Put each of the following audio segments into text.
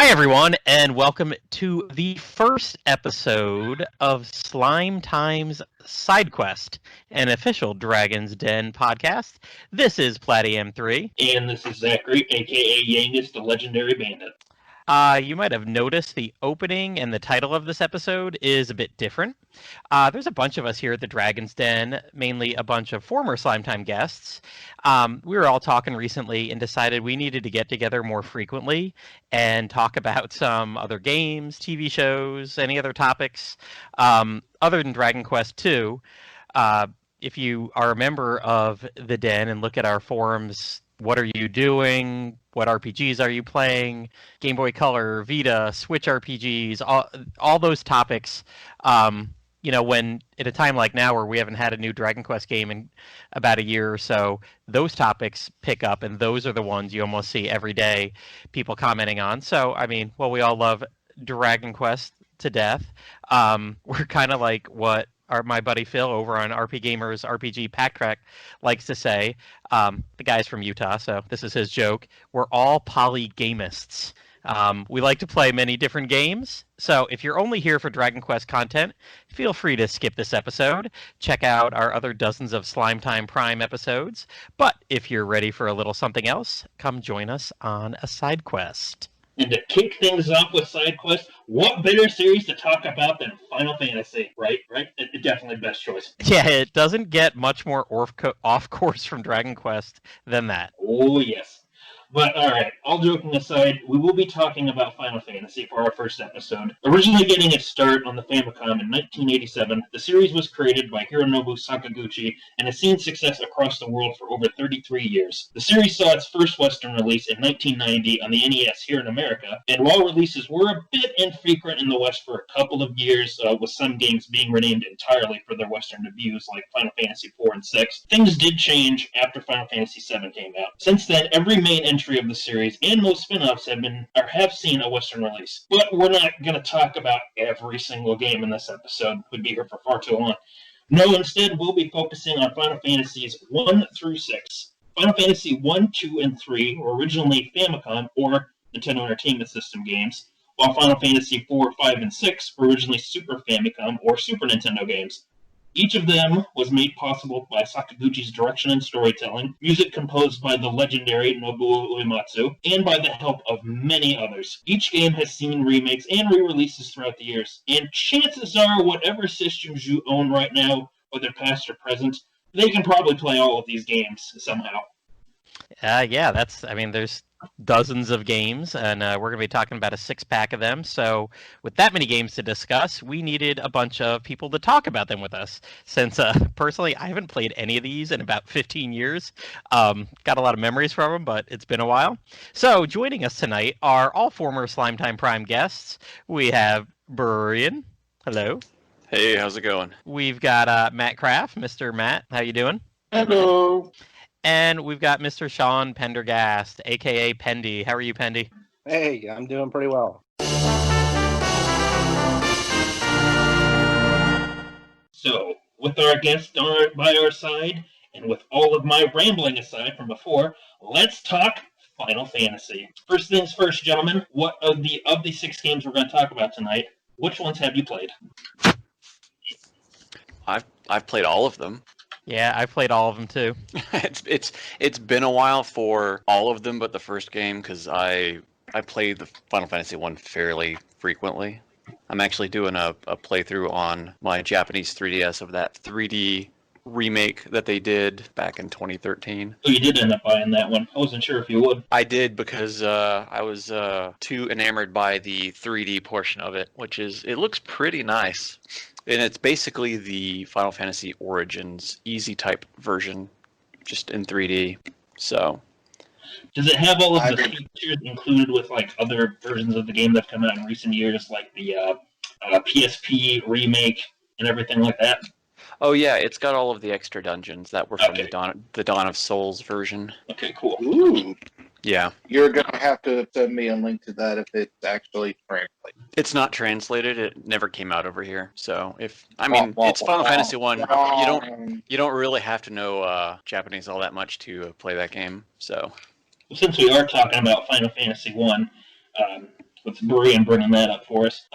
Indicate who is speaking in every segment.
Speaker 1: Hi, everyone, and welcome to the first episode of Slime Time's Sidequest, an official Dragon's Den podcast. This is Plattym3.
Speaker 2: And this is Zachary, a.k.a. Yangus, the Legendary Bandit.
Speaker 1: You might have noticed the opening and the title of this episode is a bit different. There's a bunch of us here at the Dragon's Den, mainly a bunch of former Slime Time guests. We were all talking recently and decided we needed to get together more frequently and talk about some other games, TV shows, any other topics other than Dragon Quest II. If you are a member of the Den and look at our forums, what are you doing? What RPGs are you playing? Game Boy Color, Vita, Switch RPGs, all those topics. When at a time like now where we haven't had a new Dragon Quest game in about a year or so, those topics pick up, and those are the ones you almost see every day people commenting on. So, we all love Dragon Quest to death. We're kind of like what my buddy Phil over on RP Gamer's RPG Pack Track likes to say. The guy's from Utah, so this is his joke. We're all polygamists. We like to play many different games, so if you're only here for Dragon Quest content, feel free to skip this episode. Check out our other dozens of Slime Time Prime episodes. But if you're ready for a little something else, come join us on a side quest.
Speaker 2: And to kick things off with Sidequest, what better series to talk about than Final Fantasy, right? Definitely best choice.
Speaker 1: Yeah, it doesn't get much more off course from Dragon Quest than that.
Speaker 2: Oh, yes. But, alright, all joking aside, we will be talking about Final Fantasy for our first episode. Originally getting its start on the Famicom in 1987, the series was created by Hironobu Sakaguchi and has seen success across the world for over 33 years. The series saw its first Western release in 1990 on the NES here in America, and while releases were a bit infrequent in the West for a couple of years, with some games being renamed entirely for their Western debuts like Final Fantasy IV and VI, things did change after Final Fantasy VII came out. Since then, every main entry of the series and most spin-offs have seen a Western release. But we're not going to talk about every single game in this episode. We'd be here for far too long. No, instead, we'll be focusing on Final Fantasies 1 through 6. Final Fantasy 1, 2, and 3 were originally Famicom or Nintendo Entertainment System games, while Final Fantasy 4, 5, and 6 were originally Super Famicom or Super Nintendo games. Each of them was made possible by Sakaguchi's direction and storytelling, music composed by the legendary Nobuo Uematsu, and by the help of many others. Each game has seen remakes and re-releases throughout the years, and chances are whatever systems you own right now, whether past or present, they can probably play all of these games somehow.
Speaker 1: There's dozens of games, and we're going to be talking about a six-pack of them. So with that many games to discuss, we needed a bunch of people to talk about them with us. Since, personally, I haven't played any of these in about 15 years. Got a lot of memories from them, but it's been a while. So joining us tonight are all former Slime Time Prime guests. We have Bururian. Hello.
Speaker 3: Hey, how's it going?
Speaker 1: We've got MattCraft. Mr. Matt, how you doing?
Speaker 4: Hello.
Speaker 1: And we've got Mr. Sean Pendergast, a.k.a. Pendy. How are you, Pendy?
Speaker 4: Hey, I'm doing pretty well.
Speaker 2: So, with our guest by our side, and with all of my rambling aside from before, let's talk Final Fantasy. First things first, gentlemen, what of the 6 games we're going to talk about tonight, which ones have you played?
Speaker 3: I've played all of them.
Speaker 1: Yeah, I played all of them too.
Speaker 3: It's been a while for all of them, but the first game, because I played the Final Fantasy 1 fairly frequently. I'm actually doing a playthrough on my Japanese 3DS of that 3D remake that they did back in 2013.
Speaker 2: Oh, you did end up buying that one. I wasn't sure if you would.
Speaker 3: I did because I was too enamored by the 3D portion of it, it looks pretty nice. And it's basically the Final Fantasy Origins easy type version, just in 3D. So,
Speaker 2: does it have all of the features included with like other versions of the game that have come out in recent years, like the PSP remake and everything like that?
Speaker 3: Oh yeah, it's got all of the extra dungeons that were from the Dawn of Souls version.
Speaker 2: Okay, cool.
Speaker 4: Ooh.
Speaker 3: Yeah.
Speaker 4: You're going to have to send me a link to that if it's actually translated.
Speaker 3: It's not translated. It never came out over here. So it's Final Fantasy 1. You don't really have to know Japanese all that much to play that game. So
Speaker 2: since we are talking about Final Fantasy 1, with Bururian bringing that up for us.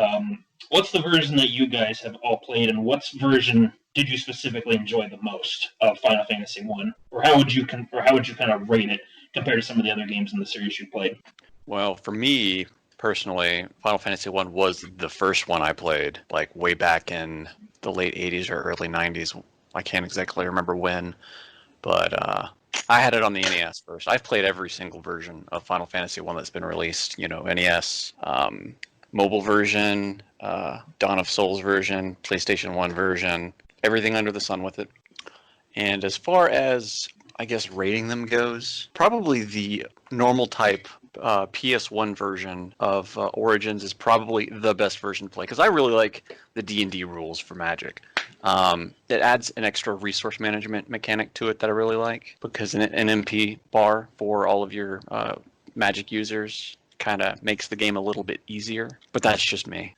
Speaker 2: What's the version that you guys have all played, and what version did you specifically enjoy the most of Final Fantasy One, or how would you kind of rate it compared to some of the other games in the series you played?
Speaker 3: Well, for me personally, Final Fantasy One was the first one I played, like way back in the late '80s or early '90s. I can't exactly remember when, but I had it on the NES first. I've played every single version of Final Fantasy One that's been released. You know, NES, mobile version, Dawn of Souls version, PlayStation 1 version, everything under the sun with it. And as far as, I guess, rating them goes, probably the normal type PS1 version of Origins is probably the best version to play, because I really like the D&D rules for Magic. It adds an extra resource management mechanic to it that I really like, because an MP bar for all of your Magic users kind of makes the game a little bit easier, but that's just me.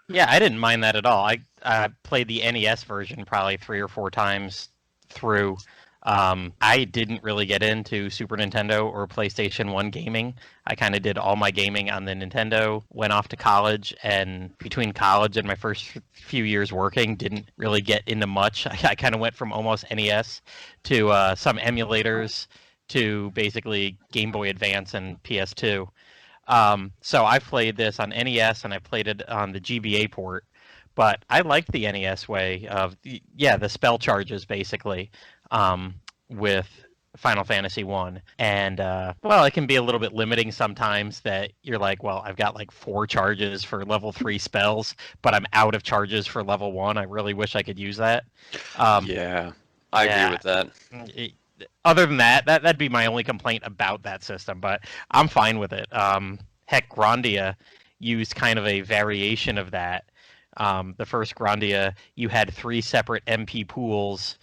Speaker 1: Yeah, I didn't mind that at all. I played the NES version probably 3 or 4 times through. I didn't really get into Super Nintendo or PlayStation 1 gaming. I kind of did all my gaming on the Nintendo, went off to college, and between college and my first few years working, didn't really get into much. I kind of went from almost NES to some emulators to basically Game Boy Advance and PS2. So I played this on NES and I played it on the GBA port, but I liked the NES way of, the spell charges basically, with Final Fantasy 1. And, it can be a little bit limiting sometimes that you're like, well, I've got like 4 charges for level 3 spells, but I'm out of charges for level 1. I really wish I could use that.
Speaker 3: Yeah, I agree with that.
Speaker 1: Other than that, that'd be my only complaint about that system, but I'm fine with it. Heck, Grandia used kind of a variation of that. The first Grandia, you had 3 separate MP pools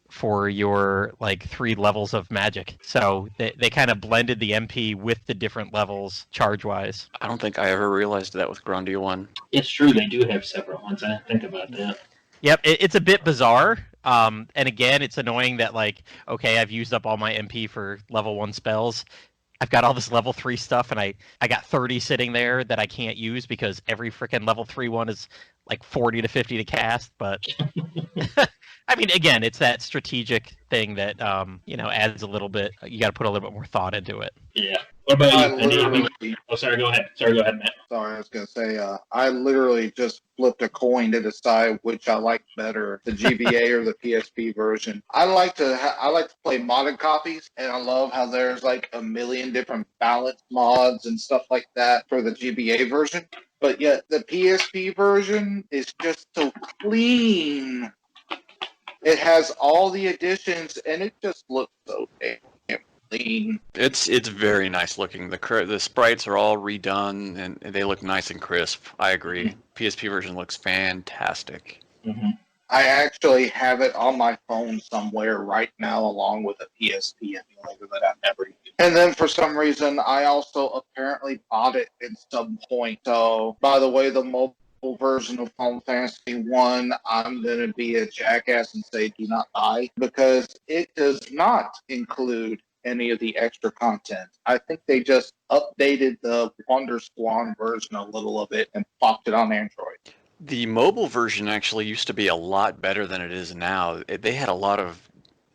Speaker 1: for your 3 levels of magic. So they kind of blended the MP with the different levels charge-wise.
Speaker 3: I don't think I ever realized that with Grandia 1.
Speaker 2: It's true, they do have separate ones. I didn't think about that.
Speaker 1: Yep, it's a bit bizarre. And again, it's annoying that, okay, I've used up all my MP for level 1 spells. I've got all this level 3 stuff, and I got 30 sitting there that I can't use because every freaking level 3 one is 40 to 50 to cast. But I mean, again, it's that strategic thing that adds a little bit. You got to put a little bit more thought into it.
Speaker 2: Yeah. What about you, Pendy? Oh, sorry. Go ahead. Go ahead, Matt.
Speaker 4: Sorry, I was going to say, I literally just flipped a coin to decide which I liked better, the GBA or the PSP version. I like to play modded copies, and I love how there's a million different balance mods and stuff like that for the GBA version. But yet the PSP version is just so clean. It has all the additions, and it just looks so damn clean.
Speaker 3: It's very nice looking. The sprites are all redone, and they look nice and crisp. I agree. Mm-hmm. PSP version looks fantastic.
Speaker 2: Mm-hmm.
Speaker 4: I actually have it on my phone somewhere right now, along with a PSP emulator that I never used. And then for some reason, I also apparently bought it at some point. So, by the way, the mobile version of Final Fantasy 1, I'm going to be a jackass and say do not buy, because it does not include any of the extra content. I think they just updated the Wonder Swan version a little of it and popped it on Android.
Speaker 3: The mobile version actually used to be a lot better than it is now. They had a lot of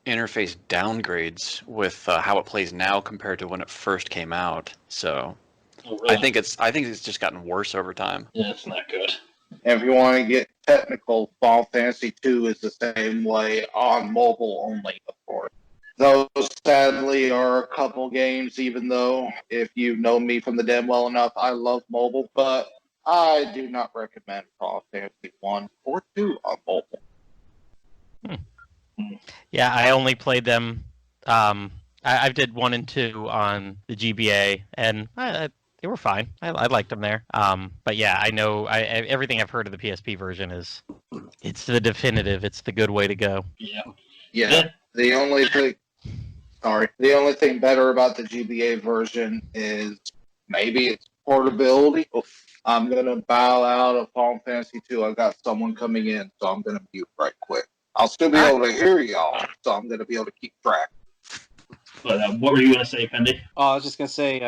Speaker 3: interface downgrades with how it plays now compared to when it first came out. So
Speaker 2: oh, really?
Speaker 3: I think it's just gotten worse over time.
Speaker 2: Yeah, it's not good.
Speaker 4: And if you want to get technical, Final Fantasy 2 is the same way on mobile only, of course. Those, sadly, are a couple games, even though, if you know me from the den well enough, I love mobile, but I do not recommend Final Fantasy 1 or 2 on mobile.
Speaker 1: Yeah, I only played them. I did 1 and 2 on the GBA, and they were fine. I liked them there. But yeah, I know everything I've heard of the PSP version it's the definitive. It's the good way to go.
Speaker 4: Yeah. The only thing better about the GBA version is maybe its portability. I'm going to bow out of Final Fantasy 2. I got someone coming in, so I'm going to mute right quick. I'll still be able to hear y'all, so I'm going to be able to keep track.
Speaker 2: But what were you going to say, Pendy?
Speaker 5: Oh, I was just going to say,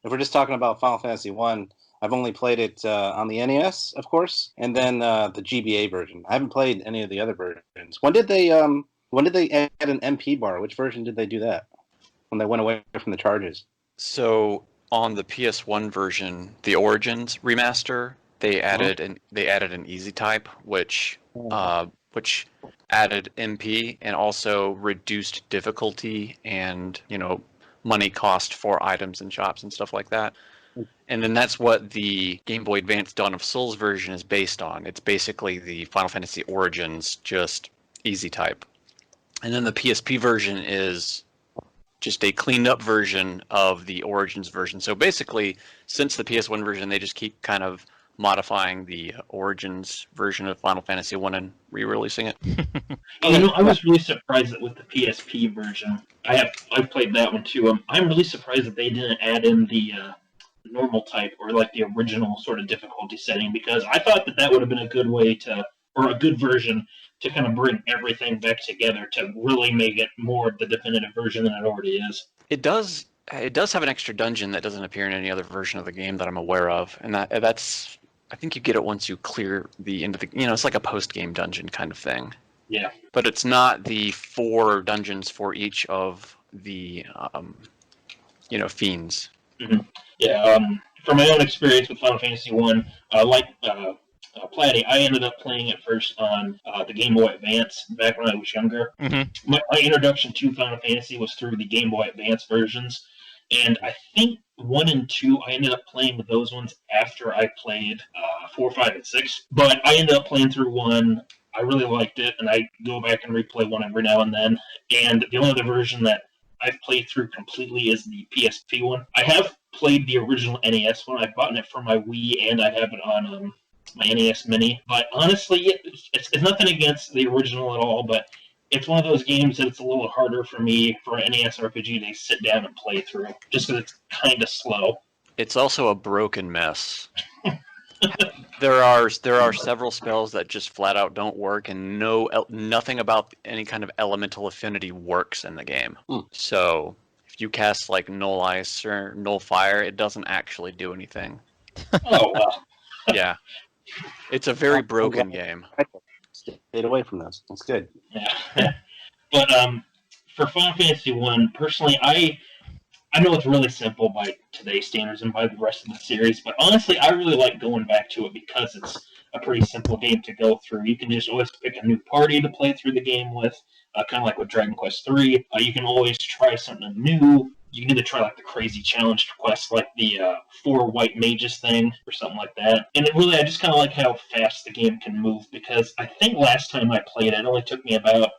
Speaker 5: if we're just talking about Final Fantasy 1, I've only played it on the NES, of course, and then the GBA version. I haven't played any of the other versions. When did they add an MP bar? Which version did they do that? When they went away from the charges?
Speaker 3: So on the PS1 version, the Origins remaster, they added an easy type, which added MP and also reduced difficulty and money cost for items and shops and stuff like that. And then that's what the Game Boy Advance Dawn of Souls version is based on. It's basically the Final Fantasy Origins, just easy type. And then the PSP version is just a cleaned up version of the Origins version. So basically, since the PS1 version, they just keep kind of modifying the Origins version of Final Fantasy 1 and re-releasing it.
Speaker 2: I was really surprised that with the PSP version, I've played that one too. I'm really surprised that they didn't add in the normal type or like the original sort of difficulty setting, because I thought that would have been a good way to, or a good version to kind of bring everything back together to really make it more of the definitive version than it already is.
Speaker 3: It does have an extra dungeon that doesn't appear in any other version of the game that I'm aware of, and that's I think you get it once you clear the end of the it's like a post-game dungeon kind of thing.
Speaker 2: Yeah.
Speaker 3: But it's not the 4 dungeons for each of the fiends.
Speaker 2: Mm-hmm. Yeah, from my own experience with Final Fantasy 1, Plattym, I ended up playing it first on the Game Boy Advance back when I was younger.
Speaker 1: Mm-hmm.
Speaker 2: My introduction to Final Fantasy was through the Game Boy Advance versions, and I think 1 and 2, I ended up playing with those ones after I played 4, 5, and 6. But I ended up playing through 1. I really liked it, and I go back and replay 1 every now and then. And the only other version that I've played through completely is the PSP one. I have played the original NES one. I've bought it for my Wii, and I have it on my NES Mini. But honestly, it's nothing against the original at all, but it's one of those games that it's a little harder for me, for an NES RPG, to sit down and play through, just because it's kind of slow.
Speaker 3: It's also a broken mess. There are several spells that just flat out don't work, and nothing about any kind of elemental affinity works in the game. So if you cast like Null Ice or Null Fire, it doesn't actually do anything.
Speaker 2: Oh, wow.
Speaker 3: Yeah. It's a very broken game.
Speaker 5: Stayed away from those. That's good.
Speaker 2: Yeah. But for Final Fantasy 1, personally, I know it's really simple by today's standards and by the rest of the series, but honestly, I really like going back to it because it's a pretty simple game to go through. You can just always pick a new party to play through the game with, kind of like with Dragon Quest III. You can always try something new. You can either try like the crazy challenge quest, like the 4 white mages thing, or something like that. And I just kind of like how fast the game can move, because I think last time I played it only took me about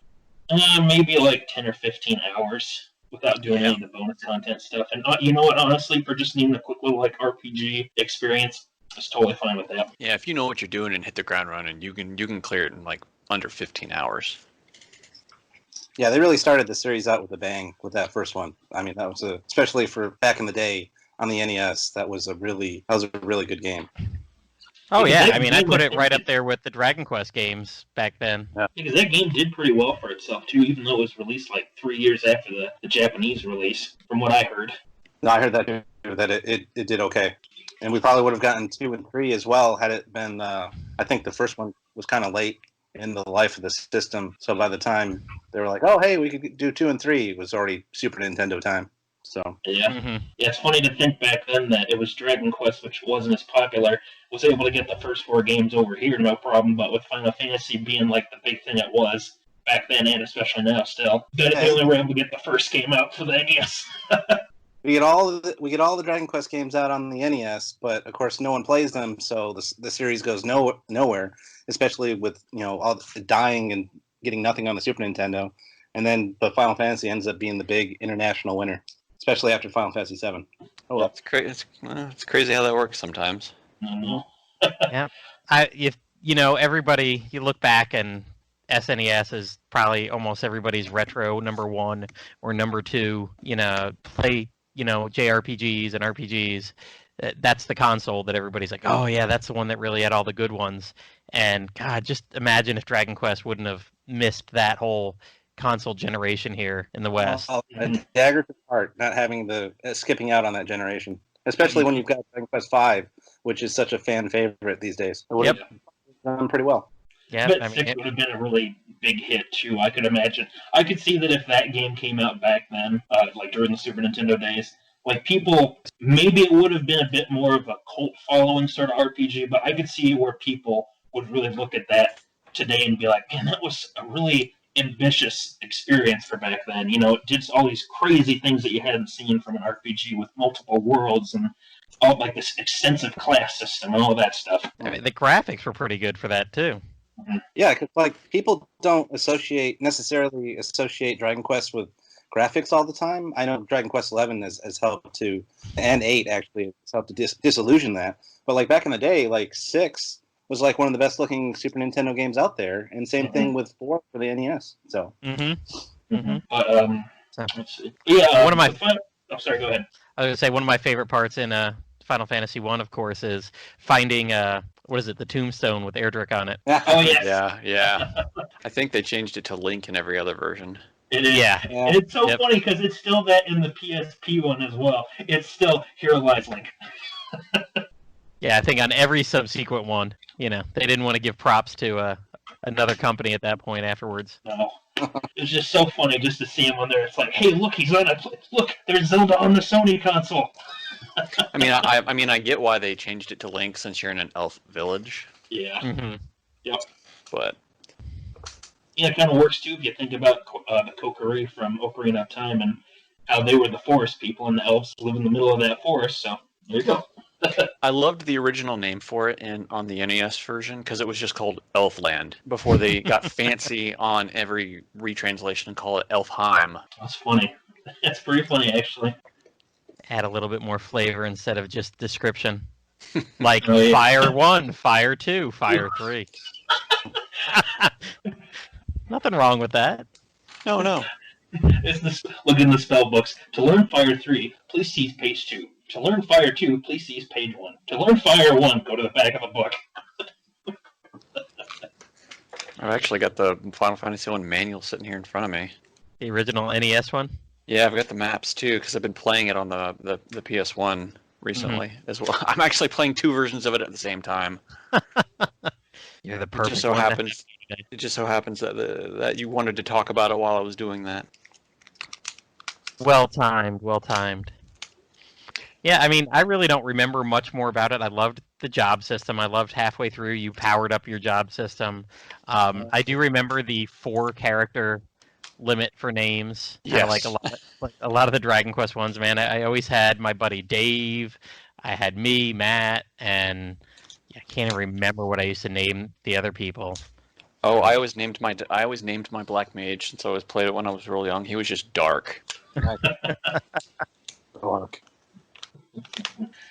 Speaker 2: maybe like 10 or 15 hours without doing any of the bonus content stuff. And you know what, honestly, for just needing a quick little like RPG experience, it's totally fine with that.
Speaker 3: Yeah, if you know what you're doing and hit the ground running, you can clear it in like under 15 hours.
Speaker 5: Yeah, they really started the series out with a bang with that first one. I mean, that was especially for back in the day on the NES, that was a really good game.
Speaker 1: Oh yeah, I mean, I put it right up there with the Dragon Quest games back then.
Speaker 5: Yeah.
Speaker 2: Because that game did pretty well for itself too, even though it was released like 3 years after the Japanese release, from what I heard.
Speaker 5: No, I heard that too, that it did okay. And we probably would have gotten 2 and 3 as well had it been, I think the first one was kind of late in the life of the system. So by the time they were like, oh, hey, we could do 2 and 3, it was already Super Nintendo time. So
Speaker 2: yeah. Mm-hmm. Yeah, it's funny to think back then that it was Dragon Quest, which wasn't as popular, was able to get the first 4 games over here, no problem, but with Final Fantasy being like the big thing it was back then, and especially now still, they only were able to get the first game out for the NES.
Speaker 5: We get all the Dragon Quest games out on the NES, but of course no one plays them, so the series goes nowhere. Especially with all the dying and getting nothing on the Super Nintendo, but Final Fantasy ends up being the big international winner, especially after Final Fantasy VII. Oh well,
Speaker 3: it's crazy how that works sometimes.
Speaker 2: Mm-hmm.
Speaker 1: Yeah, everybody, you look back and SNES is probably almost everybody's retro number 1 or number 2. Play JRPGs and RPGs. That's the console that everybody's like, oh yeah, that's the one that really had all the good ones. And God, just imagine if Dragon Quest wouldn't have missed that whole console generation here in the West.
Speaker 5: A dagger to the heart, not having skipping out on that generation. especially when you've got Dragon Quest V, which is such a fan favorite these days. It would have done pretty well.
Speaker 1: Yeah,
Speaker 2: But
Speaker 1: I mean,
Speaker 2: 6 would have been a really big hit too. I could imagine. I could see that if that game came out back then, like during the Super Nintendo days, like people, maybe it would have been a bit more of a cult following sort of RPG. But I could see where people would really look at that today and be like, "Man, that was a really ambitious experience for back then." You know, it did all these crazy things that you hadn't seen from an RPG with multiple worlds and all like this extensive class system and all that stuff.
Speaker 1: I mean, the graphics were pretty good for that too.
Speaker 5: Yeah, because like people don't necessarily associate Dragon Quest with graphics all the time. I know Dragon Quest 11 has helped to, and 8 actually has helped to disillusion that. But like back in the day, like 6 was like one of the best looking Super Nintendo games out there, and same thing with 4 for the NES. So.
Speaker 2: But let's see. Yeah,
Speaker 1: one of my.
Speaker 2: Oh, sorry. Go ahead.
Speaker 1: I was gonna say one of my favorite parts in Final Fantasy 1, of course, is finding what is it, the tombstone with Erdrick on it.
Speaker 2: Oh yes.
Speaker 3: Yeah. I think they changed it to Link in every other version.
Speaker 2: It is.
Speaker 1: Yeah.
Speaker 2: And it's so funny because it's still that in the PSP one as well. It's still Here Lies Link.
Speaker 1: Yeah, I think on every subsequent one, you know, they didn't want to give props to another company at that point afterwards.
Speaker 2: No. It's just so funny just to see him on there. It's like, hey, look, he's on a look. There's Zelda on the Sony console.
Speaker 3: I mean, I get why they changed it to Link since you're in an elf village.
Speaker 2: Yeah. Yep.
Speaker 3: But
Speaker 2: Yeah, it kind of works too if you think about the Kokiri from Ocarina of Time and how they were the forest people and the elves live in the middle of that forest. So there you go.
Speaker 3: I loved the original name for it on the NES version because it was just called Elfland before they got fancy on every retranslation and call it Elfheim.
Speaker 2: That's funny. That's pretty funny, actually.
Speaker 1: Add a little bit more flavor instead of just description. Like
Speaker 2: Oh, yeah.
Speaker 1: Fire 1, Fire 2, Fire 3. Nothing wrong with that.
Speaker 3: No.
Speaker 2: Look in the spell books. To learn Fire 3, please see page 2. To learn Fire 2, please see page 1. To learn Fire 1, go to the back of the book.
Speaker 3: I've actually got the Final Fantasy 1 manual sitting here in front of me.
Speaker 1: The original NES one.
Speaker 3: Yeah, I've got the maps too because I've been playing it on the PS1 recently as well. I'm actually playing 2 versions of it at the same time.
Speaker 1: You're the
Speaker 3: It
Speaker 1: perfect
Speaker 3: just so
Speaker 1: one to
Speaker 3: happens.
Speaker 1: have.
Speaker 3: It just so happens that you wanted to talk about it while I was doing that.
Speaker 1: Well timed, well timed. Yeah, I mean, I really don't remember much more about it. I loved the job system. I loved halfway through you powered up your job system. I do remember the 4-character limit for names. Kinda
Speaker 3: Yes.
Speaker 1: like a lot of the Dragon Quest ones, man. I always had my buddy Dave. I had me, Matt, and I can't even remember what I used to name the other people.
Speaker 3: Oh, I always named my black mage since I always played it when I was real young. He was just dark.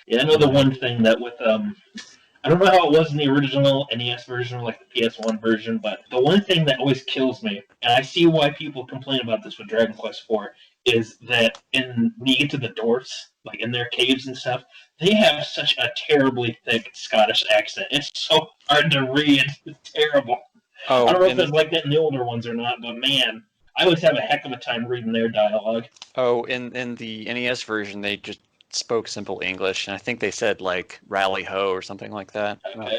Speaker 2: Yeah, I know the one thing that with I don't know how it was in the original NES version or like the PS1 version, but the one thing that always kills me, and I see why people complain about this with Dragon Quest IV, is that when you get to the dwarfs, like in their caves and stuff, they have such a terribly thick Scottish accent. It's so hard to read. It's terrible.
Speaker 3: Oh,
Speaker 2: I don't know if it's like that in the older ones or not, but man, I always have a heck of a time reading their dialogue.
Speaker 3: in the NES version, they just spoke simple English, and I think they said like "rally ho" or something like that.
Speaker 2: Okay.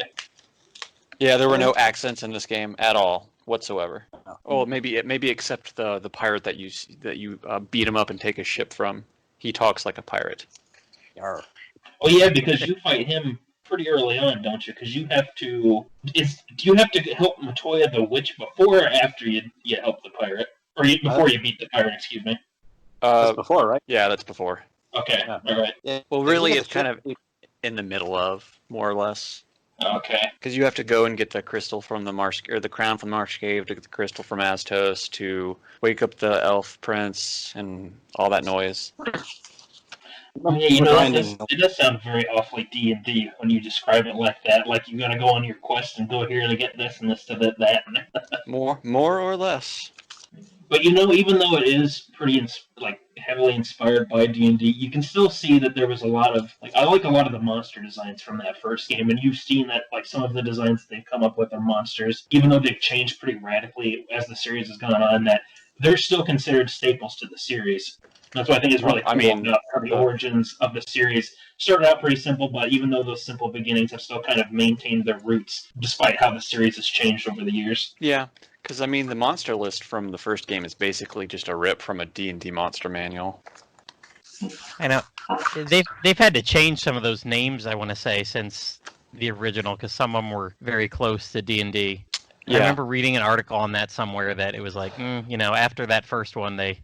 Speaker 3: Yeah, there were no accents in this game at all whatsoever. Oh, maybe except the pirate that you beat him up and take his ship from. He talks like a pirate.
Speaker 5: Yarr.
Speaker 2: Oh yeah, because you fight him pretty early on, don't you? Because you have to. Do you have to help Matoya the witch before or after you help the pirate, or before you beat the pirate? Excuse me.
Speaker 5: That's before, right?
Speaker 3: Yeah, that's before.
Speaker 2: Okay.
Speaker 5: Yeah.
Speaker 2: All right.
Speaker 5: Yeah.
Speaker 3: Well, really, it's kind of in the middle of, more or less.
Speaker 2: Okay.
Speaker 3: Because you have to go and get the crystal from the marsh, or the crown from the marsh cave, to get the crystal from Astos, to wake up the elf prince, and all that noise.
Speaker 2: Yeah, it does sound very awfully D&D when you describe it like that. Like you gotta go on your quest and go here to get this and this to that.
Speaker 3: More or less.
Speaker 2: But even though it is pretty heavily inspired by D&D, you can still see that there was a lot of I like a lot of the monster designs from that first game, and you've seen that some of the designs they've come up with are monsters, even though they've changed pretty radically as the series has gone on. That they're still considered staples to the series. That's why I think it's really cool
Speaker 3: I mean,
Speaker 2: how the origins of the series started out pretty simple, but even though those simple beginnings have still kind of maintained their roots, despite how the series has changed over the years.
Speaker 3: Yeah, because I mean, the monster list from the first game is basically just a rip from a D&D monster manual.
Speaker 1: I know they've had to change some of those names, I want to say, since the original, because some of them were very close to D&D.
Speaker 3: Yeah.
Speaker 1: I remember reading an article on that somewhere that it was like, after that first one, they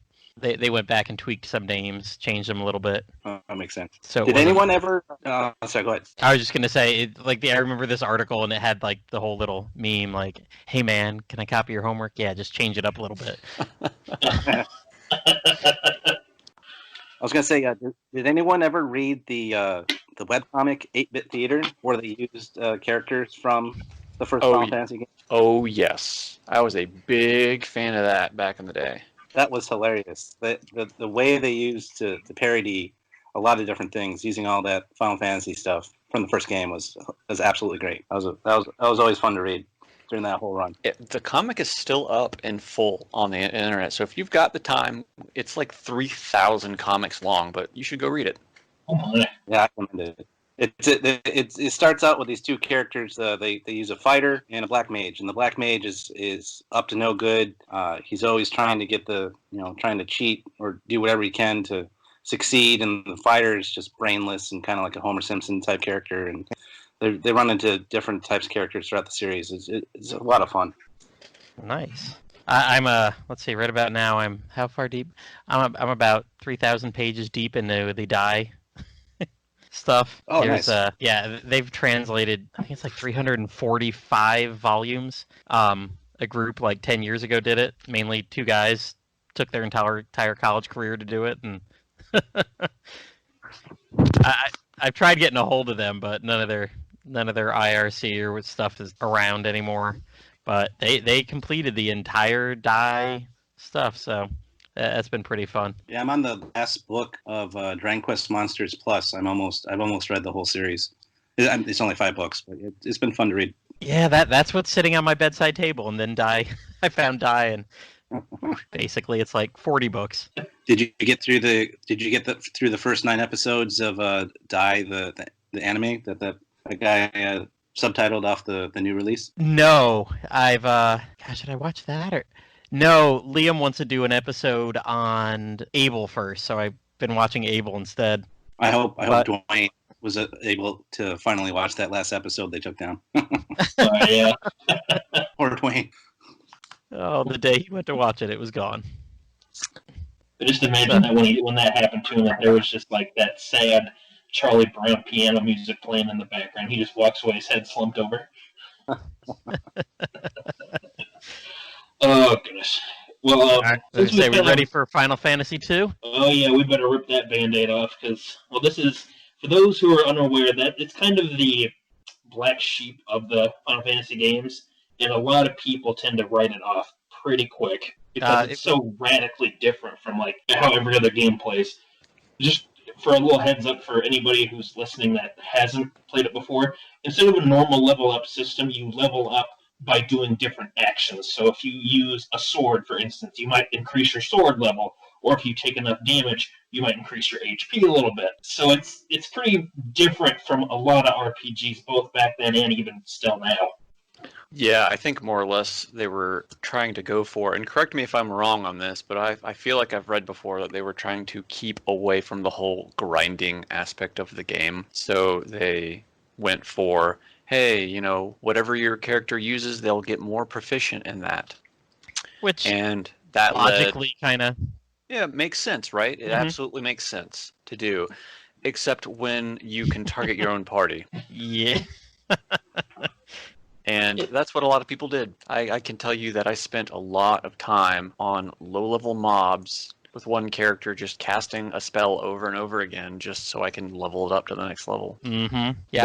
Speaker 1: went back and tweaked some names, changed them a little bit.
Speaker 5: That makes sense.
Speaker 1: So
Speaker 5: Did anyone ever? Sorry, go ahead.
Speaker 1: I was just gonna say, I remember this article, and it had like the whole little meme, like, "Hey man, can I copy your homework? Yeah, just change it up a little bit."
Speaker 5: I was gonna say, did anyone ever read the webcomic 8-Bit Theater, where they used characters from the first Final Fantasy game?
Speaker 3: Oh yes, I was a big fan of that back in the day.
Speaker 5: That was hilarious. The way they used to parody a lot of different things, using all that Final Fantasy stuff from the first game was absolutely great. That was always fun to read during that whole run.
Speaker 3: The comic is still up in full on the internet, so if you've got the time, it's like 3,000 comics long, but you should go read it.
Speaker 2: Oh my.
Speaker 5: Yeah, I recommend it. It starts out with these two characters. They use a fighter and a black mage, and the black mage is up to no good. He's always trying to get trying to cheat or do whatever he can to succeed, and the fighter is just brainless and kind of like a Homer Simpson type character. And they run into different types of characters throughout the series. It's a lot of fun.
Speaker 1: Nice. I'm let's see, right about now I'm how far deep? I'm about 3,000 pages deep into the Die stuff.
Speaker 5: Oh, nice.
Speaker 1: Yeah, they've translated, I think it's like 345 volumes. A group like 10 years ago did it. Mainly two guys took their entire college career to do it, and I've tried getting a hold of them, but none of their IRC or what stuff is around anymore. But they completed the entire Die stuff, so that's been pretty fun.
Speaker 5: Yeah, I'm on the last book of Dragon Quest Monsters Plus. I've almost read the whole series. It's only 5 books, but it's been fun to read.
Speaker 1: Yeah, that's what's sitting on my bedside table, and then Die. I found Die, and basically it's like 40 books.
Speaker 5: Did you get through through the first 9 episodes of Die, the anime that guy subtitled off the new release?
Speaker 1: No, I've should I watch that or? No, Liam wants to do an episode on Abel first, so I've been watching Abel instead.
Speaker 5: I hope Dwayne was able to finally watch that last episode they took down.
Speaker 2: Yeah.
Speaker 5: Or Dwayne.
Speaker 1: Oh, the day he went to watch it, it was gone.
Speaker 2: But just imagine that when that happened to him, that there was just like that sad Charlie Brown piano music playing in the background. He just walks away, his head slumped over. Oh, goodness. Well,
Speaker 1: we're ready for Final Fantasy II?
Speaker 2: Oh, yeah, we better rip that Band-Aid off, because, well, this is, for those who are unaware, that it's kind of the black sheep of the Final Fantasy games, and a lot of people tend to write it off pretty quick, because it's so radically different from, like, how every other game plays. Just for a little heads up for anybody who's listening that hasn't played it before, instead of a normal level-up system, you level up by doing different actions. So if you use a sword, for instance, you might increase your sword level, or if you take enough damage, you might increase your HP a little bit. So it's pretty different from a lot of RPGs, both back then and even still now.
Speaker 3: Yeah, I think more or less they were trying to go for, and correct me if I'm wrong on this, but I feel like I've read before that they were trying to keep away from the whole grinding aspect of the game. So they went for, hey, whatever your character uses, they'll get more proficient in that. And that
Speaker 1: logically kind of...
Speaker 3: Yeah, it makes sense, right? It absolutely makes sense to do, except when you can target your own party.
Speaker 1: Yeah.
Speaker 3: And that's what a lot of people did. I can tell you that I spent a lot of time on low-level mobs with one character just casting a spell over and over again just so I can level it up to the next level.
Speaker 1: Mm-hmm. Yeah,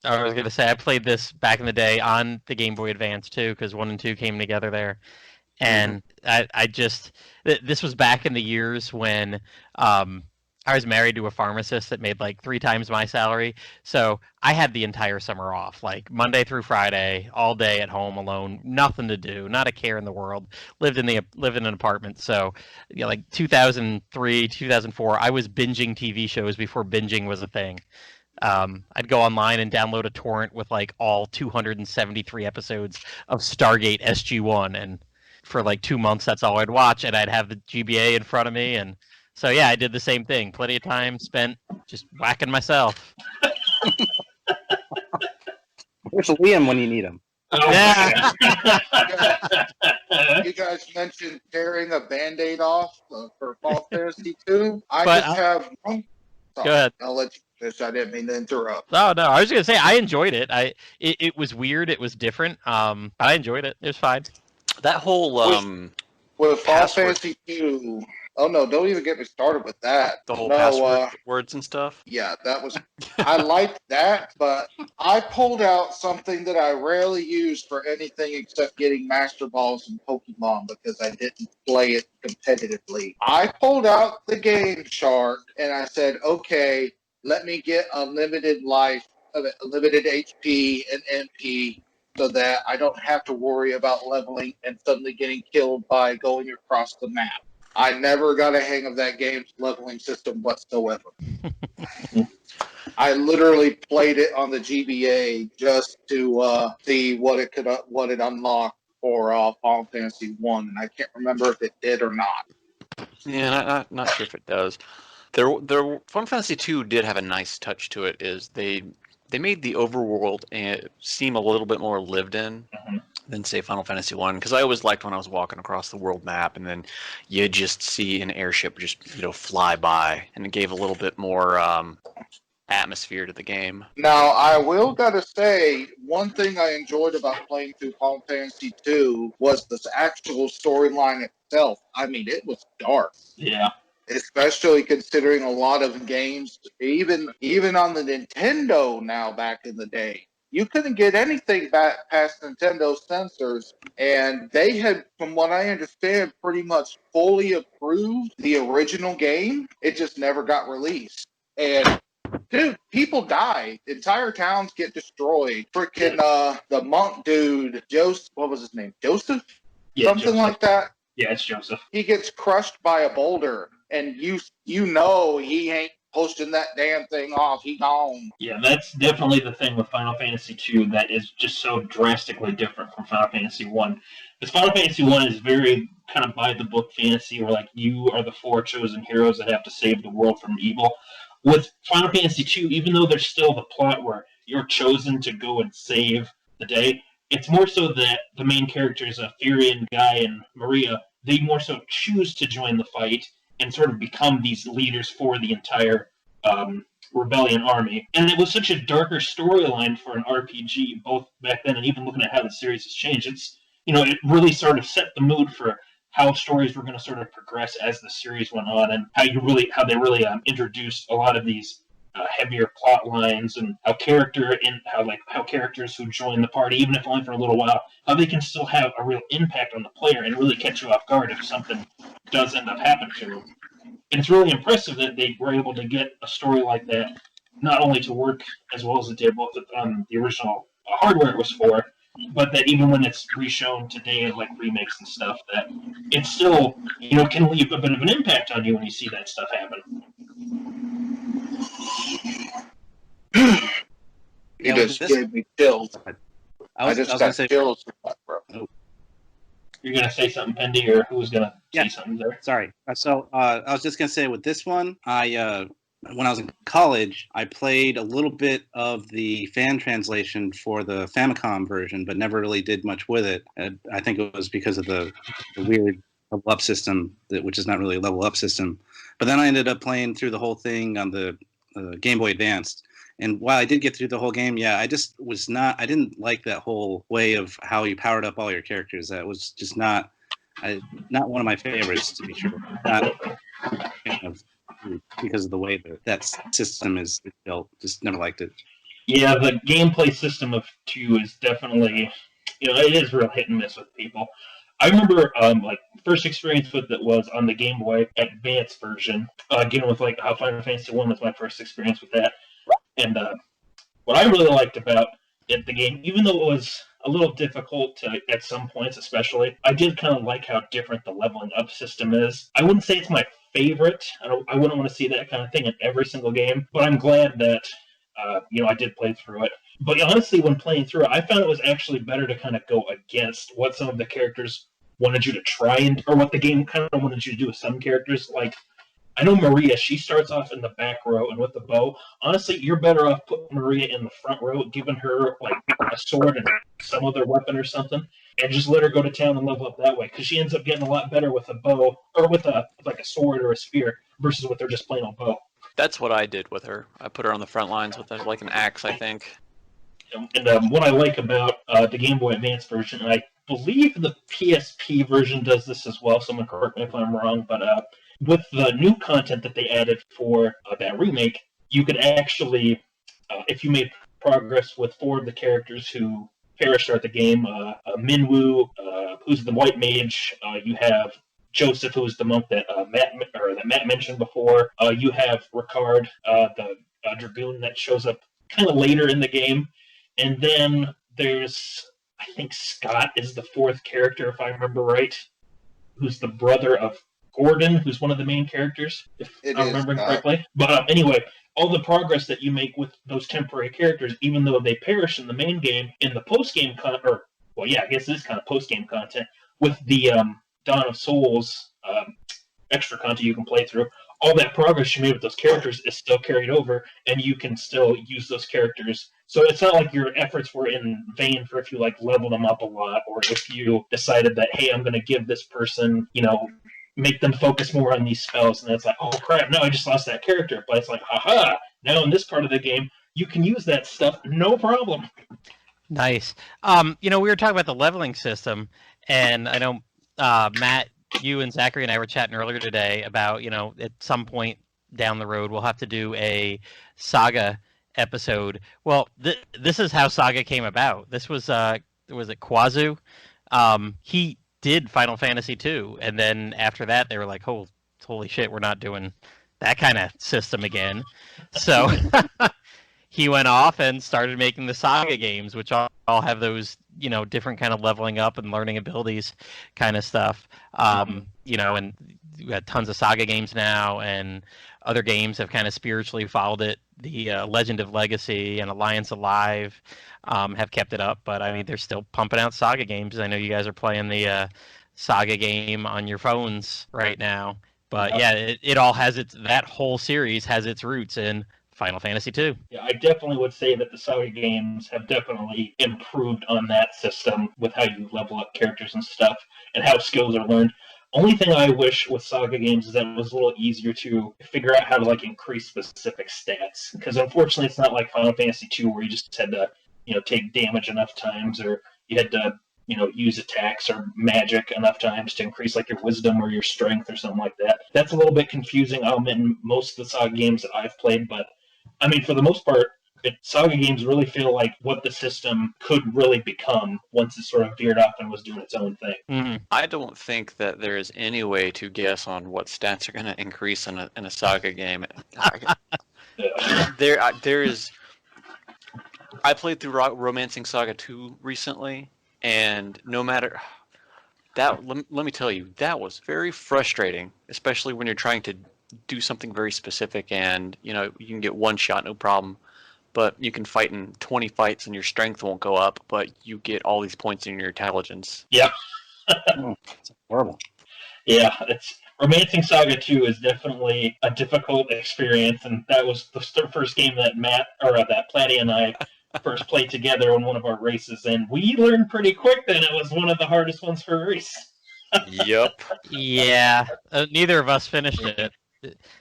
Speaker 1: I was going to say, I played this back in the day on the Game Boy Advance, too, because 1 and 2 came together there. And I just... This was back in the years when I I was married to a pharmacist that made like 3 times my salary, so I had the entire summer off, like Monday through Friday, all day at home alone, nothing to do, not a care in the world. Lived in an apartment, so like 2003, 2004, I was binging TV shows before binging was a thing. I'd go online and download a torrent with like all 273 episodes of Stargate SG-1, and for like 2 months, that's all I'd watch, and I'd have the GBA in front of me, and so yeah, I did the same thing. Plenty of time spent just whacking myself.
Speaker 5: Where's Liam when you need him?
Speaker 2: Oh,
Speaker 1: Yeah.
Speaker 4: You guys mentioned tearing a Band-Aid off for Final Fantasy 2. I
Speaker 1: But
Speaker 4: just have one. Sorry,
Speaker 1: Go ahead.
Speaker 4: I'll let you finish. I didn't mean to interrupt.
Speaker 1: Oh no, I was gonna say I enjoyed it. It was weird. It was different. But I enjoyed it. It was fine.
Speaker 3: That whole
Speaker 4: With Final
Speaker 3: Password.
Speaker 4: Fantasy 2. Oh no! Don't even get me started with that.
Speaker 3: the whole
Speaker 4: No,
Speaker 3: password words and stuff.
Speaker 4: Yeah, that was. I liked that, but I pulled out something that I rarely use for anything except getting Master Balls and Pokemon because I didn't play it competitively. I pulled out the game chart and I said, "Okay, let me get unlimited life, unlimited HP and MP." So that I don't have to worry about leveling and suddenly getting killed by going across the map. I never got a hang of that game's leveling system whatsoever. I literally played it on the GBA just to see what it unlocked for Final Fantasy 1, and I can't remember if it did or not.
Speaker 3: Yeah, not sure if it does. Final Fantasy 2 did have a nice touch to it. Is they made the overworld seem a little bit more lived in than say Final Fantasy 1, because I always liked when I was walking across the world map and then you just see an airship just fly by, and it gave a little bit more atmosphere to the game.
Speaker 4: Now, I will gotta say, one thing I enjoyed about playing through Final Fantasy 2 was the actual storyline itself. I mean, it was dark.
Speaker 2: yeah.
Speaker 4: Especially considering a lot of games, even on the Nintendo now back in the day, you couldn't get anything back past Nintendo censors, and they had, from what I understand, pretty much fully approved the original game. It just never got released. And dude, people die. Entire towns get destroyed. Freaking the monk dude, what was his name? Joseph?
Speaker 2: Yeah,
Speaker 4: Something
Speaker 2: Joseph.
Speaker 4: like that.
Speaker 2: Yeah, it's Joseph.
Speaker 4: He gets crushed by a boulder, and you know he ain't pushing that damn thing off. He gone.
Speaker 2: Yeah, that's definitely the thing with Final Fantasy 2 that is just so drastically different from Final Fantasy 1. Because Final Fantasy 1 is very kind of by the book fantasy, where like you are the 4 chosen heroes that have to save the world from evil. With Final Fantasy 2, even though there's still the plot where you're chosen to go and save the day, it's more so that the main characters, Furion, Guy, and Maria, they more so choose to join the fight and sort of become these leaders for the entire rebellion army. And it was such a darker storyline for an RPG, both back then and even looking at how the series has changed. It really sort of set the mood for how stories were going to sort of progress as the series went on, and how they really introduced a lot of these heavier plot lines, and how characters who join the party, even if only for a little while, how they can still have a real impact on the player and really catch you off guard if something does end up happening to them. And it's really impressive that they were able to get a story like that not only to work as well as it did both on the original hardware it was for, but that even when it's reshown today, like remakes and stuff, that it still can leave a bit of an impact on you when you see that stuff happen.
Speaker 4: You just gave me chills. I just got chills. Bro.
Speaker 2: You're going to say something, Pendy, or who's going to say something there?
Speaker 5: Sorry. So I was just going to say with this one, when I was in college, I played a little bit of the fan translation for the Famicom version, but never really did much with it. I think it was because of the weird level up system, which is not really a level up system. But then I ended up playing through the whole thing on the Game Boy Advanced. And while I did get through the whole game, I didn't like that whole way of how you powered up all your characters. That was just not one of my favorites, to be sure. Because of the way that system is built. Just never liked it.
Speaker 2: Yeah, the gameplay system of 2 is definitely, it is real hit and miss with people. I remember like first experience with it was on the Game Boy Advance version. Again, with like how Final Fantasy 1 was my first experience with that. And what I really liked about the game, even though it was a little difficult at some points, especially, I did kind of like how different the leveling up system is. I wouldn't say it's my favorite. I wouldn't want to see that kind of thing in every single game, but I'm glad that I did play through it. But honestly, when playing through it, I found it was actually better to kind of go against what some of the characters wanted you to try or what the game kind of wanted you to do with some characters. Like, I know Maria, she starts off in the back row and with the bow. Honestly, you're better off putting Maria in the front row, giving her like a sword and some other weapon or something, and just let her go to town and level up that way. Because she ends up getting a lot better with a bow or with a sword or a spear versus with her just plain old bow.
Speaker 3: That's what I did with her. I put her on the front lines with like an axe, I think.
Speaker 2: And what I like about the Game Boy Advance version, and I believe the PSP version does this as well, someone correct me if I'm wrong, but with the new content that they added for that remake, you could actually, if you made progress with 4 of the characters who perished at the game, Minwoo, who's the white mage, you have Joseph, who is the monk that Matt mentioned before, you have Ricard, the dragoon that shows up kind of later in the game, and then there's, I think Scott is the 4th character, if I remember right, who's the brother of Gordon, who's one of the main characters, if I'm remembering correctly. But anyway, all the progress that you make with those temporary characters, even though they perish in the main game, in the post-game I guess this is kind of post-game content, with the Dawn of Souls extra content you can play through, all that progress you made with those characters is still carried over, and you can still use those characters. So it's not like your efforts were in vain for if you like leveled them up a lot, or if you decided that, hey, I'm going to give this person, make them focus more on these spells, and it's like, oh crap, no, I just lost that character. But it's like, haha, now in this part of the game, you can use that stuff, no problem.
Speaker 1: Nice. We were talking about the leveling system, and I know Matt, you and Zachary and I were chatting earlier today about, at some point down the road, we'll have to do a Saga episode. Well, this is how Saga came about. This was it Kwazu? He did Final Fantasy II, and then after that they were like, holy shit, we're not doing that kind of system again. So he went off and started making the Saga games, which all have those different kind of leveling up and learning abilities kind of stuff. And we got tons of Saga games now, and other games have kind of spiritually followed it. The Legend of Legacy and Alliance Alive have kept it up, but I mean, they're still pumping out Saga games. I know you guys are playing the Saga game on your phones right now, but yeah, it all has that whole series has its roots in Final Fantasy II.
Speaker 2: Yeah, I definitely would say that the Saga games have definitely improved on that system with how you level up characters and stuff and how skills are learned. Only thing I wish with Saga games is that it was a little easier to figure out how to increase specific stats. Because unfortunately, it's not like Final Fantasy II where you just had to, take damage enough times, or you had to, use attacks or magic enough times to increase your wisdom or your strength or something like that. That's a little bit confusing in most of the Saga games that I've played, but I mean, for the most part, Saga games really feel like what the system could really become once it sort of veered off and was doing its own thing.
Speaker 3: Mm-hmm. I don't think that there is any way to guess on what stats are going to increase in a Saga game. There is. I played through Romancing Saga 2 recently, and no matter that, let me tell you, that was very frustrating, especially when you're trying to do something very specific, and you can get one shot, no problem. But you can fight in 20 fights and your strength won't go up, but you get all these points in your intelligence.
Speaker 2: Yeah.
Speaker 5: It's horrible.
Speaker 2: Yeah, Romancing Saga 2 is definitely a difficult experience, and that was the first game that that Plattym and I first played together on one of our races, and we learned pretty quick that it was one of the hardest ones for a race.
Speaker 3: Yep.
Speaker 1: Yeah, neither of us finished it.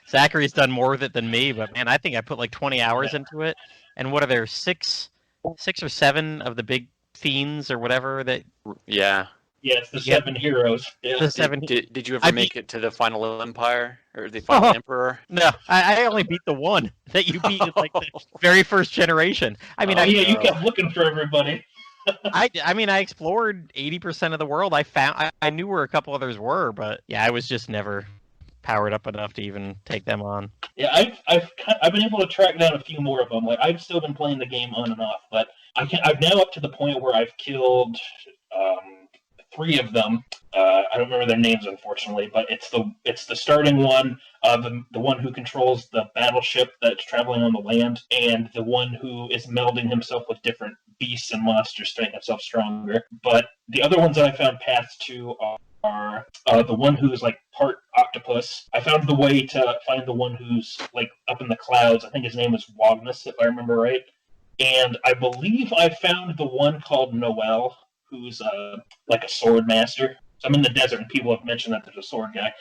Speaker 1: Zachary's done more with it than me, but man, I think I put 20 hours into it. And what are there, six or seven of the big fiends or whatever that?
Speaker 3: Yeah.
Speaker 2: Yeah, it's the 7 heroes. Yeah.
Speaker 1: The 7.
Speaker 3: Did you ever make it to the final empire or the final emperor?
Speaker 1: No, I only beat the one that you beat in the very first generation. I mean,
Speaker 2: you kept looking for everybody.
Speaker 1: I mean, I explored 80% of the world. I knew where a couple others were, but yeah, I was just never powered up enough to even take them on.
Speaker 2: Yeah, I've been able to track down a few more of them. Like I've still been playing the game on and off, but I'm now up to the point where I've killed 3 of them. I don't remember their names, unfortunately, but it's the starting one, the one who controls the battleship that's traveling on the land, and the one who is melding himself with different beasts and monsters to make himself stronger. But the other ones that I found paths to are the one who's like part octopus. I found the way to find the one who's like up in the clouds. I think his name is Wagnus, if I remember right. And I believe I found the one called Noel, who's like a sword master. So I'm in the desert, and people have mentioned that there's a sword guy.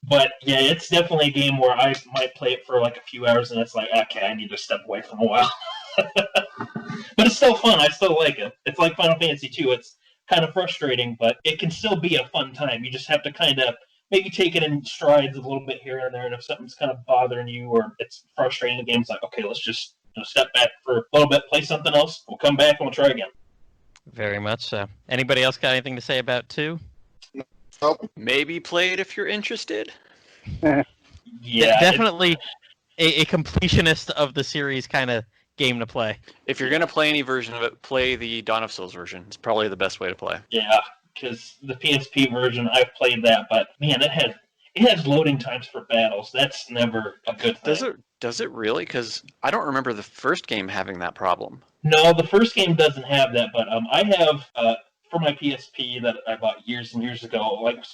Speaker 2: But yeah, it's definitely a game where I might play it for like a few hours, and it's like, okay, I need to step away from a while. But it's still fun. I still like it. It's like Final Fantasy 2. It's kind of frustrating, but it can still be a fun time. You just have to kind of maybe take it in strides a little bit here and there, and if something's kind of bothering you or it's frustrating, the game's like, okay, let's just step back for a little bit, play something else, we'll come back and we'll try again.
Speaker 1: Very much so. Anybody else got anything to say about 2?
Speaker 3: Maybe play it if you're interested.
Speaker 2: Yeah,
Speaker 1: definitely a completionist of the series kind of game to play.
Speaker 3: If you're going to play any version of it, play the Dawn of Souls version. It's probably the best way to play.
Speaker 2: Yeah, because the PSP version, I've played that, but man, it has loading times for battles. That's never a good thing.
Speaker 3: Does it really? Because I don't remember the first game having that problem.
Speaker 2: No, the first game doesn't have that, but I have for my PSP that I bought years and years ago. Like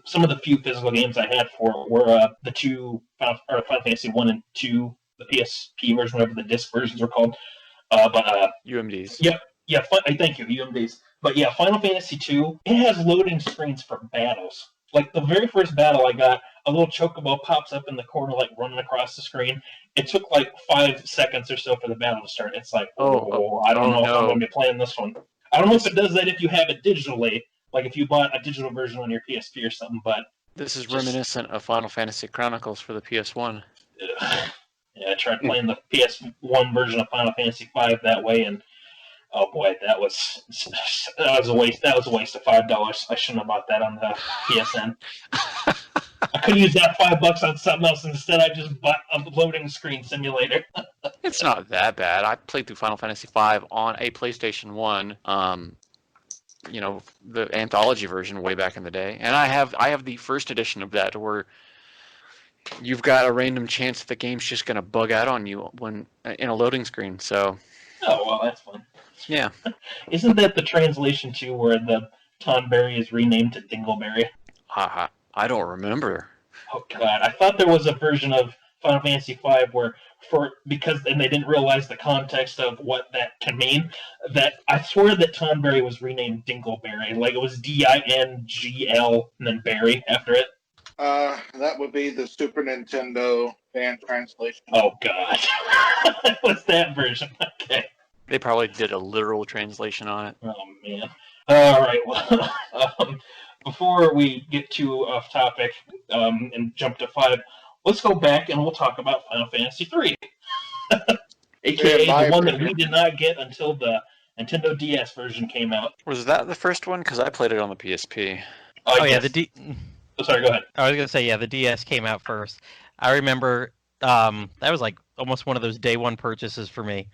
Speaker 2: some of the few physical games I had for it were the 2 Final Fantasy 1 and 2, the PSP version, whatever the disc versions are called. But
Speaker 3: UMDs.
Speaker 2: Yeah. Thank you, UMDs. But yeah, Final Fantasy 2, it has loading screens for battles. Like the very first battle I got, a little chocobo pops up in the corner, like running across the screen. It took like 5 seconds or so for the battle to start. It's like, I don't know if I'm going to be playing this one. I don't know if it does that if you have it digitally, like if you bought a digital version on your PSP or something, but...
Speaker 3: This is reminiscent of Final Fantasy Chronicles for the PS1.
Speaker 2: Yeah, I tried playing the PS1 version of Final Fantasy V that way, and oh boy, that was a waste. That was a waste of $5. I shouldn't have bought that on the PSN. I could use that $5 on something else instead. I just bought a loading screen simulator.
Speaker 3: It's not that bad. I played through Final Fantasy V on a PlayStation 1. The anthology version way back in the day, and I have the first edition of that where you've got a random chance that the game's just going to bug out on you when in a loading screen. So.
Speaker 2: Oh well, that's fun.
Speaker 3: Yeah.
Speaker 2: Isn't that the translation to where the Tonberry is renamed to Dingleberry?
Speaker 3: I don't remember.
Speaker 2: Oh god, I thought there was a version of Final Fantasy V where and they didn't realize the context of what that can mean, that I swear that Tonberry was renamed Dingleberry. Like it was DINGL and then Berry after it.
Speaker 4: That would be the Super Nintendo fan translation.
Speaker 2: Oh god. What's that version? Okay.
Speaker 3: They probably did a literal translation on it.
Speaker 2: Oh man. Alright, well before we get too off topic and jump to 5, let's go back and we'll talk about Final Fantasy 3. AKA the one that we did not get until the Nintendo DS version came out.
Speaker 3: Was that the first one? Because I played it on the PSP.
Speaker 2: Yeah, sorry, go ahead.
Speaker 1: I was going to say, yeah, the DS came out first. I remember that was like almost one of those day one purchases for me.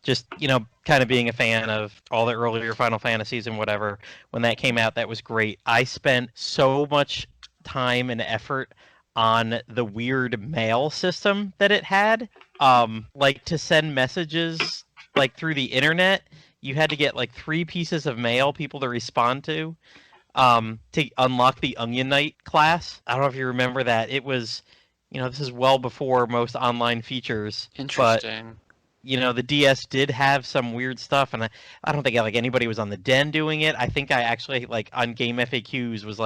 Speaker 1: Just, kind of being a fan of all the earlier Final Fantasies and whatever. When that came out, that was great. I spent so much time and effort on the weird mail system that it had. Like to send messages like through the internet, you had to get like 3 pieces of mail people to respond to unlock the Onion Knight class. I don't know if you remember that. It was, this is well before most online features.
Speaker 3: Interesting.
Speaker 1: But, the DS did have some weird stuff, and I don't think anybody was on the Den doing it. I think I actually on Game FAQs was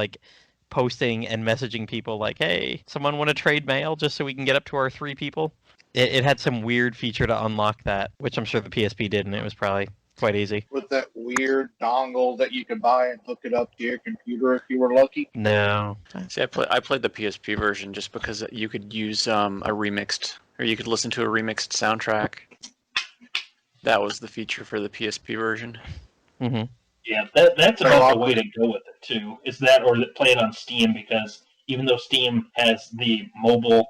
Speaker 1: posting and messaging people like, hey, someone want to trade mail just so we can get up to our 3 people? It had some weird feature to unlock that, which I'm sure the PSP did, and it was probably quite easy.
Speaker 4: With that weird dongle that you could buy and hook it up to your computer if you were lucky?
Speaker 1: No.
Speaker 3: See, I played the PSP version just because you could use you could listen to a remixed soundtrack. That was the feature for the PSP version.
Speaker 1: Mm-hmm.
Speaker 2: Yeah, that's
Speaker 4: So
Speaker 2: about the
Speaker 4: I'm-
Speaker 2: way to go with it too. Is that or play it on Steam, because even though Steam has the mobile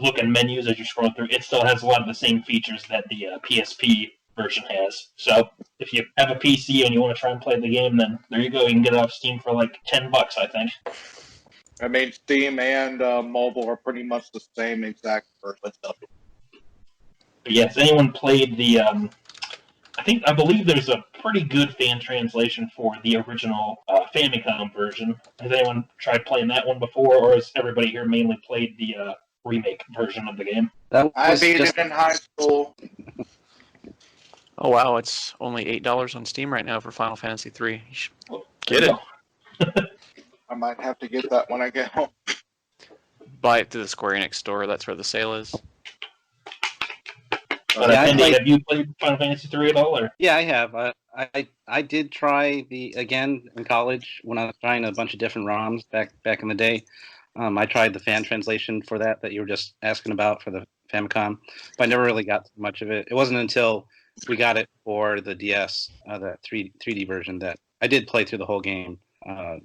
Speaker 2: look and menus as you're scrolling through, it still has a lot of the same features that the PSP version has. So if you have a PC and you want to try and play the game, then there you go. You can get it off Steam for like $10, I think.
Speaker 4: I mean, Steam and mobile are pretty much the same exact version.
Speaker 2: But yeah, has anyone played the? I believe there's a pretty good fan translation for the original Famicom version. Has anyone tried playing that one before, or has everybody here mainly played the remake version of the game?
Speaker 5: That
Speaker 4: I
Speaker 5: was
Speaker 4: beat
Speaker 5: just
Speaker 4: it in high school.
Speaker 3: Oh wow, it's only $8 on Steam right now for Final Fantasy 3. You should
Speaker 2: Well,
Speaker 3: get
Speaker 2: there
Speaker 3: it.
Speaker 2: you
Speaker 4: I might have to get that when I get home.
Speaker 3: Buy it through the Square Enix store. That's where the sale is.
Speaker 2: But
Speaker 5: Yeah, I
Speaker 2: Pendy,
Speaker 5: played-
Speaker 2: have you played Final Fantasy 3 at all? Or?
Speaker 5: Yeah, I have. I did try again in college when I was trying a bunch of different ROMs back in the day. I tried the fan translation for that you were just asking about for the Famicom, but I never really got much of it. It wasn't until we got it for the DS, the 3D version, that I did play through the whole game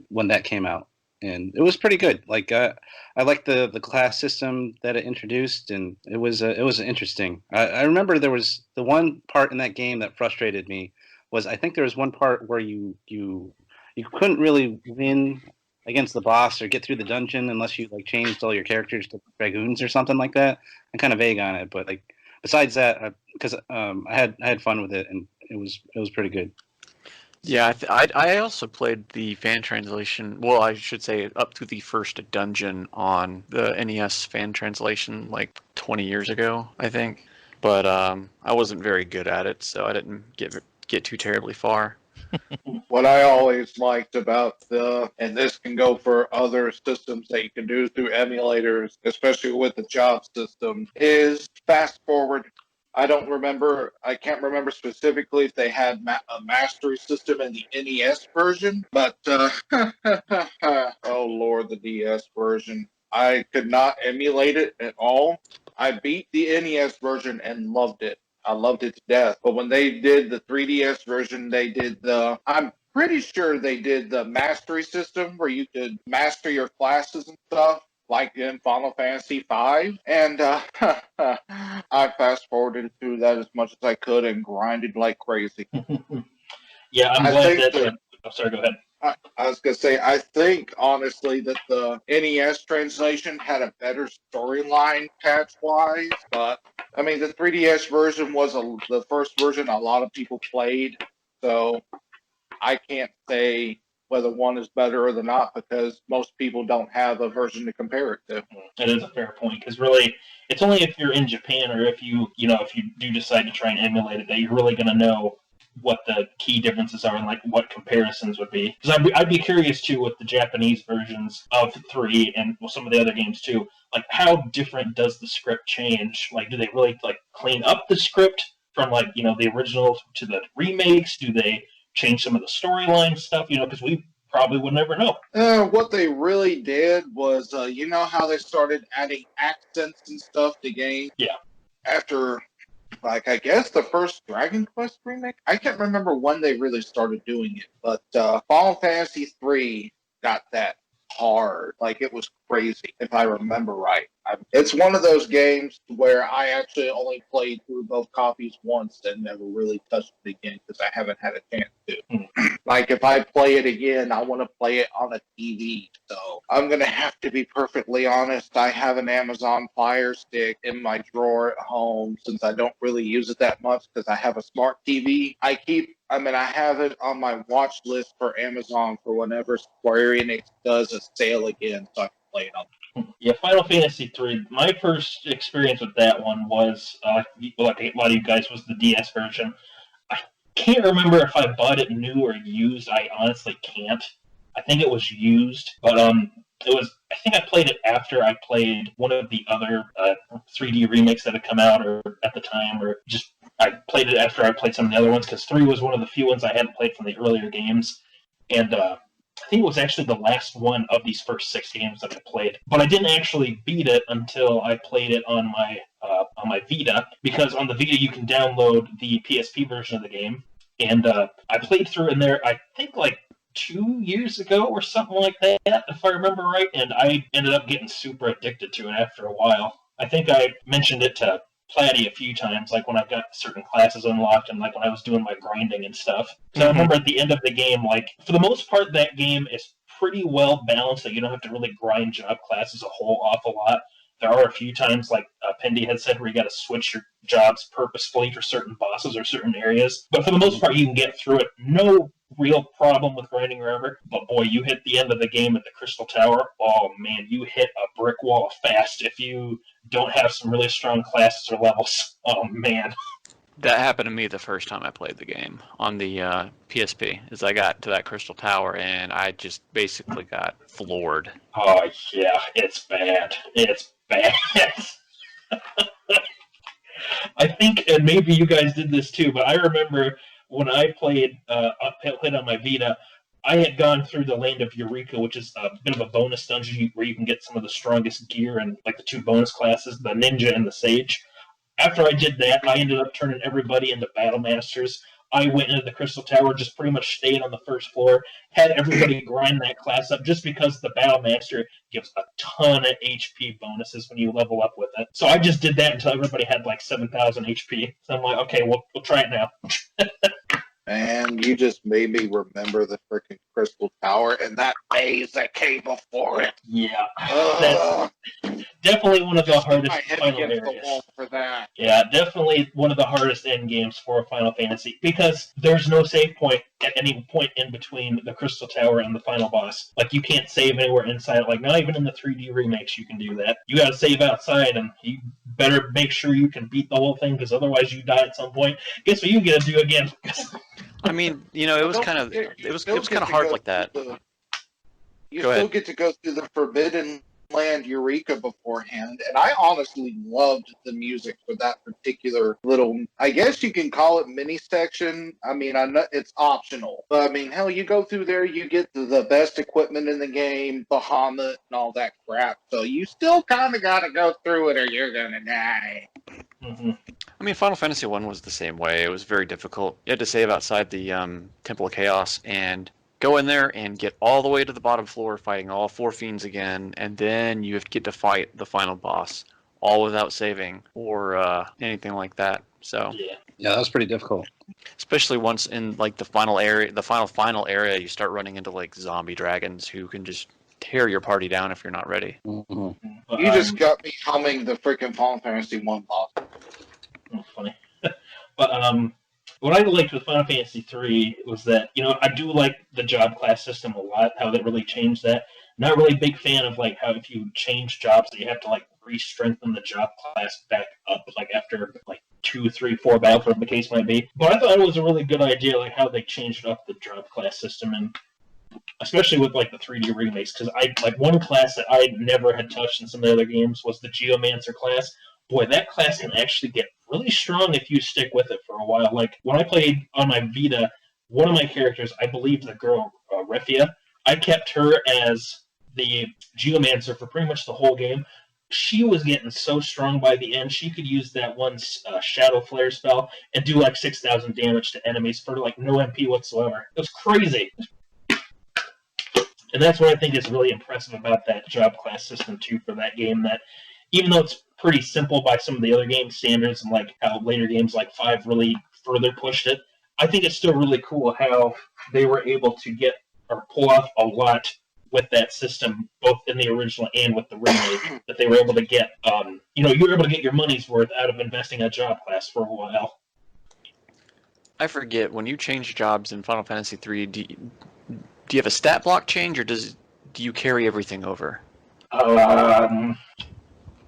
Speaker 5: when that came out, and it was pretty good. Like I liked the class system that it introduced, and it was interesting. I remember there was the one part in that game that frustrated me was I think there was one part where you couldn't really win against the boss or get through the dungeon unless you like changed all your characters to dragoons or something like that. I'm kind of vague on it, but like besides that, because I had fun with it and it was pretty good.
Speaker 3: Yeah, I also played the fan translation. Well, I should say up to the first dungeon on the NES fan translation like 20 years ago, I think. But I wasn't very good at it, so I didn't get too terribly far.
Speaker 4: What I always liked about and this can go for other systems that you can do through emulators, especially with the job system, is fast forward. I can't remember specifically if they had a mastery system in the NES version, but oh Lord, the DS version. I could not emulate it at all. I beat the NES version and loved it. I loved it to death. But when they did the 3DS version, they did I'm pretty sure they did the mastery system where you could master your classes and stuff, like in Final Fantasy V. And I fast forwarded through that as much as I could and grinded like crazy.
Speaker 2: Yeah, I'm
Speaker 4: I
Speaker 2: glad
Speaker 4: think
Speaker 2: that. Oh, sorry, go ahead.
Speaker 4: I was going to say, I think, honestly, that the NES translation had a better storyline patch-wise, but, I mean, the 3DS version was the first version a lot of people played, so I can't say whether one is better or not, because most people don't have a version to compare it to.
Speaker 2: That is a fair point, because really, it's only if you're in Japan or if you do decide to try and emulate it that you're really going to know what the key differences are and like what comparisons would be. Because I'd be curious too with the Japanese versions of 3 and some of the other games too. Like, how different does the script change? Like, do they really like clean up the script from like the original to the remakes? Do they change some of the storyline stuff? Because we probably would never know.
Speaker 4: What they really did was, you know how they started adding accents and stuff to games?
Speaker 2: Yeah.
Speaker 4: After, like, I guess the first Dragon Quest remake? I can't remember when they really started doing it, but Final Fantasy 3 got that hard. Like, it was crazy, if I remember right. It's one of those games where I actually only played through both copies once and never really touched it again because I haven't had a chance to. Like, if I play it again, I want to play it on a TV. So I'm going to have to be perfectly honest. I have an Amazon Fire Stick in my drawer at home since I don't really use it that much because I have a smart TV. I have it on my watch list for Amazon for whenever Square Enix does a sale again so I can play it on.
Speaker 2: Yeah, Final Fantasy 3. My first experience with that one was, like a lot of you guys, was the DS version. I can't remember if I bought it new or used. I honestly can't. I think it was used, but it was. I think I played it after I played one of the other 3D remakes that had come out, or at the time, or just I played it after I played some of the other ones because 3 was one of the few ones I hadn't played from the earlier games, and I think it was actually the last one of these first 6 games that I played. But I didn't actually beat it until I played it on my Vita, because on the Vita you can download the PSP version of the game, and I played through in there, I think like 2 years ago or something like that, if I remember right, and I ended up getting super addicted to it after a while. I think I mentioned it to Plattty a few times, like when I got certain classes unlocked and like when I was doing my grinding and stuff. So I remember at the end of the game, like for the most part, that game is pretty well balanced that you don't have to really grind job classes a whole awful lot. There are a few times, like Pendy had said, where you got to switch your jobs purposefully for certain bosses or certain areas. But for the most part, you can get through it. No real problem with grinding forever. But boy, you hit the end of the game at the Crystal Tower. Oh man, you hit a brick wall fast if you don't have some really strong classes or levels. Oh man.
Speaker 3: That happened to me the first time I played the game on the PSP. Is I got to that Crystal Tower and I just basically got floored.
Speaker 2: Oh yeah, it's bad. It's bad. I think, and maybe you guys did this too, but I remember when I played on my Vita, I had gone through the Land of Eureka, which is a bit of a bonus dungeon where you can get some of the strongest gear and like the 2 bonus classes, the Ninja and the Sage. After I did that, I ended up turning everybody into Battle Masters. I went into the Crystal Tower, just pretty much stayed on the first floor, had everybody grind that class up just because the Battle Master gives a ton of HP bonuses when you level up with it. So I just did that until everybody had like 7,000 HP. So I'm like, okay, we'll try it now.
Speaker 4: And you just made me remember the freaking Crystal Tower and that maze that came before it.
Speaker 2: Yeah. That's definitely one of the hardest final
Speaker 4: the
Speaker 2: areas.
Speaker 4: wall for that.
Speaker 2: Yeah, definitely one of the hardest end games for Final Fantasy because there's no save point at any point in between the Crystal Tower and the final boss. Like, you can't save anywhere inside. Like, not even in the 3D remakes you can do that. You gotta save outside, and you better make sure you can beat the whole thing because otherwise you die at some point. Guess what you gotta do again?
Speaker 3: I mean, you know, it was kind of hard like that.
Speaker 4: You still get to go through the Forbidden Land Eureka beforehand, and I honestly loved the music for that particular little, I guess you can call it mini section. I mean, I know it's optional, but I mean, hell, you go through there, you get the best equipment in the game, Bahamut, and all that crap. So you still kind of got to go through it, or you're gonna die.
Speaker 3: I mean, Final Fantasy 1 was the same way. It was very difficult. You had to save outside the Temple of Chaos and go in there and get all the way to the bottom floor, fighting all 4 fiends again, and then you get to fight the final boss, all without saving or anything like that. So
Speaker 5: yeah, that was pretty difficult.
Speaker 3: Especially once in like the final area, the final area, you start running into like zombie dragons who can just tear your party down if you're not ready.
Speaker 4: You just got me humming the freaking Final Fantasy 1 boss.
Speaker 2: Oh, funny. But what I liked with Final Fantasy 3 was that, you know, I do like the job class system a lot, how they really changed that. Not really a big fan of like how if you change jobs that you have to like re-strengthen the job class back up like after like 2, 3, 4 battles, whatever the case might be. But I thought it was a really good idea, like how they changed up the job class system, and especially with like the 3D remakes, because I like one class that I never had touched in some of the other games was the Geomancer class. Boy, that class can actually get really strong if you stick with it for a while. Like, when I played on my Vita, one of my characters, I believe the girl, Refia, I kept her as the Geomancer for pretty much the whole game. She was getting so strong by the end, she could use that one Shadow Flare spell and do like 6,000 damage to enemies for like no MP whatsoever. It was crazy. And that's what I think is really impressive about that job class system, too, for that game, that even though it's pretty simple by some of the other game standards, and like how later games like 5 really further pushed it, I think it's still really cool how they were able to get or pull off a lot with that system, both in the original and with the remake, that they were able to get, you know, you were able to get your money's worth out of investing in a job class for a while.
Speaker 3: I forget, when you change jobs in Final Fantasy 3, do you have a stat block change, or do you carry everything over?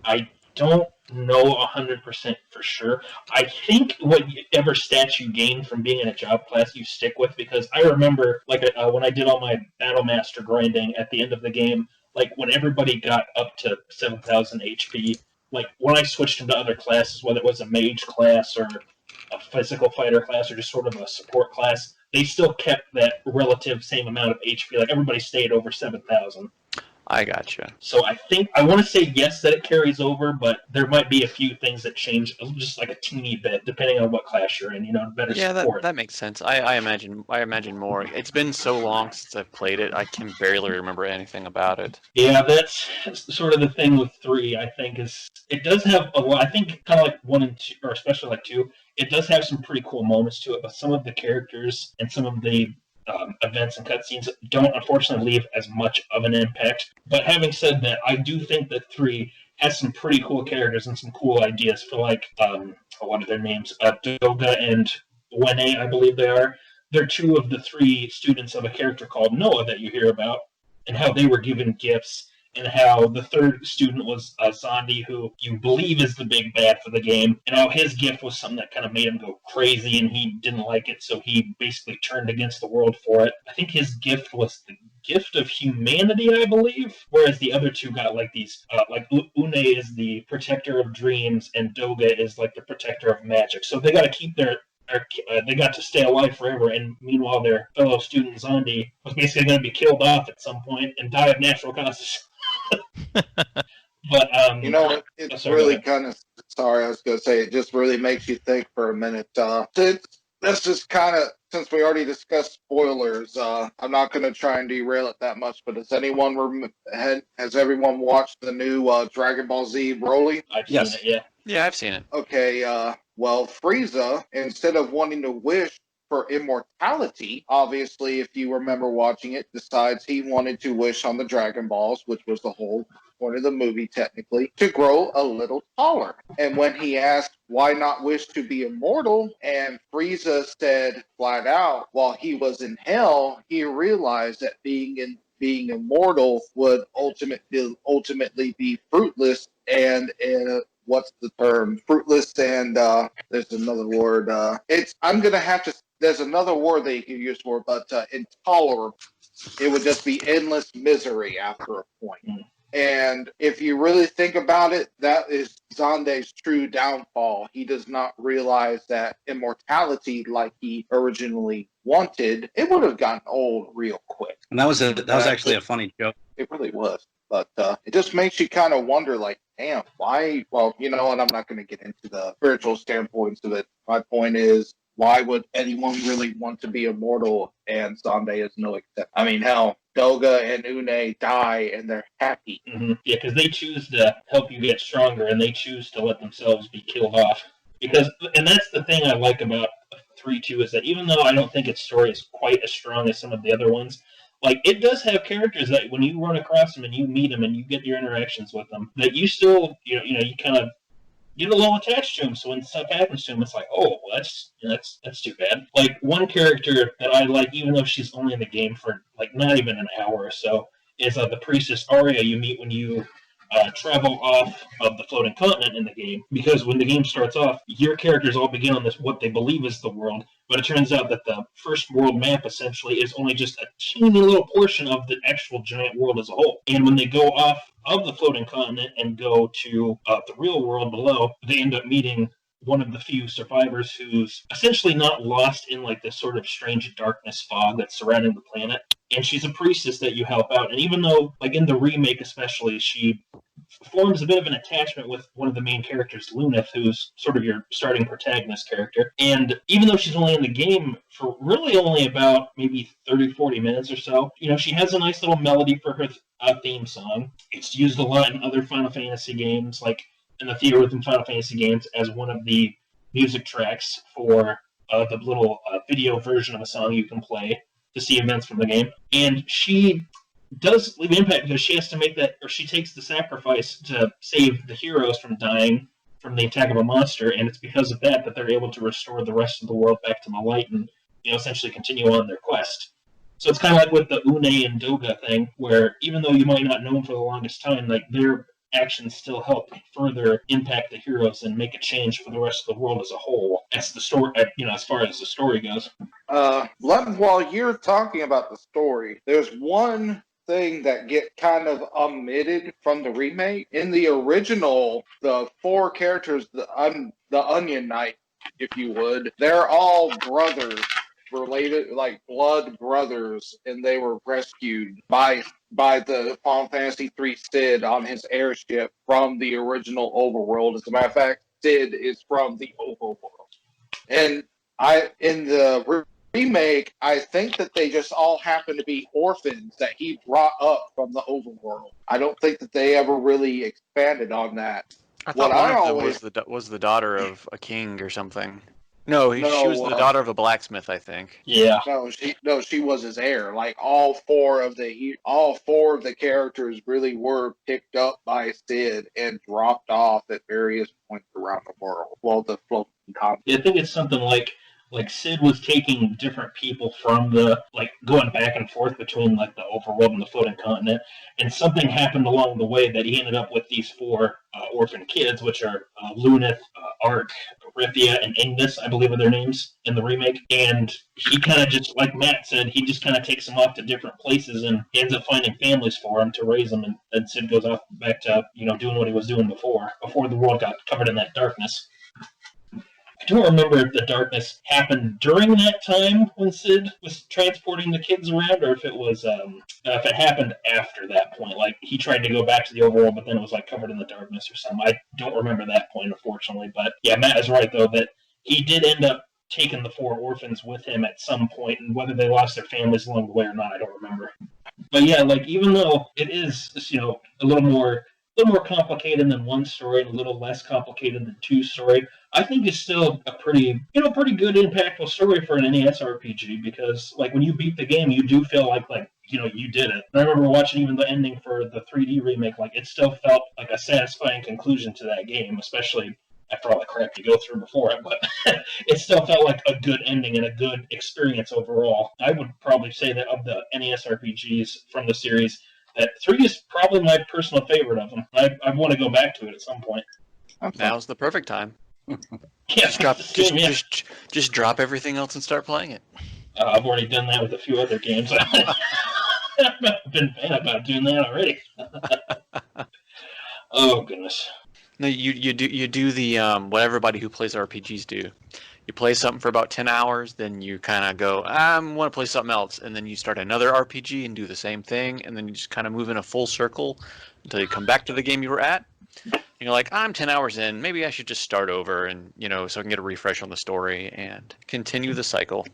Speaker 2: I don't know 100% for sure. I think whatever stats you gain from being in a job class you stick with, because I remember like when I did all my Battle Master grinding at the end of the game, like when everybody got up to 7,000 HP, like when I switched into other classes, whether it was a mage class or a physical fighter class or just sort of a support class, they still kept that relative same amount of HP. Like everybody stayed over 7,000.
Speaker 3: I gotcha.
Speaker 2: So I want to say yes that it carries over, but there might be a few things that change just like a teeny bit depending on what class you're in. Better
Speaker 3: Yeah,
Speaker 2: support.
Speaker 3: that makes sense. I imagine more. It's been so long since I've played it. I can barely remember anything about it.
Speaker 2: Yeah, that's sort of the thing with 3. I think is it does have a lot. I think kind of like 1 and 2, or especially like 2. It does have some pretty cool moments to it, but some of the characters and some of the events and cutscenes don't unfortunately leave as much of an impact. But having said that, I do think that 3 has some pretty cool characters and some cool ideas for like what are their names? Doga and Wene, I believe they are. They're 2 of the 3 students of a character called Noah that you hear about, and how they were given gifts, and how the 3rd student was Zandi, who you believe is the big bad for the game, and how his gift was something that kind of made him go crazy, and he didn't like it, so he basically turned against the world for it. I think his gift was the gift of humanity, I believe, whereas the other 2 got like these, like Une is the protector of dreams, and Doga is like the protector of magic. So they got to keep they got to stay alive forever, and meanwhile their fellow student Zandi was basically going to be killed off at some point and die of natural causes. But
Speaker 4: it's really kind of sorry. I was going to say it just really makes you think for a minute. That's just kind of, since we already discussed spoilers. I'm not going to try and derail it that much. But has everyone watched the new Dragon Ball Z Broly?
Speaker 2: I've seen it, yeah.
Speaker 3: Yeah, I've seen it.
Speaker 4: Okay. Well, Frieza, instead of wanting to wish for immortality, obviously, if you remember watching it, decides he wanted to wish on the Dragon Balls, which was the whole point of the movie, technically, to grow a little taller. And when he asked, why not wish to be immortal? And Frieza said flat out, while he was in hell, he realized that being immortal would ultimately be fruitless and what's the term? Fruitless and there's another word. There's another word that you can use for it, but intolerable. It would just be endless misery after a point. And if you really think about it, that is Zande's true downfall. He does not realize that immortality, like he originally wanted, it would have gotten old real quick.
Speaker 5: And that was actually a funny joke.
Speaker 4: It really was. But it just makes you kind of wonder, like, damn, why? Well, and I'm not going to get into the spiritual standpoints of it. My point is, why would anyone really want to be immortal? And Zande is no exception. I mean, hell, Doga and Une die and they're happy.
Speaker 2: Mm-hmm. Yeah, because they choose to help you get stronger, and they choose to let themselves be killed off. And that's the thing I like about 3-2 is that even though I don't think its story is quite as strong as some of the other ones, like, it does have characters that when you run across them and you meet them and you get your interactions with them, that you still, you kind of get a little attached to them. So when stuff happens to them, it's like, oh, well, that's too bad. Like, one character that I like, even though she's only in the game for, like, not even an hour or so, is the priestess Arya you meet when you travel off of the floating continent in the game. Because when the game starts off, your characters all begin on this, what they believe is the world, but it turns out that the first world map essentially is only just a teeny little portion of the actual giant world as a whole. And when they go off of the floating continent and go to the real world below, they end up meeting one of the few survivors who's essentially not lost in like this sort of strange darkness fog that's surrounding the planet. And she's a priestess that you help out. And even though, like in the remake especially, she forms a bit of an attachment with one of the main characters, Lunith, who's sort of your starting protagonist character. And even though she's only in the game for really only about maybe 30-40 minutes or so, she has a nice little melody for her theme song. It's used a lot in other Final Fantasy games, like in the Theatrhythm Final Fantasy games, as one of the music tracks for the little video version of a song you can play to see events from the game. And she does leave an impact because she has to make that, or she takes the sacrifice to save the heroes from dying from the attack of a monster, and it's because of that they're able to restore the rest of the world back to the light and essentially continue on their quest. So it's kind of like with the Une and Doga thing, where even though you might not know them for the longest time, like their actions still help further impact the heroes and make a change for the rest of the world as a whole. That's the story, as far as the story goes.
Speaker 4: While you're talking about the story, there's one thing that get kind of omitted from the remake. In the original, the 4 characters, the Onion Knight, if you would, they're all brothers related, like blood brothers, and they were rescued by the Final Fantasy III Sid on his airship from the original overworld. As a matter of fact, Sid is from the overworld. And in the remake, I think that they just all happen to be orphans that he brought up from the overworld. I don't think that they ever really expanded on that.
Speaker 3: I thought one of them was the daughter of a king or something. No, she was the daughter of a blacksmith, I think.
Speaker 2: Yeah.
Speaker 4: No, she was his heir. Like all four of the characters really were picked up by Sid and dropped off at various points around the world. Well, the floating continent.
Speaker 2: Yeah, I think it's something like Sid was taking different people from going back and forth between like the overworld and the floating continent, and something happened along the way that he ended up with these four orphan kids, which are Lunith, Ark, Rithia, and Ingus, I believe are their names in the remake. And he kind of just, like Matt said, he just kind of takes them off to different places and ends up finding families for them to raise them. And Sid goes off back to doing what he was doing before the world got covered in that darkness. I don't remember if the darkness happened during that time when Sid was transporting the kids around, or if it was if it happened after that point. Like he tried to go back to the overworld, but then it was like covered in the darkness or something. I don't remember that point, unfortunately. But yeah, Matt is right though that he did end up taking the four orphans with him at some point, and whether they lost their families along the way or not, I don't remember. But yeah, like even though it is a little more complicated than one story and a little less complicated than two story, I think it's still a pretty good impactful story for an NES RPG, because like when you beat the game, you do feel like you did it. And I remember watching even the ending for the 3D remake, like it still felt like a satisfying conclusion to that game, especially after all the crap you go through before it, but it still felt like a good ending and a good experience overall. I would probably say that of the NES RPGs from the series, that 3 is probably my personal favorite of them. I want to go back to it at some point.
Speaker 3: Now's the perfect time.
Speaker 2: Yeah,
Speaker 3: just drop everything else and start playing it.
Speaker 2: I've already done that with a few other games. I've been bad about doing that already. Oh goodness.
Speaker 3: No, you do the what everybody who plays RPGs do. You play something for about 10 hours, then you kind of go, I want to play something else, and then you start another RPG and do the same thing, and then you just kind of move in a full circle until you come back to the game you were at. And you're like, I'm 10 hours in, maybe I should just start over, and so I can get a refresh on the story and continue the cycle.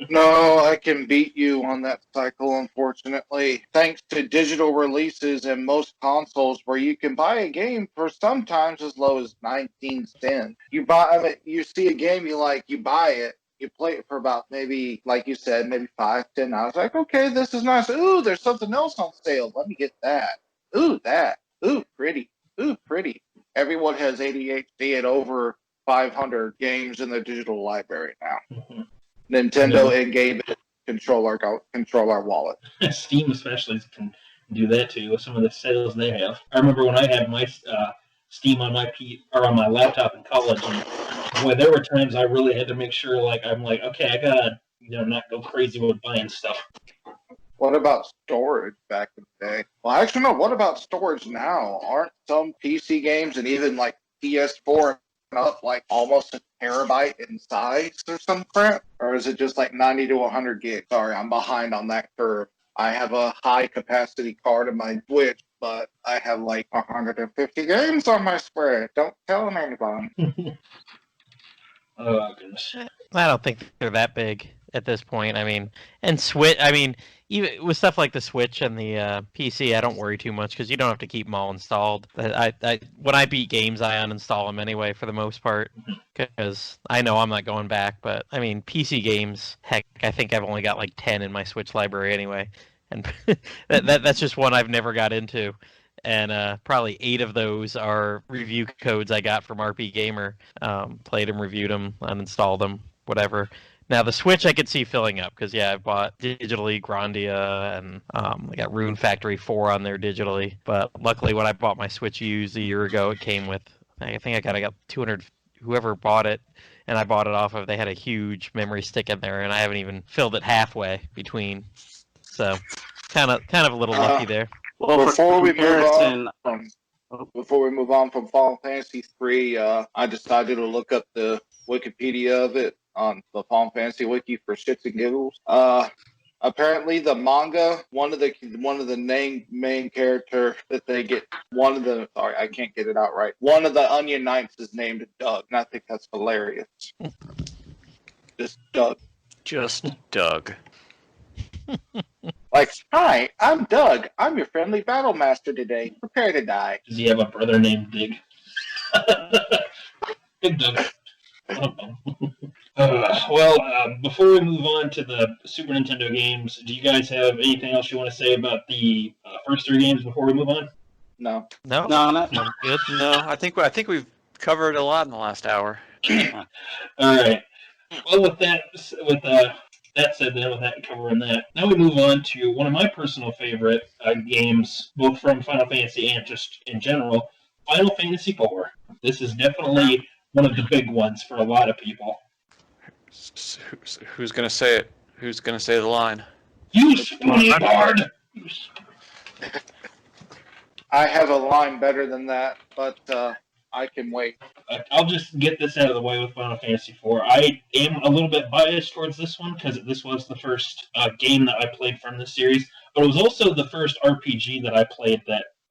Speaker 4: No, I can beat you on that cycle, unfortunately. Thanks to digital releases and most consoles where you can buy a game for sometimes as low as 19 cents. You see a game you like, you buy it, you play it for about maybe, like you said, maybe 5-10 hours. Like, okay, this is nice. Ooh, there's something else on sale. Let me get that. Ooh, that. Ooh, pretty. Ooh, pretty. Everyone has ADHD and over 500 games in their digital library now. Mm-hmm. Nintendo and Game control our wallet.
Speaker 2: Steam especially can do that too with some of the sales they have. I remember when I had my Steam on my laptop in college, and boy, there were times I really had to make sure I'm okay, I gotta not go crazy with buying stuff.
Speaker 4: What about storage back in the day? Well, actually, no. What about storage now? Aren't some PC games and even like PS4 up like almost a terabyte in size or some crap? Or is it just like 90 to 100 gigs? Sorry, I'm behind on that curve. I have a high capacity card in my Switch, but I have like 150 games on my spread. Don't tell anyone.
Speaker 2: Oh, goodness.
Speaker 1: I don't think they're that big at this point. I mean, and Switch, even with stuff like the Switch and the PC, I don't worry too much because you don't have to keep them all installed. When I beat games, I uninstall them anyway for the most part because I know I'm not going back. But I mean, PC games, heck, I think I've only got like 10 in my Switch library anyway, and that's just one I've never got into. And probably 8 of those are review codes I got from RP Gamer. Played them, reviewed them, uninstalled them, whatever. Now, the Switch I could see filling up, because, I bought digitally Grandia, and I got Rune Factory 4 on there digitally. But luckily, when I bought my Switch used a year ago, it came with, I think I got 200, whoever bought it, and I bought it off of, they had a huge memory stick in there, and I haven't even filled it halfway between. So, kind of a little lucky there.
Speaker 4: Well, before we move on from Final Fantasy III, I decided to look up the Wikipedia of it. on the Final Fantasy Wiki for shits and giggles. Apparently, the manga, one of the main character that they get, sorry, I can't get it out right. One of the Onion Knights is named Doug, and I think that's hilarious. Just Doug.
Speaker 3: Just Doug.
Speaker 4: Like, hi, I'm Doug. I'm your friendly battle master today. Prepare to die.
Speaker 2: Does he have a brother named Dig? Big Doug. Before we move on to the Super Nintendo games, do you guys have anything else you want to say about the first three games before we move on?
Speaker 1: No,
Speaker 5: not
Speaker 1: good.
Speaker 3: No, I think we've covered a lot in the last hour.
Speaker 2: All right. Well, with that said, then with that covering that, now we move on to one of my personal favorite games, both from Final Fantasy and just in general, Final Fantasy IV. This is definitely one of the big ones for a lot of people.
Speaker 3: Who's gonna say it? Who's gonna say the line?
Speaker 2: You spoony bard!
Speaker 4: I have a line better than that, but I can wait.
Speaker 2: I'll just get this out of the way with Final Fantasy IV. I am a little bit biased towards this one because this was the first game that I played from this series, but it was also the first RPG that I played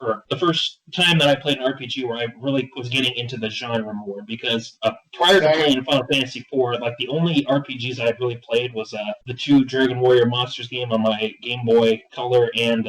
Speaker 2: or the first time that I played an RPG where I really was getting into the genre more, because prior to playing Final Fantasy IV, like the only RPGs I had really played was the two Dragon Warrior Monsters game on my Game Boy Color and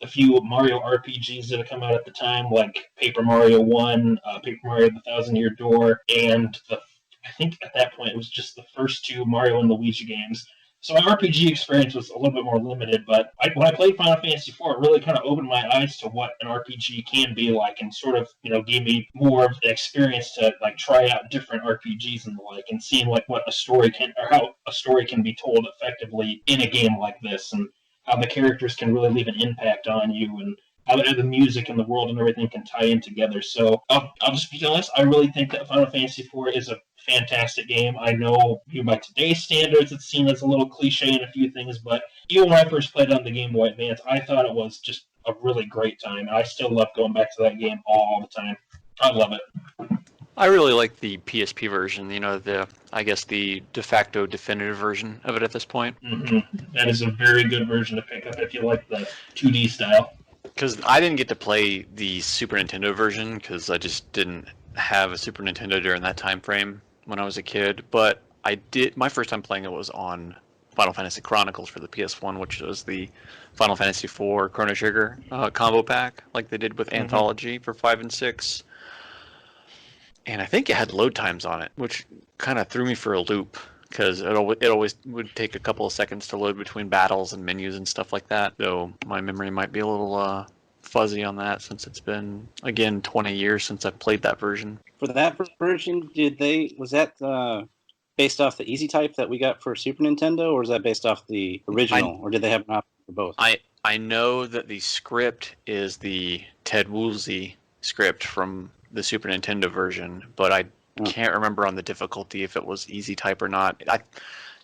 Speaker 2: a few Mario RPGs that had come out at the time, like Paper Mario 1, Paper Mario The Thousand Year Door, and I think at that point it was just the first two Mario and Luigi games. So my RPG experience was a little bit more limited, but when I played Final Fantasy IV, it really kind of opened my eyes to what an RPG can be like, and sort of, gave me more of an experience to like try out different RPGs and the like, and seeing like what a story can, or how a story can be told effectively in a game like this, and how the characters can really leave an impact on you, and how the music and the world and everything can tie in together. So I'll just be honest, I really think that Final Fantasy IV is a fantastic game. I know by today's standards it's seen as a little cliche in a few things, but even when I first played it on the Game Boy Advance, I thought it was just a really great time. I still love going back to that game all the time. I love it.
Speaker 3: I really like the PSP version, I guess the de facto definitive version of it at this point.
Speaker 2: Mm-hmm. That is a very good version to pick up if you like the 2D style.
Speaker 3: Because I didn't get to play the Super Nintendo version because I just didn't have a Super Nintendo during that time frame when I was a kid. But I did. My first time playing it was on Final Fantasy Chronicles for the PS1, which was the Final Fantasy IV Chrono Trigger combo pack, like they did with Anthology for 5 and 6. And I think it had load times on it, which kind of threw me for a loop because it always would take a couple of seconds to load between battles and menus and stuff like that. So my memory might be a little fuzzy on that since it's been, again, 20 years since I've played that version.
Speaker 5: For that version, was that based off the Easy Type that we got for Super Nintendo, or was that based off the original, or did they have an option for both?
Speaker 3: I know that the script is the Ted Woolsey script from the Super Nintendo version, but I can't remember on the difficulty if it was Easy Type or not.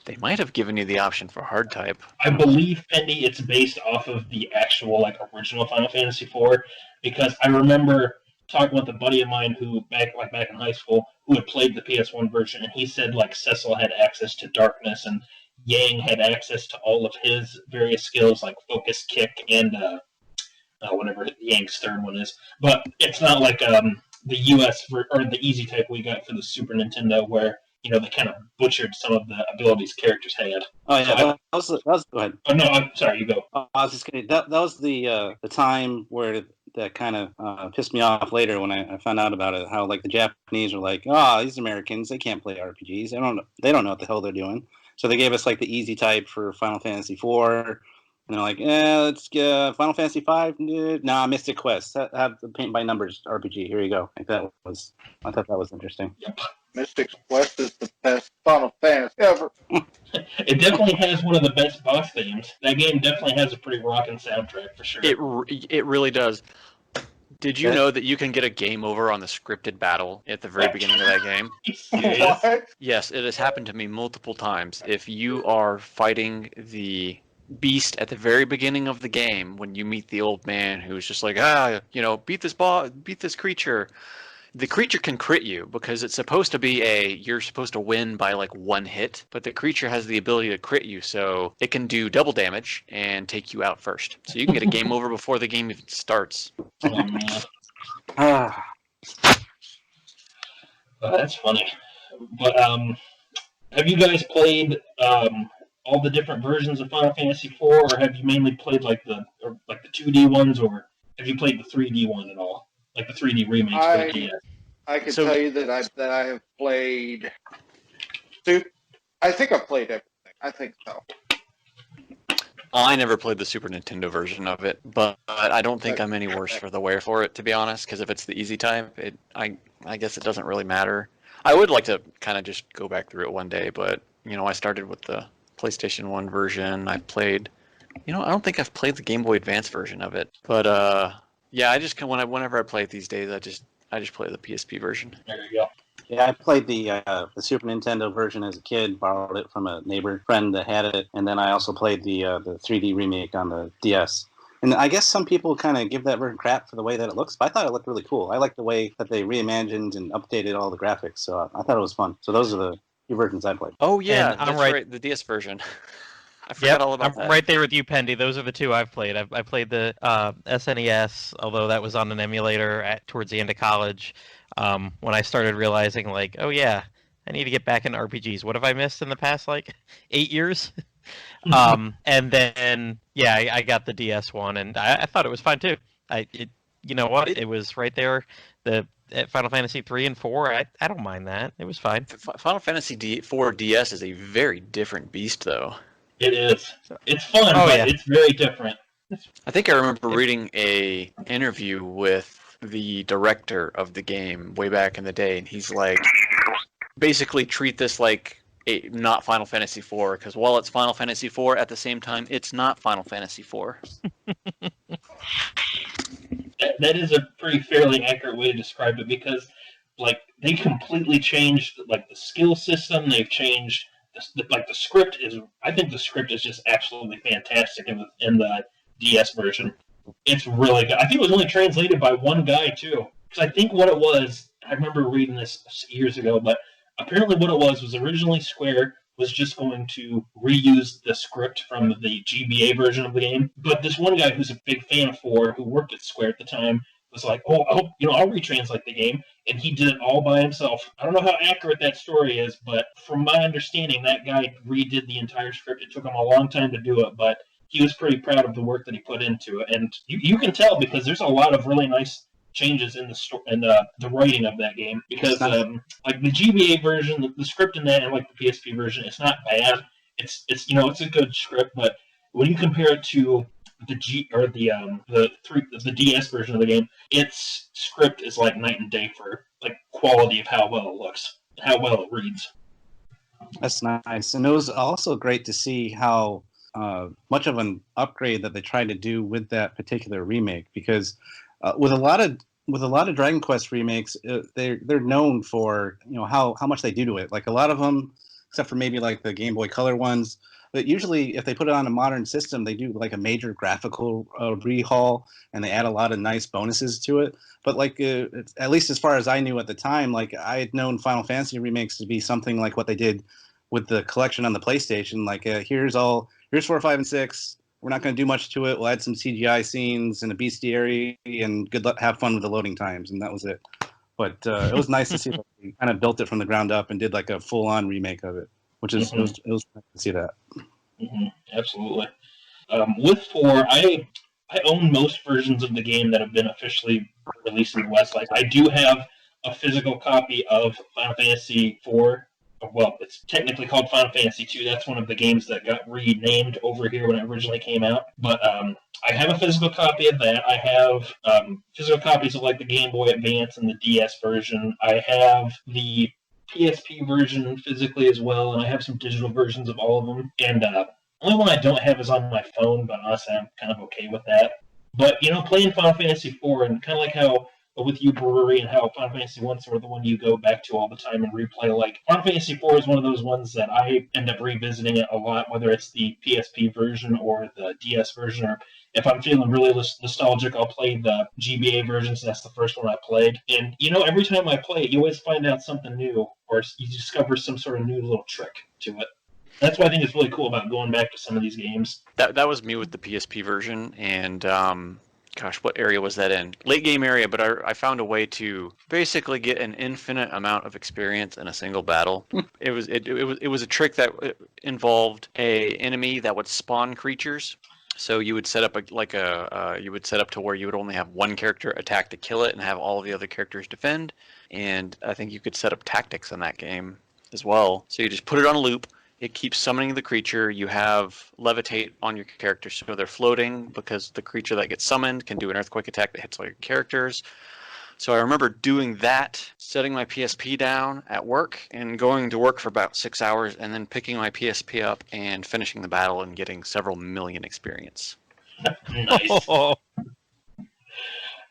Speaker 3: They might have given you the option for Hard Type.
Speaker 2: I believe, Pendy, it's based off of the actual original Final Fantasy IV, because I remember talking with a buddy of mine who back in high school who had played the PS1 version, and he said Cecil had access to darkness and Yang had access to all of his various skills like focus, kick, and whatever Yang's third one is. But it's not like the US or the Easy Type we got for the Super Nintendo, where they kind of butchered some of the abilities characters had.
Speaker 5: Oh yeah, that was go ahead.
Speaker 2: Oh no, I'm sorry, you go.
Speaker 5: I was just kidding. That was the time where that kind of pissed me off later when I found out about it. How the Japanese were like, these Americans, they can't play RPGs. They don't know what the hell they're doing. So they gave us the Easy Type for Final Fantasy IV. And they're like, let's get Final Fantasy V. Nah, Mystic Quest. Have the paint by numbers RPG. Here you go. I thought that was interesting.
Speaker 2: Yep.
Speaker 4: Mystic Quest is the best Final Fantasy ever.
Speaker 2: It definitely has one of the best boss themes. That game definitely has a pretty rocking soundtrack for sure.
Speaker 3: It really does. Did you know that you can get a game over on the scripted battle at the very beginning of that game?
Speaker 4: What?
Speaker 3: Yes, it has happened to me multiple times. If you are fighting the beast at the very beginning of the game, when you meet the old man who's just like, beat this creature, the creature can crit you because it's supposed to be you're supposed to win by like one hit, but the creature has the ability to crit you, so it can do double damage and take you out first. So you can get a game over before the game even starts.
Speaker 2: Oh man,
Speaker 5: Ah,
Speaker 2: that's funny. But have you guys played all the different versions of Final Fantasy IV, or have you mainly played like the 2D ones, or have you played the 3D one at all, like the 3D remakes for the DS?
Speaker 4: I can tell you that I have played. I think I've played everything. I think so.
Speaker 3: I never played the Super Nintendo version of it, but I don't think I'm any worse for the wear for it, to be honest, because if it's the easy type, I guess it doesn't really matter. I would like to kind of just go back through it one day, but, I started with the PlayStation 1 version. I played, I don't think I've played the Game Boy Advance version of it, but, yeah, I just, whenever I play it these days, I just play the PSP version.
Speaker 2: There you go.
Speaker 5: yeah, I played the Super Nintendo version as a kid, borrowed it from a neighbor friend that had it, and then I also played the 3D remake on the DS. And I guess some people kind of give that version crap for the way that it looks, but I thought it looked really cool. I like the way that they reimagined and updated all the graphics, so I thought it was fun. So those are the two versions I played.
Speaker 3: Oh, yeah,
Speaker 1: And I'm
Speaker 3: that's
Speaker 1: right-
Speaker 3: right, the DS version. I forgot all about
Speaker 1: I'm
Speaker 3: that.
Speaker 1: right there with you, Pendy. Those are the two I've played. I played the SNES, although that was on an emulator towards the end of college. When I started realizing, like, oh yeah, I need to get back into RPGs. What have I missed in the past, like, 8 years? And then, yeah, I got the DS one, and I thought it was fine too. You know what? It was right there. The Final Fantasy 3 and 4. I don't mind that. It was fine.
Speaker 3: Final Fantasy IV DS is a very different beast, though.
Speaker 2: It is. It's fun,
Speaker 1: Oh,
Speaker 2: but
Speaker 1: yeah.
Speaker 2: it's very different.
Speaker 3: I think I remember reading a interview with the director of the game way back in the day, and he's like, basically treat this like not Final Fantasy IV, because while it's Final Fantasy IV, at the same time, it's not Final Fantasy IV.
Speaker 2: That is a pretty fairly accurate way to describe it, because like they completely changed like the skill system. They've changed the script is. I think the script is just absolutely fantastic in the DS version. It's really good. I think it was only translated by one guy too, because I think what it was. I remember reading this years ago, but apparently what it was originally Square was just going to reuse the script from the GBA version of the game. But this one guy who's a big fan of 4, who worked at Square at the time, was like, I'll retranslate the game. And he did it all by himself. I don't know how accurate that story is, but from my understanding, that guy redid the entire script. It took him a long time to do it, but he was pretty proud of the work that he put into it. And you can tell, because there's a lot of really nice changes in the writing of that game, because like the GBA version, the script in that, and like the PSP version, it's not bad. It's it's a good script, but when you compare it to the the DS version of the game, its script is like night and day for like quality of how well it looks, how well it reads.
Speaker 5: That's nice. And it was also great to see how much of an upgrade that they tried to do with that particular remake, because with a lot of Dragon Quest remakes, they're known for how much they do to it. Like a lot of them, except for maybe like the Game Boy Color ones. But usually, if they put it on a modern system, they do like a major graphical rehaul, and they add a lot of nice bonuses to it. But like, at least as far as I knew at the time, like I had known Final Fantasy remakes to be something like what they did with the collection on the PlayStation. Like, here's 4, 5, and 6. We're not going to do much to it. We'll add some CGI scenes and a bestiary, and have fun with the loading times, and that was it. But it was nice to see that they kind of built it from the ground up and did like a full-on remake of it, which is it was nice to see that.
Speaker 2: Mm-hmm. Absolutely. With 4, I own most versions of the game that have been officially released in the West. Like I do have a physical copy of Final Fantasy 4. Well, it's technically called Final Fantasy 2. That's one of the games that got renamed over here when it originally came out. But I have a physical copy of that. I have physical copies of like the Game Boy Advance and the DS version. I have the PSP version physically as well, and I have some digital versions of all of them. And the only one I don't have is on my phone, but honestly, I'm kind of okay with that. But, playing Final Fantasy 4, and kind of like how with you, Bururian, how Final Fantasy 1's sort of the one you go back to all the time and replay. Like, Final Fantasy 4 is one of those ones that I end up revisiting it a lot, whether it's the PSP version or the DS version, or If I'm feeling really nostalgic, I'll play the GBA versions. That's the first one I played. And, every time I play it, you always find out something new, or you discover some sort of new little trick to it. That's what I think is really cool about going back to some of these games.
Speaker 3: That was me with the PSP version, and gosh, what area was that in? Late game area, but I found a way to basically get an infinite amount of experience in a single battle. It was a trick that involved a enemy that would spawn creatures. So you would set up you would set up to where you would only have one character attack to kill it and have all of the other characters defend. And I think you could set up tactics in that game as well. So you just put it on a loop. It keeps summoning the creature. You have levitate on your character, so they're floating because the creature that gets summoned can do an earthquake attack that hits all your characters. So I remember doing that, setting my PSP down at work and going to work for about 6 hours and then picking my PSP up and finishing the battle and getting several million experience.
Speaker 2: Nice.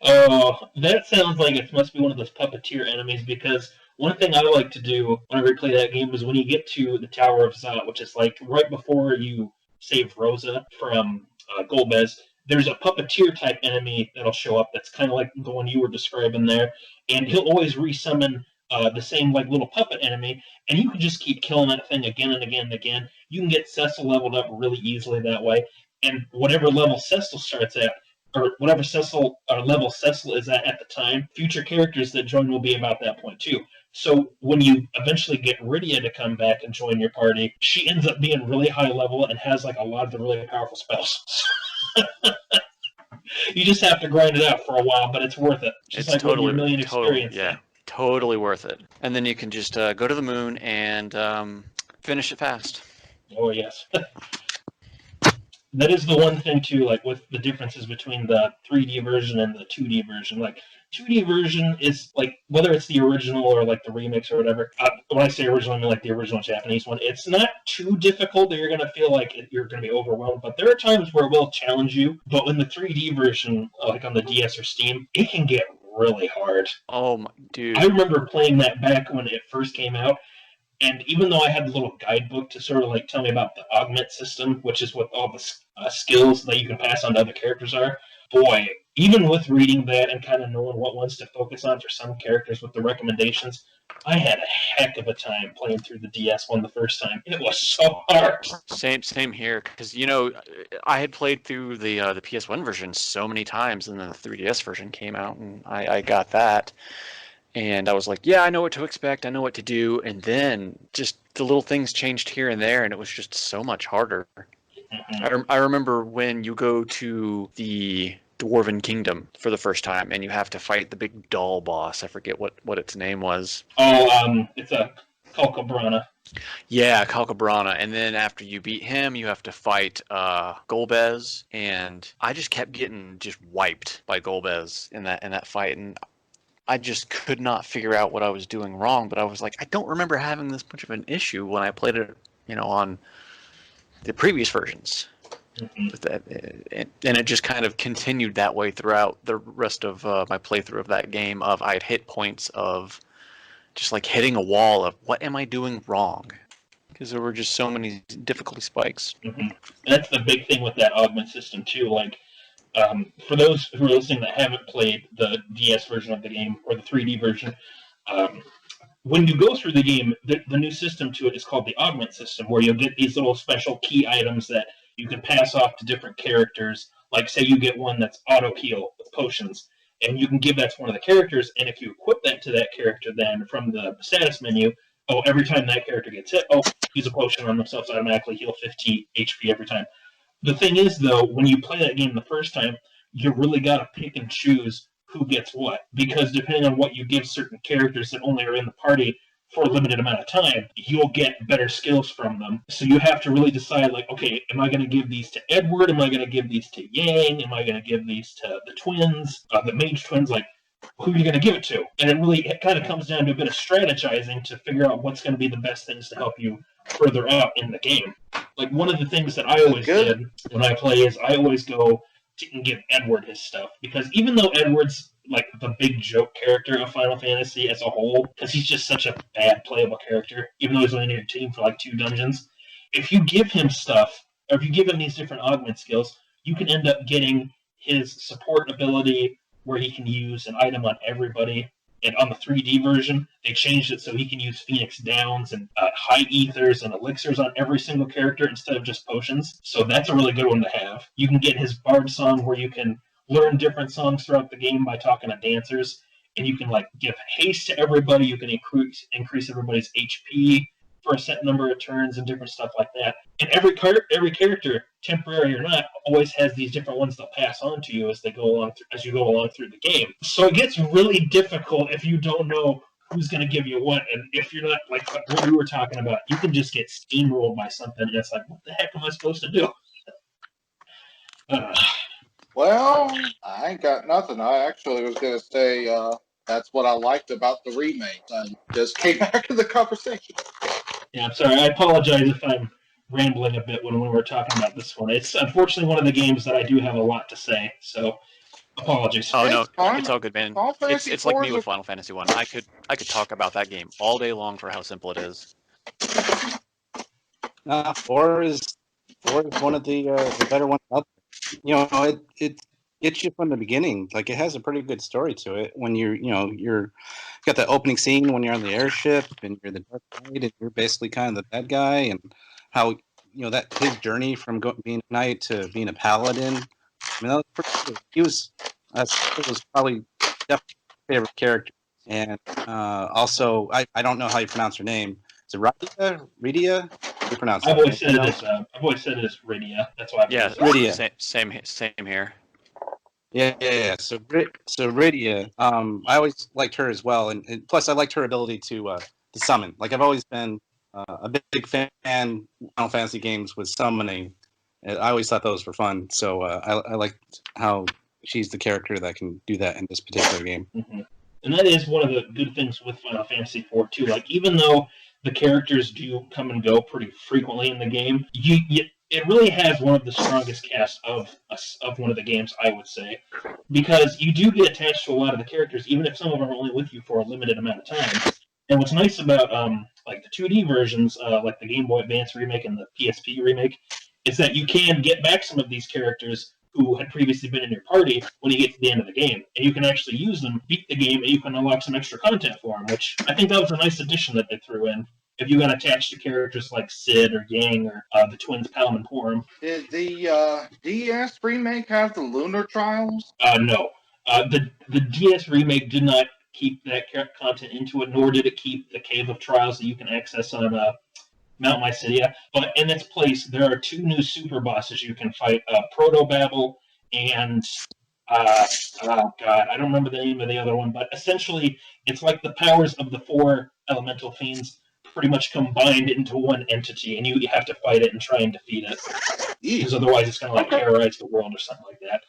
Speaker 2: That sounds like it must be one of those puppeteer enemies, because one thing I like to do whenever I play that game is when you get to the Tower of Zot, which is like right before you save Rosa from Golbez, there's a puppeteer type enemy that'll show up that's kind of like the one you were describing there, and he'll always resummon the same like little puppet enemy, and you can just keep killing that thing again and again and again. You can get Cecil leveled up really easily that way, and whatever level Cecil starts at, or whatever level Cecil is at the time, future characters that join will be about that point too. So when you eventually get Rydia to come back and join your party, she ends up being really high level and has like a lot of the really powerful spells. You just have to grind it out for a while, but it's worth it. Just
Speaker 3: It's
Speaker 2: like
Speaker 3: totally,
Speaker 2: a million experience.
Speaker 3: yeah, totally worth it. And then you can just go to the moon and finish it fast.
Speaker 2: Oh yes. That is the one thing too, like with the differences between the 3D version and the 2D version. Like 2D version is like, whether it's the original or like the remix or whatever. When I say original, I mean like the original Japanese one. It's not too difficult that you're going to feel like you're going to be overwhelmed, but there are times where it will challenge you. But in the 3D version, like on the DS or Steam, it can get really hard.
Speaker 3: Oh my dude!
Speaker 2: I remember playing that back when it first came out. And even though I had the little guidebook to sort of like tell me about the augment system, which is what all the skills that you can pass on to other characters are, boy, even with reading that and kind of knowing what ones to focus on for some characters with the recommendations, I had a heck of a time playing through the DS one the first time. It was so hard.
Speaker 3: Same here, because I had played through the PS1 version so many times, and then the 3DS version came out, and I got that. And I was like, yeah, I know what to expect. I know what to do. And then just the little things changed here and there, and it was just so much harder. Mm-hmm. I remember when you go to the Dwarven Kingdom for the first time, and you have to fight the big doll boss. I forget what its name was.
Speaker 2: Oh, it's a Kalkabrana.
Speaker 3: Yeah, Kalkabrana. And then after you beat him, you have to fight Golbez. And I just kept getting just wiped by Golbez in that fight. And I just could not figure out what I was doing wrong, but I was like, I don't remember having this much of an issue when I played it, on the previous versions. Mm-hmm. With that, and it just kind of continued that way throughout the rest of my playthrough of that game. I had hit points of just like hitting a wall of what am I doing wrong? Because there were just so many difficulty spikes.
Speaker 2: Mm-hmm. That's the big thing with that augment system too. Like, for those who are listening that haven't played the DS version of the game or the 3D version, when you go through the game, the new system to it is called the augment system, where you'll get these little special key items that you can pass off to different characters. Like, say you get one that's auto heal with potions, and you can give that to one of the characters, and if you equip that to that character, then from the status menu, every time that character gets hit, use a potion on themselves, automatically heal 50 HP every time. The thing is, though, when you play that game the first time, you really got to pick and choose who gets what. Because depending on what you give certain characters that only are in the party for a limited amount of time, you'll get better skills from them. So you have to really decide, like, okay, am I going to give these to Edward? Am I going to give these to Yang? Am I going to give these to the twins, the mage twins? Like, who are you going to give it to? And it kind of comes down to a bit of strategizing to figure out what's going to be the best things to help you further out in the game. Like, one of the things that I always did when I play is I always go to give Edward his stuff. Because even though Edward's like the big joke character of Final Fantasy as a whole, because he's just such a bad playable character, even though he's only in your team for like 2 dungeons, if you give him stuff, or if you give him these different augment skills, you can end up getting his support ability where he can use an item on everybody. And on the 3D version, they changed it so he can use Phoenix Downs and high ethers and elixirs on every single character instead of just potions. So that's a really good one to have. You can get his Bard song where you can learn different songs throughout the game by talking to dancers. And you can like give haste to everybody. You can increase everybody's HP for a set number of turns and different stuff like that. And every character, temporary or not, always has these different ones they'll pass on to you as you go along through the game. So it gets really difficult if you don't know who's going to give you what, and if you're not like what we were talking about, you can just get steamrolled by something, and it's like, what the heck am I supposed to do?
Speaker 4: Well, I ain't got nothing. I actually was going to say that's what I liked about the remake. I just came back to the conversation.
Speaker 2: Yeah, I'm sorry. I apologize if I'm rambling a bit when we were talking about this one. It's unfortunately one of the games that I do have a lot to say, so apologies.
Speaker 3: Oh no,
Speaker 4: fine.
Speaker 3: it's all good, man. It's like me with Final Fantasy 1. I could talk about that game all day long for how simple it is.
Speaker 5: 4 is one of the better ones out there. You know, it gets you from the beginning. Like, it has a pretty good story to it. When you're got the opening scene when you're on the airship and you're the Dark Knight and you're basically kind of the bad guy, and how that his journey from being a knight to being a paladin. I mean, that was pretty cool. It was probably definitely my favorite character. And also, I don't know how you pronounce her name. Is it Rydia? How do you pronounce it?
Speaker 2: I've always said it as Rydia. That's why.
Speaker 3: Rydia. Same here.
Speaker 5: Yeah. So Rydia, I always liked her as well, and plus I liked her ability to summon. Like, I've always been a big fan of Final Fantasy games with summoning. I always thought those were fun. So I liked how she's the character that can do that in this particular game.
Speaker 2: Mm-hmm. And that is one of the good things with Final Fantasy IV too. Like, even though the characters do come and go pretty frequently in the game, it really has one of the strongest casts of one of the games, I would say, because you do get attached to a lot of the characters, even if some of them are only with you for a limited amount of time. And what's nice about like the 2D versions, like the Game Boy Advance remake and the PSP remake, is that you can get back some of these characters who had previously been in your party when you get to the end of the game, and you can actually use them, beat the game, and you can unlock some extra content for them, which I think that was a nice addition that they threw in. If you got attached to characters like Sid or Yang or the twins Palom and Porum.
Speaker 4: Did the DS remake have the Lunar Trials?
Speaker 2: No. The DS remake did not keep that content into it, nor did it keep the Cave of Trials that you can access on Mount Mysidia. But in its place, there are 2 new super bosses you can fight, Proto-Babel and oh god, I don't remember the name of the other one, but essentially it's like the powers of the 4 elemental fiends pretty much combined into one entity, and you have to fight it and try and defeat it. Because otherwise it's going to like terrorize the world or something like that.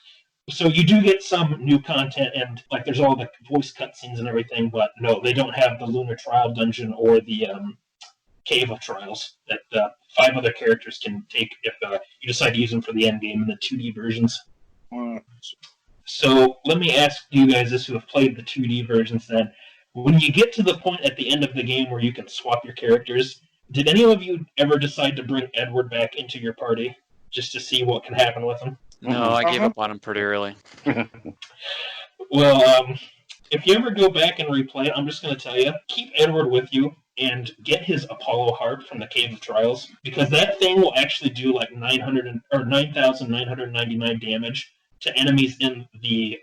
Speaker 2: So you do get some new content, and like there's all the voice cutscenes and everything, but no, they don't have the Lunar Trial Dungeon or the Cave of Trials that 5 other characters can take if you decide to use them for the end game in the 2D versions. So let me ask you guys this who have played the 2D versions then. When you get to the point at the end of the game where you can swap your characters, did any of you ever decide to bring Edward back into your party just to see what can happen with him?
Speaker 3: No, I gave up on him pretty early.
Speaker 2: Well, if you ever go back and replay it, I'm just going to tell you, keep Edward with you and get his Apollo Harp from the Cave of Trials, because that thing will actually do like 9,999 damage to enemies in the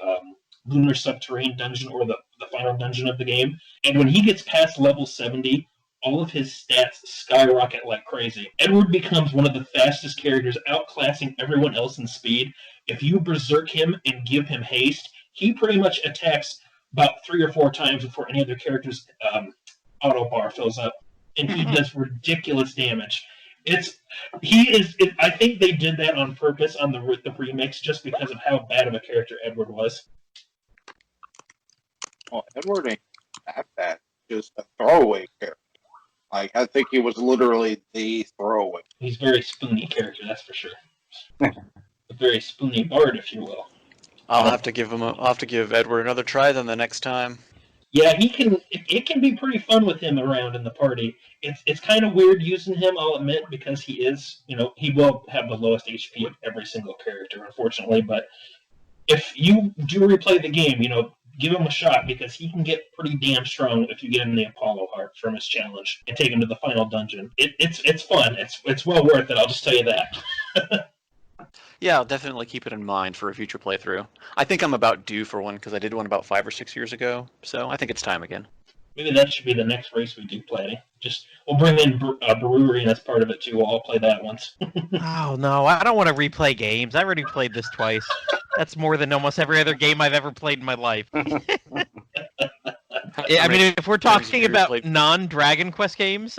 Speaker 2: Lunar Subterranean dungeon or the final dungeon of the game. And when he gets past level 70, all of his stats skyrocket like crazy. Edward becomes one of the fastest characters, outclassing everyone else in speed. If you berserk him and give him haste, he pretty much attacks about 3 or 4 times before any other character's auto bar fills up. And he does ridiculous damage. I think they did that on purpose on the remix just because of how bad of a character Edward was.
Speaker 4: Well, Edward ain't that bad. Just a throwaway character. Like, I think he was literally the throwaway.
Speaker 2: He's a very spoony character, that's for sure. A very spoony bard, if you will.
Speaker 3: I'll have to give Edward another try then the next time.
Speaker 2: Yeah, he can. It can be pretty fun with him around in the party. It's kind of weird using him, I'll admit, because he is, he will have the lowest HP of every single character, unfortunately. But if you do replay the game, give him a shot because he can get pretty damn strong if you get him the Apollo Heart from his challenge and take him to the final dungeon. It's fun. It's well worth it. I'll just tell you that.
Speaker 3: Yeah, I'll definitely keep it in mind for a future playthrough. I think I'm about due for one because I did one about 5 or 6 years ago, so I think it's time again.
Speaker 2: Maybe that should be the next race we do, Plattym. We'll bring in Bururian as part of it too. We'll all play that once.
Speaker 1: Oh no, I don't want to replay games. I already played this twice. That's more than almost every other game I've ever played in my life. I mean, if we're talking about non-Dragon Quest games,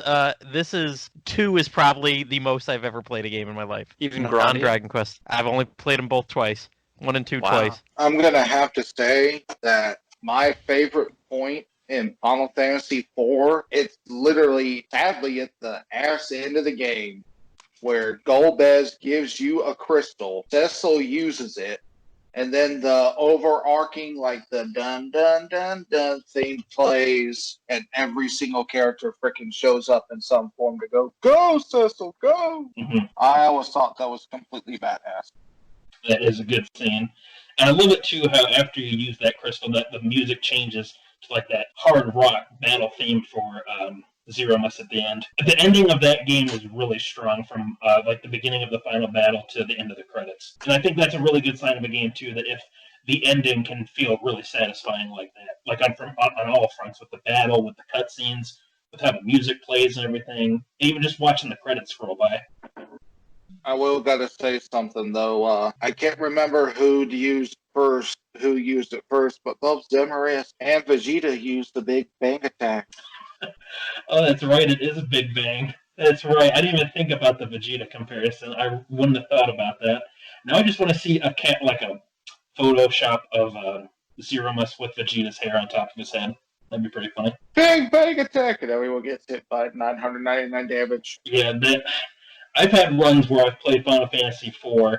Speaker 1: this 2 is probably the most I've ever played a game in my life.
Speaker 3: Even
Speaker 1: non-Dragon Quest. I've only played them both twice. 1 and 2 twice.
Speaker 4: I'm going to have to say that my favorite point in Final Fantasy IV, it's literally, sadly, at the ass end of the game, where Golbez gives you a crystal, Cecil uses it, and then the overarching, the dun dun dun dun theme plays, and every single character freaking shows up in some form to go Cecil, go!
Speaker 2: Mm-hmm.
Speaker 4: I always thought that was completely badass.
Speaker 2: That is a good scene. And I love it too how after you use that crystal, that the music changes to that hard rock battle theme for Zero Must at the end. The ending of that game was really strong from the beginning of the final battle to the end of the credits. And I think that's a really good sign of a game too, that if the ending can feel really satisfying like that, on all fronts, with the battle, with the cutscenes, with how the music plays and everything, even just watching the credits scroll by.
Speaker 4: I will gotta say something though. I can't remember who used it first, but both Zemarius and Vegeta used the Big Bang attack.
Speaker 2: Oh, that's right. It is a Big Bang. That's right. I didn't even think about the Vegeta comparison. I wouldn't have thought about that. Now I just want to see a Photoshop of Zeromus with Vegeta's hair on top of his head. That'd be pretty funny.
Speaker 4: Big Bang attack, and everyone gets hit by 999 damage.
Speaker 2: Yeah, I've had runs where I've played Final Fantasy IV,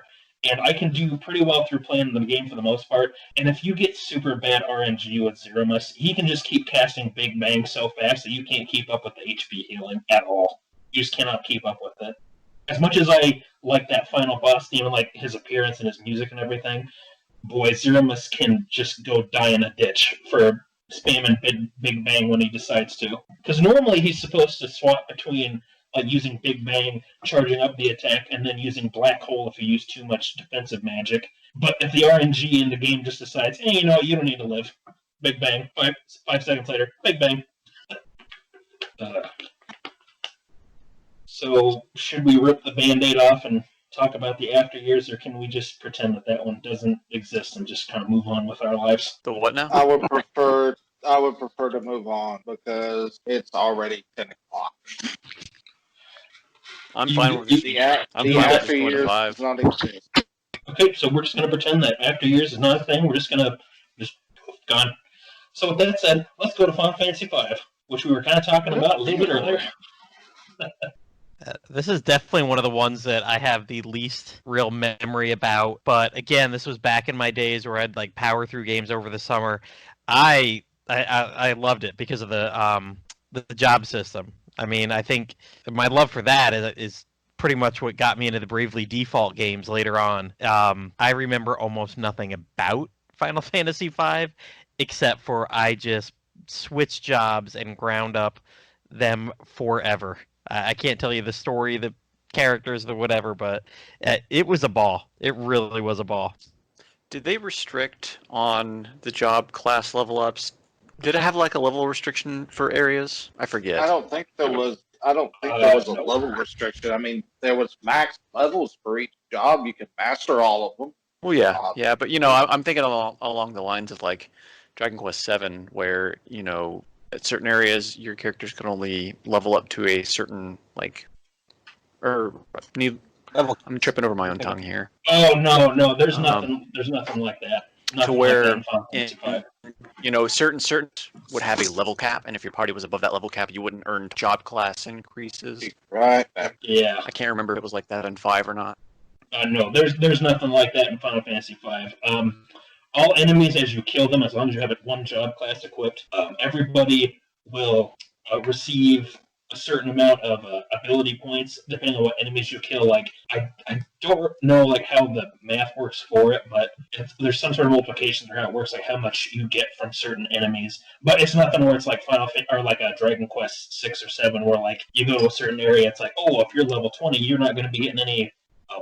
Speaker 2: and I can do pretty well through playing the game for the most part. And if you get super bad RNG with Zeromus, he can just keep casting Big Bang so fast that you can't keep up with the HP healing at all. You just cannot keep up with it. As much as I like that final boss theme and his appearance and his music and everything, boy, Zeromus can just go die in a ditch for spamming Big Bang when he decides to. Because normally he's supposed to swap between using Big Bang, charging up the attack, and then using Black Hole if you use too much defensive magic. But if the RNG in the game just decides, hey, you don't need to live. Big Bang. 5 seconds later, Big Bang. So, should we rip the Band-Aid off and talk about the after years, or can we just pretend that one doesn't exist and just kind of move on with our lives?
Speaker 3: The what now?
Speaker 4: I would prefer to move on because it's already 10 o'clock.
Speaker 3: I'm fine with
Speaker 4: the after years does not exist.
Speaker 2: Okay, so we're just going to pretend that after years is not a thing. We're just going to gone. So with that said, let's go to Final Fantasy V, which we were kind of talking about a little bit earlier.
Speaker 1: This is definitely one of the ones that I have the least real memory about. But again, this was back in my days where I'd power through games over the summer. I loved it because of the job system. I mean, I think my love for that is pretty much what got me into the Bravely Default games later on. I remember almost nothing about Final Fantasy V, except for I just switched jobs and ground up them forever. I can't tell you the story, the characters, the whatever, but it was a ball. It really was a ball.
Speaker 3: Did they restrict on the job class level ups? Did it have a level restriction for areas? I forget.
Speaker 4: I don't think there was a level restriction. I mean, there was max levels for each job. You could master all of them.
Speaker 3: Well, yeah, but I'm thinking along the lines of Dragon Quest VII, where at certain areas your characters can only level up to a certain I'm tripping over my own tongue here.
Speaker 2: Oh no, there's nothing like that. Nothing
Speaker 3: to where
Speaker 2: like
Speaker 3: certain would have a level cap, and if your party was above that level cap, you wouldn't earn job class increases.
Speaker 4: Right.
Speaker 2: Yeah.
Speaker 3: I can't remember if it was like that in 5 or not.
Speaker 2: No, there's nothing like that in Final Fantasy V. all enemies as you kill them, as long as you have one job class equipped, everybody will receive a certain amount of ability points depending on what enemies you kill. Like I don't know like how the math works for it, but there's some sort of multiplication for how it works, like how much you get from certain enemies. But it's nothing where it's like or like a Dragon Quest 6 or 7, where like you go to a certain area, it's like, oh, if you're level 20, you're not going to be getting any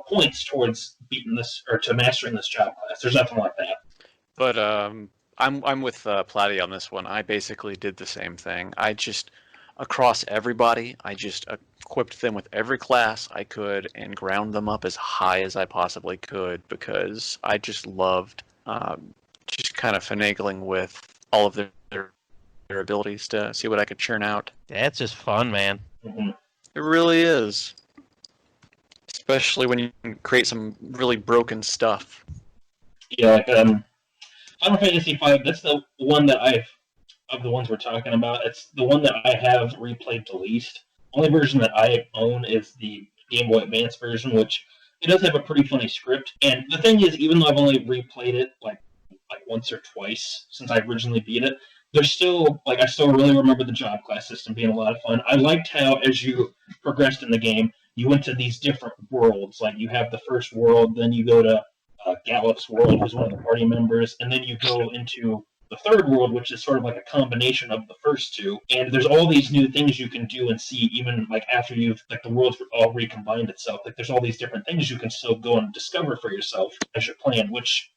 Speaker 2: points towards beating this or to mastering this job class. There's nothing like that.
Speaker 3: But I'm with Platy on this one. I basically did the same thing. I just across everybody, I just equipped them with every class I could and ground them up as high as I possibly could, because I just loved just kind of finagling with all of their abilities to see what I could churn out.
Speaker 1: That's just fun, man.
Speaker 2: Mm-hmm.
Speaker 3: It really is. Especially when you can create some really broken stuff.
Speaker 2: Yeah, like Final Fantasy V, that's the one that of the ones we're talking about, it's the one that I have replayed the least. Only version that I own is the Game Boy Advance version, which it does have a pretty funny script. And the thing is, even though I've only replayed it like once or twice since I originally beat it, there's still, like, I still really remember the job class system being a lot of fun. I liked how, as you progressed in the game, you went to these different worlds. Like, you have the first world, then you go to Gallup's world, who's one of the party members, and then you go into the third world, which is sort of like a combination of the first two. And there's all these new things you can do and see, even like after you've, like, the world's all recombined itself. Like, there's all these different things you can still go and discover for yourself as you're playing, which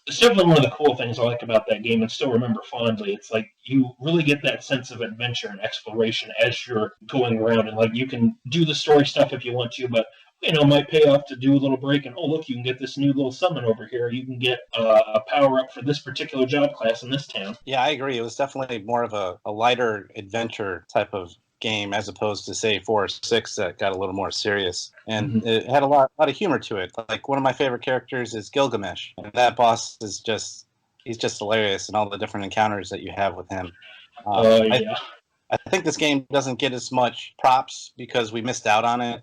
Speaker 2: it's definitely one of the cool things I like about that game and still remember fondly. It's like you really get that sense of adventure and exploration as you're going around, and like you can do the story stuff if you want to, but it might pay off to do a little break and, oh, look, you can get this new little summon over here. You can get a power-up for this particular job class in this town.
Speaker 5: Yeah, I agree. It was definitely more of a lighter adventure type of game as opposed to, say, 4 or 6 that got a little more serious. And it had a lot of humor to it. Like, one of my favorite characters is Gilgamesh. And that boss is he's just hilarious, and all the different encounters that you have with him. I think this game doesn't get as much props because we missed out on it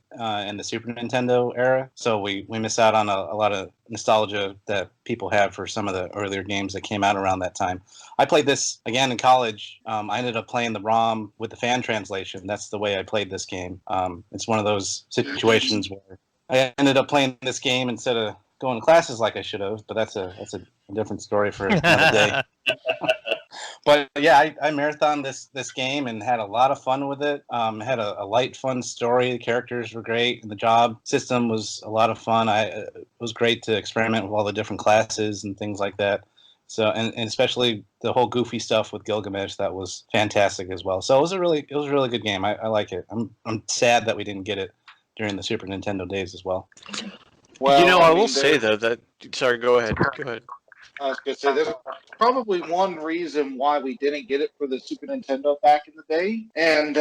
Speaker 5: in the Super Nintendo era. So we missed out on a lot of nostalgia that people have for some of the earlier games that came out around that time. I played this again in college. I ended up playing the ROM with the fan translation. That's the way I played this game. It's one of those situations where I ended up playing this game instead of going to classes like I should have. But that's a different story for another day. But yeah, I marathoned this game and had a lot of fun with it. Had a light, fun story. The characters were great, and the job system was a lot of fun. It was great to experiment with all the different classes and things like that. So, and especially the whole goofy stuff with Gilgamesh, that was fantastic as well. So it was a really good game. I like it. I'm sad that we didn't get it during the Super Nintendo days as well.
Speaker 4: Well,
Speaker 3: I will say though that. Sorry, go ahead.
Speaker 4: I was going to say, there's probably one reason why we didn't get it for the Super Nintendo back in the day, and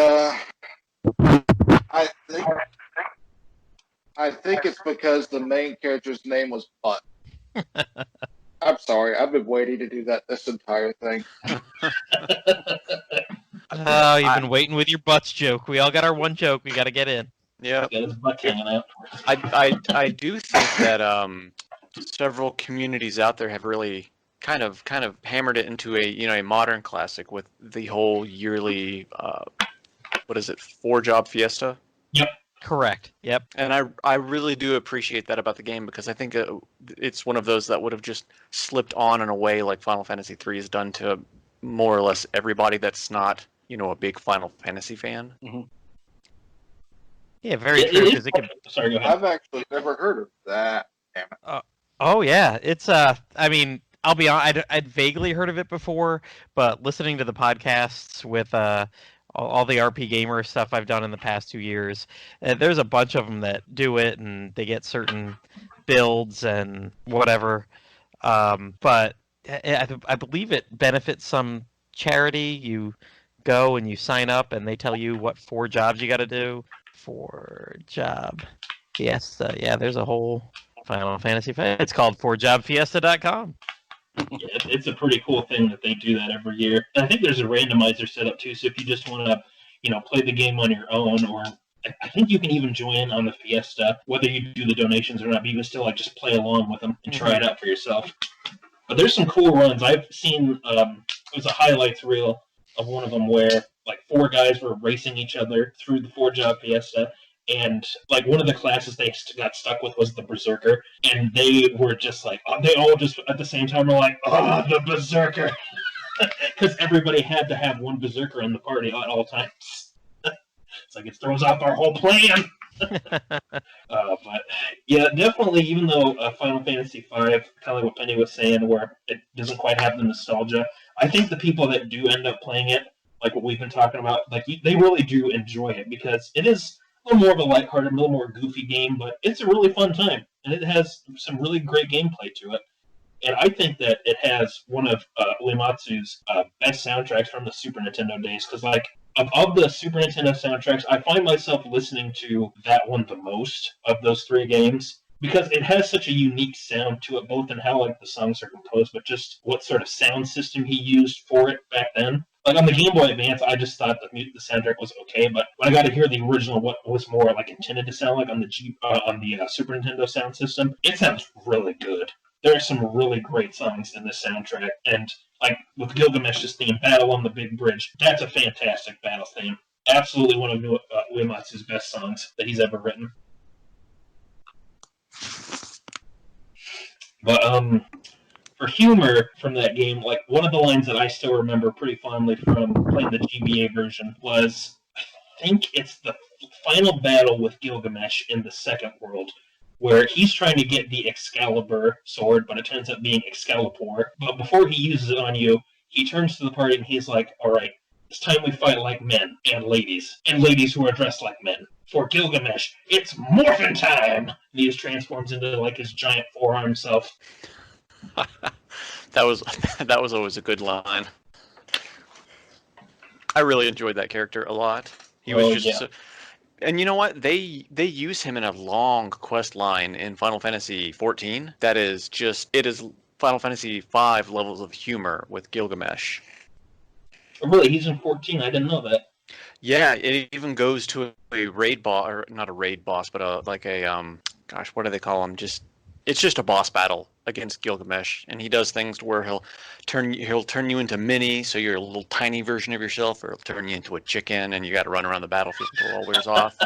Speaker 4: I think it's because the main character's name was Butt. I'm sorry, I've been waiting to do that this entire thing.
Speaker 1: Oh, you've been waiting with your butts joke. We all got our one joke. We got to get in.
Speaker 3: Yeah,
Speaker 2: Got his butt hanging out.
Speaker 3: I do think that several communities out there have really kind of hammered it into a modern classic with the whole yearly 4-job fiesta.
Speaker 2: Yep.
Speaker 1: Correct. Yep.
Speaker 3: And I really do appreciate that about the game, because I think it's one of those that would have just slipped on and away like Final Fantasy III has done to more or less everybody that's not a big Final Fantasy fan.
Speaker 5: Mm-hmm.
Speaker 1: Yeah, very true. Because
Speaker 2: Sorry, go ahead.
Speaker 4: I've actually never heard of that.
Speaker 1: Oh yeah, it's I mean, I'll be honest, I'd vaguely heard of it before, but listening to the podcasts with all the RP Gamer stuff I've done in the past 2 years, there's a bunch of them that do it, and they get certain builds and whatever. But I believe it benefits some charity. You go and you sign up, and they tell you what 4 jobs you got to do. 4-job fiesta. Yeah, there's a whole Final Fantasy fan. It's called 4jobfiesta.com.
Speaker 2: Yeah, it's a pretty cool thing that they do that every year. And I think there's a randomizer set up too, so if you just want to, play the game on your own, or I think you can even join on the Fiesta, whether you do the donations or not, but you can still just play along with them and try it out for yourself. But there's some cool runs. I've seen it was a highlights reel of one of them where like 4 guys were racing each other through the 4-job Fiesta, and like one of the classes they got stuck with was the Berserker, and they were just like they all just at the same time were like, "Oh, the Berserker," because everybody had to have one Berserker in the party at all times. It's like it throws off our whole plan. But yeah, definitely. Even though Final Fantasy V, kind of like what Penny was saying, where it doesn't quite have the nostalgia, I think the people that do end up playing it, like what we've been talking about, like they really do enjoy it because it is a little more of a lighthearted, a little more goofy game, but it's a really fun time, and it has some really great gameplay to it. And I think that it has one of Uematsu's best soundtracks from the Super Nintendo days, because like of the Super Nintendo soundtracks, I find myself listening to that one the most of those 3 games, because it has such a unique sound to it, both in how like the songs are composed, but just what sort of sound system he used for it back then. Like on the Game Boy Advance, I just thought the soundtrack was okay, but when I got to hear the original, what was more like intended to sound like on the Super Nintendo sound system, it sounds really good. There are some really great songs in this soundtrack, and like with Gilgamesh's theme, Battle on the Big Bridge, that's a fantastic battle theme. Absolutely one of Uematsu's best songs that he's ever written. But for humor from that game, like one of the lines that I still remember pretty fondly from playing the GBA version was, I think it's the final battle with Gilgamesh in the second world, where he's trying to get the Excalibur sword, but it turns out being Excalibur. But before he uses it on you, he turns to the party and he's like, "All right, it's time we fight like men and ladies who are dressed like men. For Gilgamesh, it's morphin' time!" And he just transforms into like his giant forearm self.
Speaker 3: That was always a good line. I really enjoyed that character a lot. He was just.
Speaker 2: Yeah.
Speaker 3: And you know what? They use him in a long quest line in Final Fantasy XIV. That is it is Final Fantasy V levels of humor with Gilgamesh.
Speaker 2: Oh, really? He's in 14? I didn't know that.
Speaker 3: Yeah, it even goes to a raid boss, or not a raid boss, but like a gosh, what do they call him? It's just a boss battle against Gilgamesh, and he does things to where he'll turn you into Mini, so you're a little tiny version of yourself, or he'll turn you into a chicken, and you got to run around the battlefield until it all wears off.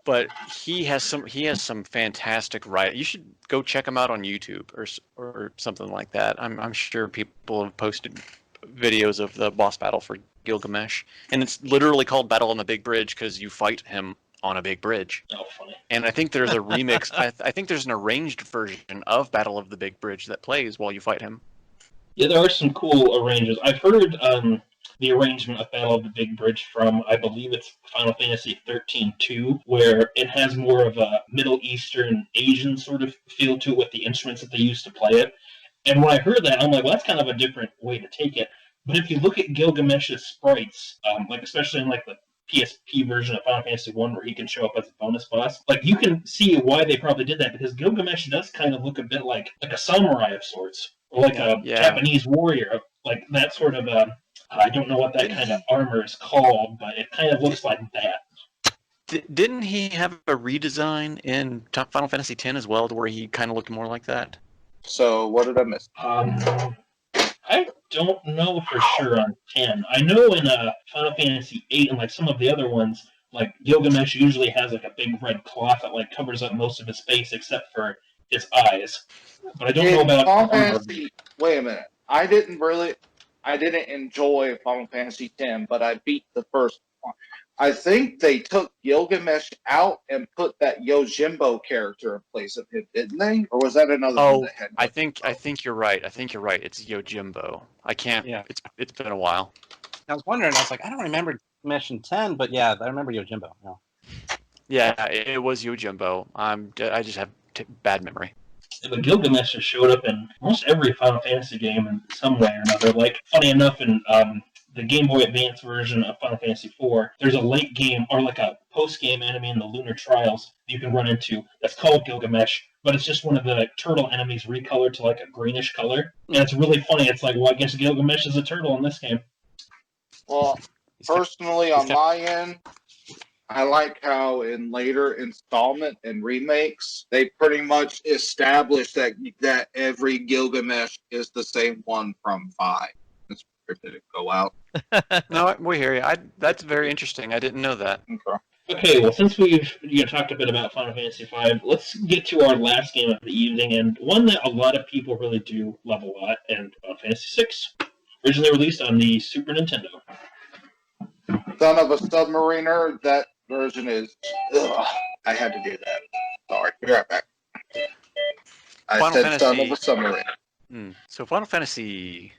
Speaker 3: But he has some fantastic writing. You should go check him out on YouTube or something like that. I'm sure people have posted videos of the boss battle for Gilgamesh, and it's literally called Battle on the Big Bridge because you fight him on a big bridge.
Speaker 2: Oh, funny.
Speaker 3: And I think there's a remix. I think there's an arranged version of Battle of the Big Bridge that plays while you fight him.
Speaker 2: Yeah, there are some cool arrangements. I've heard the arrangement of Battle of the Big Bridge from, I believe it's Final Fantasy 13-2, where it has more of a Middle Eastern, Asian sort of feel to it with the instruments that they use to play it. And when I heard that, I'm like, well, that's kind of a different way to take it. But if you look at Gilgamesh's sprites, like especially in like the PSP version of Final Fantasy 1 where he can show up as a bonus boss, like you can see why they probably did that, because Gilgamesh does kind of look a bit like a samurai of sorts, or like a Japanese warrior, like that sort of I don't know what that kind of armor is called, but it kind of looks like that.
Speaker 3: Didn't he have a redesign in Final Fantasy X as well, to where he kind of looked more like that?
Speaker 4: So what did I miss?
Speaker 2: I don't know for sure on 10. I know in Final Fantasy 8 and like some of the other ones, like Gilgamesh usually has like a big red cloth that like covers up most of his face except for his eyes. But I don't know about
Speaker 4: Final Fantasy. Wait a minute. I didn't enjoy Final Fantasy X, but I beat the first one. I think they took Gilgamesh out and put that Yojimbo character in place of him, didn't they? Or was that another one that had
Speaker 3: I think you're right. It's Yojimbo. I can't.
Speaker 5: Yeah.
Speaker 3: It's been a while.
Speaker 5: I was wondering. I was like, I don't remember Gilgamesh in 10, but yeah, I remember Yojimbo.
Speaker 3: Yeah, it was Yojimbo. I just have bad memory.
Speaker 2: But Gilgamesh has showed up in almost every Final Fantasy game in some way or another. Like, funny enough, in the Game Boy Advance version of Final Fantasy IV, there's a late game, or like a post-game enemy in the Lunar Trials you can run into that's called Gilgamesh, but it's just one of the turtle enemies recolored to like a greenish color. And it's really funny. It's like, well, I guess Gilgamesh is a turtle in this game.
Speaker 4: Well, personally, on my end, I like how in later installment and remakes, they pretty much established that every Gilgamesh is the same one from 5. That's where did it go out?
Speaker 3: No, we hear you. That's very interesting. I didn't know that.
Speaker 4: Okay.
Speaker 2: Okay, well, since we've talked a bit about Final Fantasy V, let's get to our last game of the evening, and one that a lot of people really do love a lot, and Final Fantasy VI, originally released on the Super Nintendo.
Speaker 4: Son of a Submariner, that version is... Ugh, I had to do that. Sorry. Be right back. I
Speaker 3: Final
Speaker 4: said
Speaker 3: Fantasy...
Speaker 4: Son of a Submariner.
Speaker 3: So Final Fantasy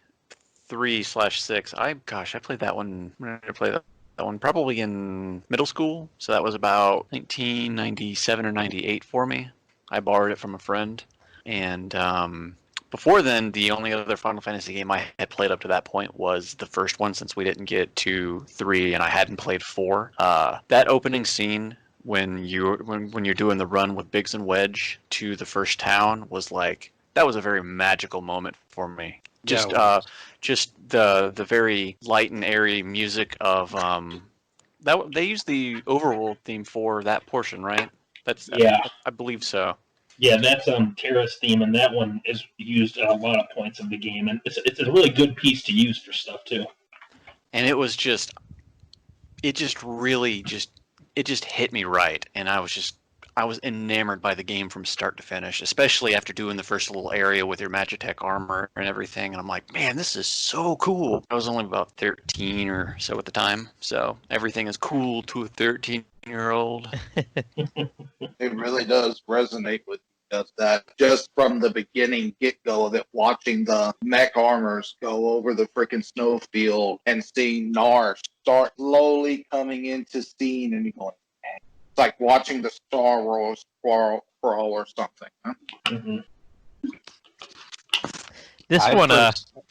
Speaker 3: 3/6, I played that one. When did I play that one? Probably in middle school. So that was about 1997 or 98 for me. I borrowed it from a friend. And before then, the only other Final Fantasy game I had played up to that point was the first one, since we didn't get to 3 and I hadn't played 4. That opening scene when you're doing the run with Biggs and Wedge to the first town was that was a very magical moment for me. Just the very light and airy music of that they used the overworld theme for that portion, right? I believe so.
Speaker 2: Yeah, that's Terra's theme, and that one is used at a lot of points of the game, and it's a really good piece to use for stuff too.
Speaker 3: And it just hit me right, and I was enamored by the game from start to finish, especially after doing the first little area with your Magitech armor and everything. And I'm like, man, this is so cool. I was only about 13 or so at the time, so everything is cool to a 13-year-old.
Speaker 4: It really does resonate with me, does that. Just from the beginning get-go of it, watching the mech armors go over the freaking snowfield and seeing Nar start slowly coming into scene, and you're going, it's like watching the Star Wars crawl or something. Huh?
Speaker 2: Mm-hmm.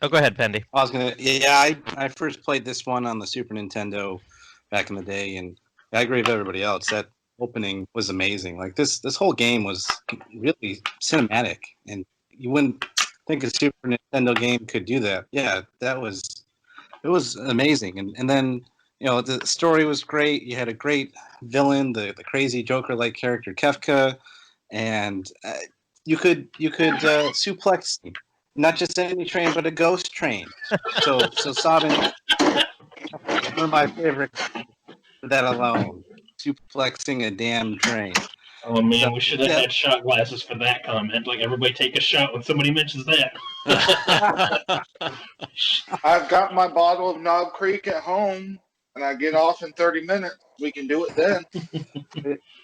Speaker 1: Go ahead, Pendy.
Speaker 5: I first played this one on the Super Nintendo back in the day, and I agree with everybody else. That opening was amazing. Like this whole game was really cinematic, and you wouldn't think a Super Nintendo game could do that. Yeah, it was amazing, and then. The story was great. You had a great villain, the crazy Joker-like character Kefka, and you could suplex not just any train, but a ghost train. So Sabin, one of my favorites for that alone, suplexing a damn train.
Speaker 2: Oh man, we should have had shot glasses for that comment. Like, everybody take a shot when somebody mentions that.
Speaker 4: I've got my bottle of Knob Creek at home. And I get off in 30 minutes. We can do it then.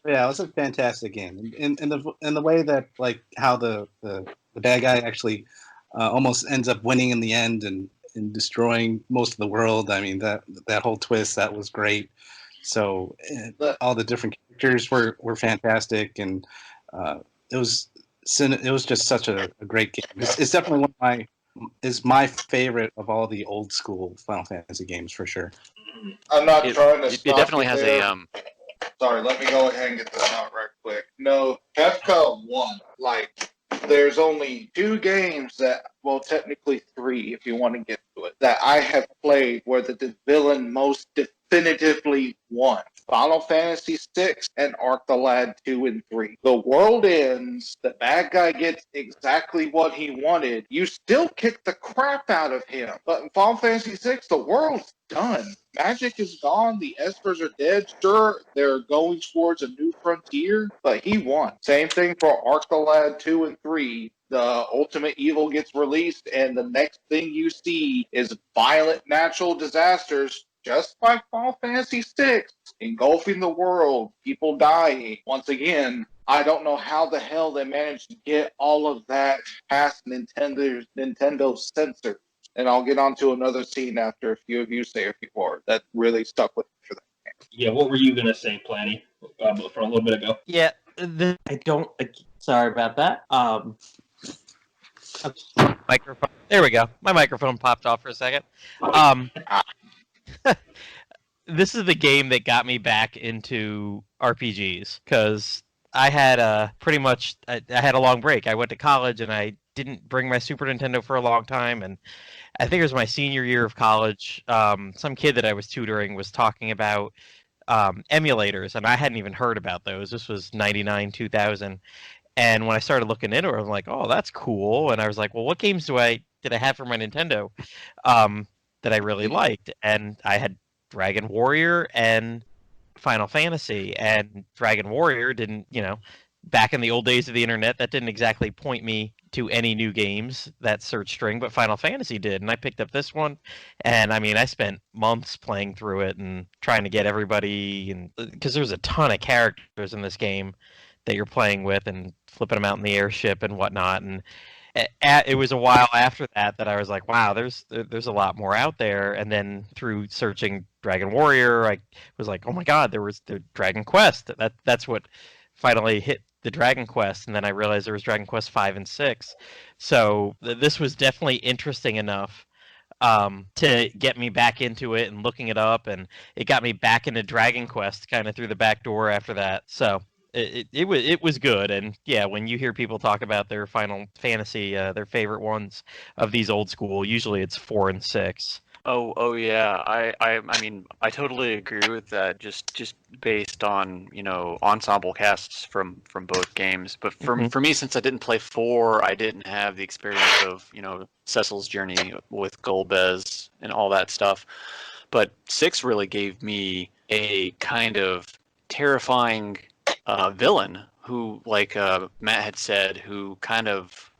Speaker 5: Yeah, it was a fantastic game, and the way that how the bad guy actually almost ends up winning in the end and destroying most of the world. I mean that whole twist, that was great. So all the different characters were fantastic, and it was just such a great game. It's definitely my favorite of all the old school Final Fantasy games for sure.
Speaker 4: I'm not trying to stop
Speaker 3: it definitely has
Speaker 4: there.
Speaker 3: a
Speaker 4: Sorry, let me go ahead and get this out right quick. No, Kefka won. There's only 2 games that, well, technically 3 if you want to get to it, that I have played where the villain most definitively won. Final Fantasy VI and Arc the Lad 2 and 3. The world ends, the bad guy gets exactly what he wanted. You still kick the crap out of him. But in Final Fantasy VI, the world's done. Magic is gone, the Espers are dead. Sure, they're going towards a new frontier, but he won. Same thing for Arc the Lad 2 and 3. The ultimate evil gets released, and the next thing you see is violent natural disasters, just like Final Fantasy VI, engulfing the world, people dying. Once again, I don't know how the hell they managed to get all of that past Nintendo censor. And I'll get on to another scene after a few of you say a few words. That really stuck with me for that game.
Speaker 2: Yeah, what were you going to say, Plattym, from a little bit ago?
Speaker 1: Yeah,
Speaker 6: sorry about that.
Speaker 1: Microphone. There we go. My microphone popped off for a second. This is the game that got me back into RPGs, because I had I had a long break. I went to college and I didn't bring my Super Nintendo for a long time, and I think it was my senior year of college. Some kid that I was tutoring was talking about emulators, and I hadn't even heard about those. This was 99, 2000. And when I started looking into it, I'm like, oh, that's cool. And I was like, well, what games did I have for my Nintendo that I really liked? And I had Dragon Warrior and Final Fantasy. And Dragon Warrior didn't, back in the old days of the internet, that didn't exactly point me to any new games, that search string, but Final Fantasy did. And I picked up this one, and I mean, I spent months playing through it and trying to get everybody, and because there's a ton of characters in this game that you're playing with and flipping them out in the airship and whatnot. And it was a while after that I was like, wow, there's a lot more out there. And then through searching Dragon Warrior, I was like, oh my god, there was the Dragon Quest. That's what finally hit the Dragon Quest, and then I realized there was Dragon Quest 5 and 6. So this was definitely interesting enough to get me back into it and looking it up, and it got me back into Dragon Quest kind of through the back door after that. So it was good. And yeah, when you hear people talk about their Final Fantasy, their favorite ones of these old school, usually it's 4 and 6.
Speaker 3: Oh yeah. I mean, I totally agree with that. Just based on ensemble casts from both games. But for me, since I didn't play 4, I didn't have the experience of Cecil's journey with Golbez and all that stuff. But 6 really gave me a kind of terrifying villain who, like Matt had said, who kind of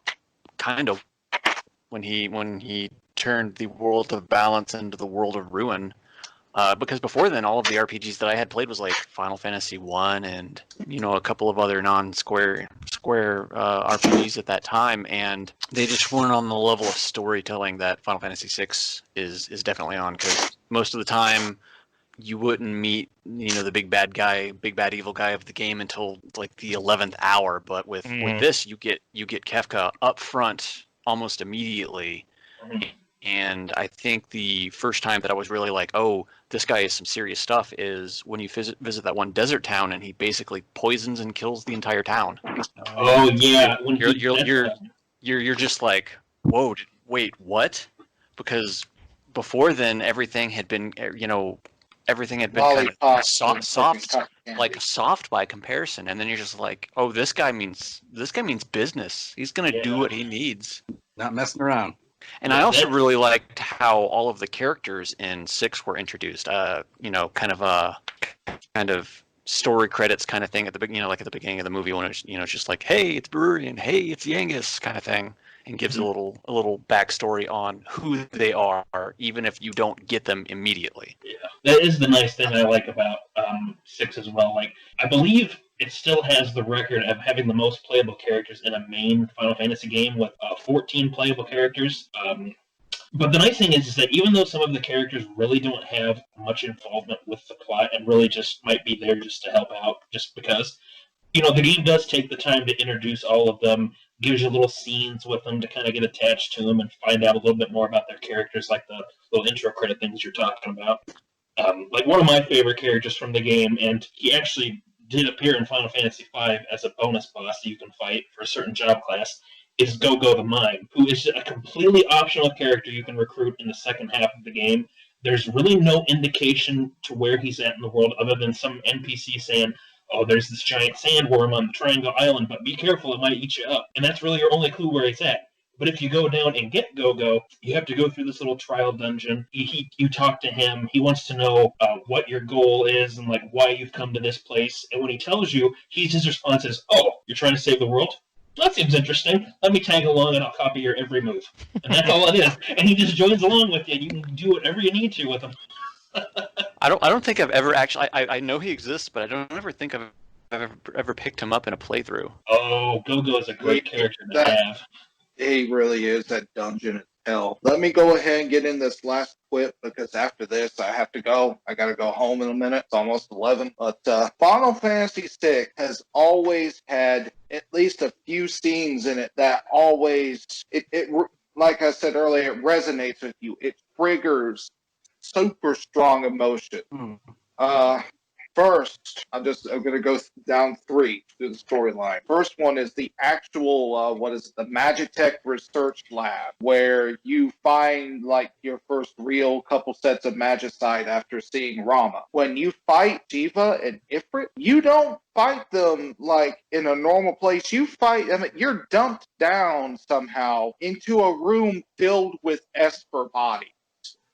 Speaker 3: when he turned the world of balance into the world of ruin. Because before then, all of the RPGs that I had played was like Final Fantasy 1 and a couple of other non-square RPGs at that time, and they just weren't on the level of storytelling that Final Fantasy 6 is definitely on. Because most of the time, you wouldn't meet the big bad evil guy of the game until like the 11th hour. But with this, you get Kefka up front almost immediately. And I think the first time that I was really like, oh, this guy is some serious stuff, is when you visit that one desert town and he basically poisons and kills the entire town.
Speaker 2: Oh yeah,
Speaker 3: you're just like, whoa, wait, what? Because before then everything had been kind of soft by comparison, and then you're just like, oh, this guy means business. He's gonna do what he needs,
Speaker 5: not messing around.
Speaker 3: And I also really liked how all of the characters in 6 were introduced. Kind of story credits kind of thing at the beginning, like at the beginning of the movie when it's it's just like, hey, it's Bururian, hey, it's Yangus, kind of thing, and gives a little backstory on who they are, even if you don't get them immediately.
Speaker 2: Yeah, that is the nice thing I like about 6 as well. Like, I believe it still has the record of having the most playable characters in a main Final Fantasy game with 14 playable characters. But the nice thing is that even though some of the characters really don't have much involvement with the plot and really just might be there just to help out just because, the game does take the time to introduce all of them, gives you little scenes with them to kind of get attached to them and find out a little bit more about their characters, like the little intro credit things you're talking about. Like one of my favorite characters from the game, and he actually did appear in Final Fantasy V as a bonus boss that you can fight for a certain job class, is Go-Go the Mime, who is a completely optional character you can recruit in the second half of the game. There's really no indication to where he's at in the world other than some NPC saying, oh, there's this giant sandworm on the Triangle Island, but be careful, it might eat you up. And that's really your only clue where he's at. But if you go down and get Go-Go, you have to go through this little trial dungeon. You talk to him. He wants to know what your goal is and like why you've come to this place. And when he tells you, his response is, oh, you're trying to save the world? That seems interesting. Let me tag along and I'll copy your every move. And that's all it is. And he just joins along with you. You can do whatever you need to with him.
Speaker 3: I don't think I've ever actually. I know he exists, but I don't ever think I've ever picked him up in a playthrough.
Speaker 2: Oh, Go-Go is a great character to have.
Speaker 4: He really is. That dungeon is hell. Let me go ahead and get in this last quip because after this I have to go. I gotta go home in a minute. It's almost 11. But Final Fantasy VI has always had at least a few scenes in it that always it like I said earlier, it resonates with you. It triggers super strong emotion. For First, I'm going to go down 3 through the storyline. First one is the actual, the Magitech Research Lab, where you find, like, your first real couple sets of Magicite after seeing Rama. When you fight Shiva and Ifrit, you don't fight them like in a normal place. You fight them, you're dumped down somehow into a room filled with Esper bodies.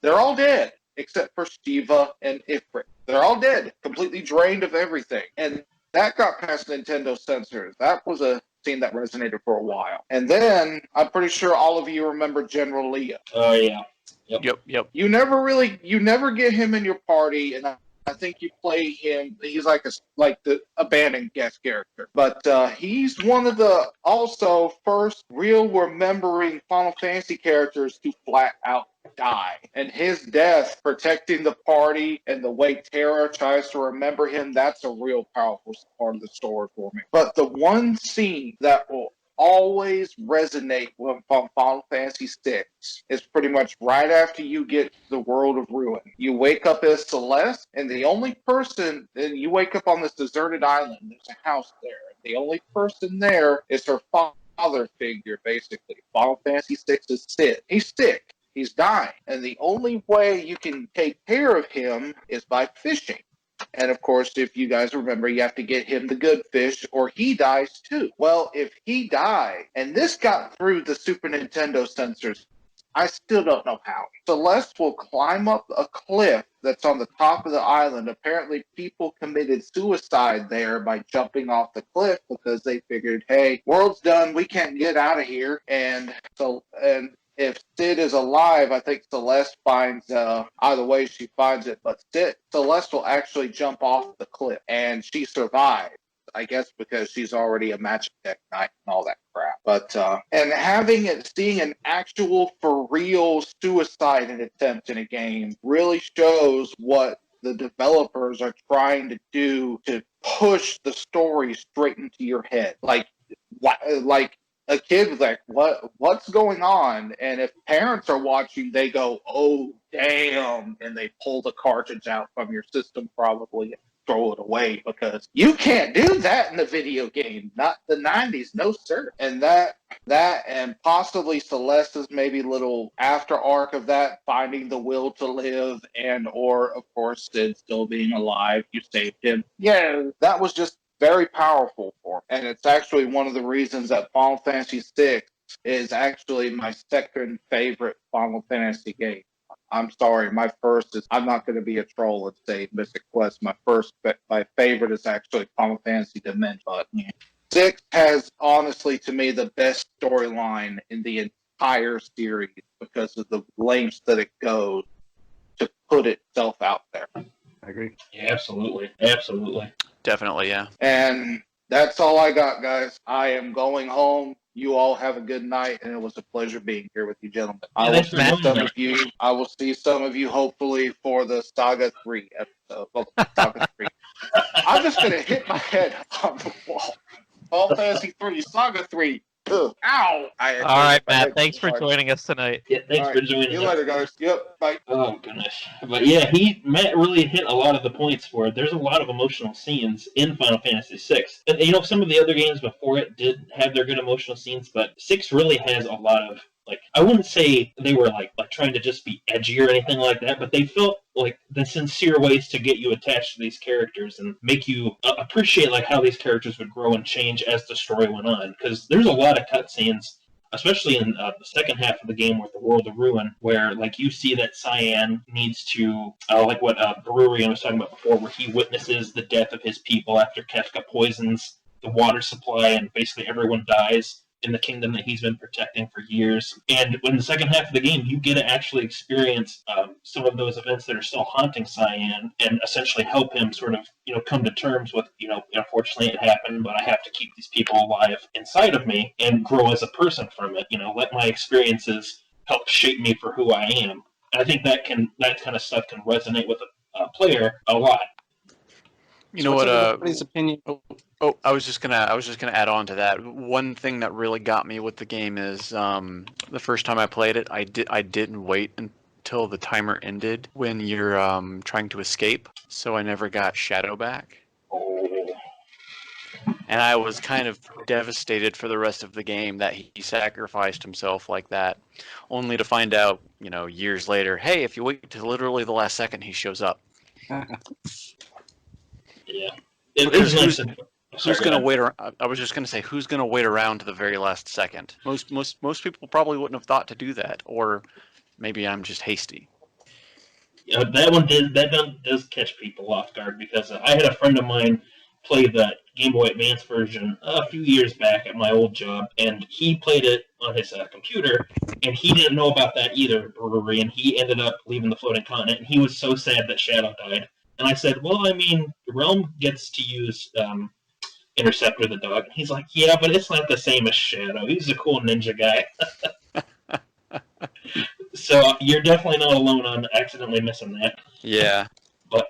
Speaker 4: They're all dead, except for Shiva and Ifrit. They're all dead, completely drained of everything. And that got past Nintendo censors. That was a scene that resonated for a while. And then, I'm pretty sure all of you remember General Leah.
Speaker 2: Oh, yeah.
Speaker 3: Yep.
Speaker 4: You never get him in your party, and I think you play him. He's like the abandoned guest character, but he's one of the also first real remembering Final Fantasy characters to flat out die. And his death, protecting the party, and the way Terra tries to remember him, that's a real powerful part of the story for me. But the one scene that will always resonate with Final Fantasy VI is pretty much right after you get to the world of ruin. You wake up as Celeste, and the only person, and you wake up on this deserted island. There's a house there. The only person there is her father figure, basically. Final Fantasy VI is Sid. He's sick. He's dying. And the only way you can take care of him is by fishing. And of course, if you guys remember, you have to get him the good fish or he dies too. Well, if he died, and this got through the Super Nintendo censors, I still don't know how. Celeste will climb up a cliff that's on the top of the island. Apparently, people committed suicide there by jumping off the cliff because they figured, hey, world's done, we can't get out of here. And if Sid is alive, I think Celeste finds, either way she finds it, but Celeste will actually jump off the cliff, and she survives, I guess because she's already a Magitech Knight and all that crap. But, and seeing an actual, for real suicide attempt in a game really shows what the developers are trying to do to push the story straight into your head. Like, a kid was like, what's going on? And if parents are watching, they go, oh, damn. And they pull the cartridge out from your system probably and throw it away because you can't do that in the video game. Not the 90s, no sir. And that and possibly Celeste's maybe little after arc of that, finding the will to live and or, of course, Sid still being alive. You saved him. Yeah, that was just very powerful for me. And it's actually one of the reasons that Final Fantasy VI is actually my second favorite Final Fantasy game. I'm sorry, my first is, I'm not going to be a troll and say Mystic Quest. My favorite is actually Final Fantasy Dimension. But 6 has, honestly, to me, the best storyline in the entire series because of the lengths that it goes to put itself out there.
Speaker 5: I agree.
Speaker 2: Yeah, absolutely.
Speaker 3: Definitely, yeah.
Speaker 4: And that's all I got, guys. I am going home. You all have a good night, and it was a pleasure being here with you, gentlemen. I will see some of you hopefully for the Saga 3 episode. Well, Saga 3. I'm just going to hit my head on the wall. Final Fantasy 3, Saga 3. Ugh. Ow!
Speaker 1: All right, Matt. Thanks for joining us tonight.
Speaker 2: Yeah, thanks for joining us.
Speaker 4: See you later, guys. Yep, bye.
Speaker 2: Oh, goodness. But yeah, Matt really hit a lot of the points for it. There's a lot of emotional scenes in Final Fantasy VI. And, some of the other games before it did have their good emotional scenes, but 6 really has a lot of, I wouldn't say they were, like trying to just be edgy or anything like that, but they felt like the sincere ways to get you attached to these characters and make you appreciate, how these characters would grow and change as the story went on. Because there's a lot of cutscenes, especially in the second half of the game with the World of Ruin, where, you see that Cyan needs to, like what Bururian was talking about before, where he witnesses the death of his people after Kefka poisons the water supply and basically everyone dies in the kingdom that he's been protecting for years. And in the second half of the game, you get to actually experience some of those events that are still haunting Cyan and essentially help him sort of, come to terms with, unfortunately it happened, but I have to keep these people alive inside of me and grow as a person from it. Let my experiences help shape me for who I am. And I think that kind of stuff can resonate with a player a lot.
Speaker 3: You know what?
Speaker 5: Everybody's opinion.
Speaker 3: Oh, I was just gonna add on to that. One thing that really got me with the game is the first time I played it, I didn't wait till the timer ended when you're trying to escape, so I never got Shadow back. And I was kind of devastated for the rest of the game that he sacrificed himself like that, only to find out, years later, hey, if you wait till literally the last second, he shows up.
Speaker 2: Yeah.
Speaker 3: Because
Speaker 2: Who's
Speaker 3: who's going to wait around? I was just going to say, who's going to wait around to the very last second? Most people probably wouldn't have thought to do that, or maybe I'm just hasty.
Speaker 2: Yeah, that does catch people off guard, because I had a friend of mine play the Game Boy Advance version a few years back at my old job, and he played it on his computer, and he didn't know about that either, Bururian. He ended up leaving the floating continent, and he was so sad that Shadow died. And I said, well, I mean, Realm gets to use Interceptor the dog. He's like, yeah, but it's not the same as Shadow. He's a cool ninja guy. So you're definitely not alone on accidentally missing that.
Speaker 3: Yeah.
Speaker 2: But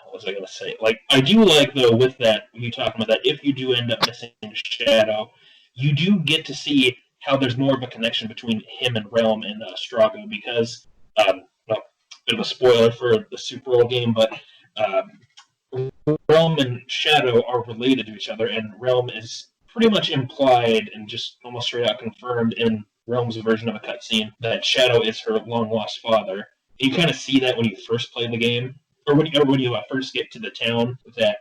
Speaker 2: what was I going to say? Like, I do like, though, with that, you talking about that, if you do end up missing Shadow, you do get to see how there's more of a connection between him and Realm and Strago, because, well, bit of a spoiler for the Super Bowl game, but Realm and Shadow are related to each other, and Realm is pretty much implied and just almost straight out confirmed in Realm's version of a cutscene that Shadow is her long-lost father. You kind of see that when you first play the game, or when you first get to the town that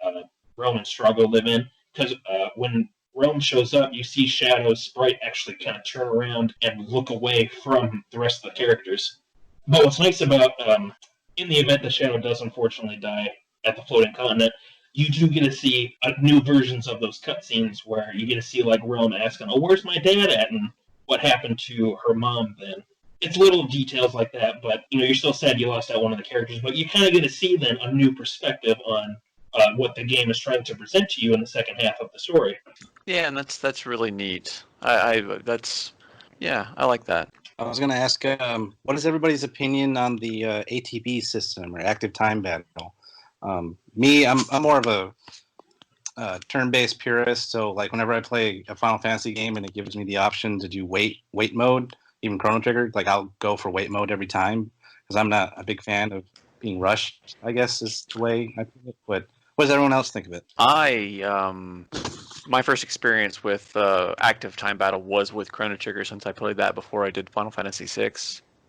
Speaker 2: Realm and Strago live in, because when Realm shows up, you see Shadow's sprite actually kind of turn around and look away from the rest of the characters. But what's nice about, in the event that Shadow does unfortunately die at the floating continent, you do get to see new versions of those cutscenes where you get to see, like, Realm asking, oh, where's my dad at? And what happened to her mom then. It's little details like that, but, you're still sad you lost out one of the characters, but you kind of get to see then a new perspective on what the game is trying to present to you in the second half of the story.
Speaker 3: Yeah, and that's really neat. I like that.
Speaker 5: I was going to ask, what is everybody's opinion on the ATB system, or active time battle? Me, I'm more of a turn-based purist, so like whenever I play a Final Fantasy game and it gives me the option to do wait mode, even Chrono Trigger, like I'll go for wait mode every time, because I'm not a big fan of being rushed, I guess is the way I put it. But what does everyone else think of it?
Speaker 3: My first experience with active time battle was with Chrono Trigger, since I played that before I did Final Fantasy VI.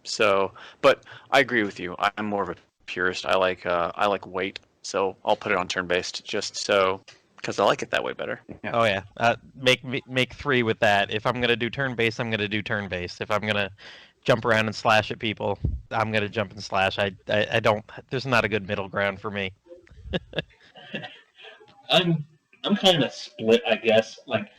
Speaker 3: So, but I agree with you. I'm more of a purist. I like wait, so I'll put it on turn-based just so, because I like it that way better.
Speaker 5: Yeah.
Speaker 1: Oh yeah, make 3 with that. If I'm gonna do turn-based, I'm gonna do turn-based. If I'm gonna jump around and slash at people, I'm gonna jump and slash. I don't. There's not a good middle ground for me.
Speaker 2: I'm kind of split, I guess. Like,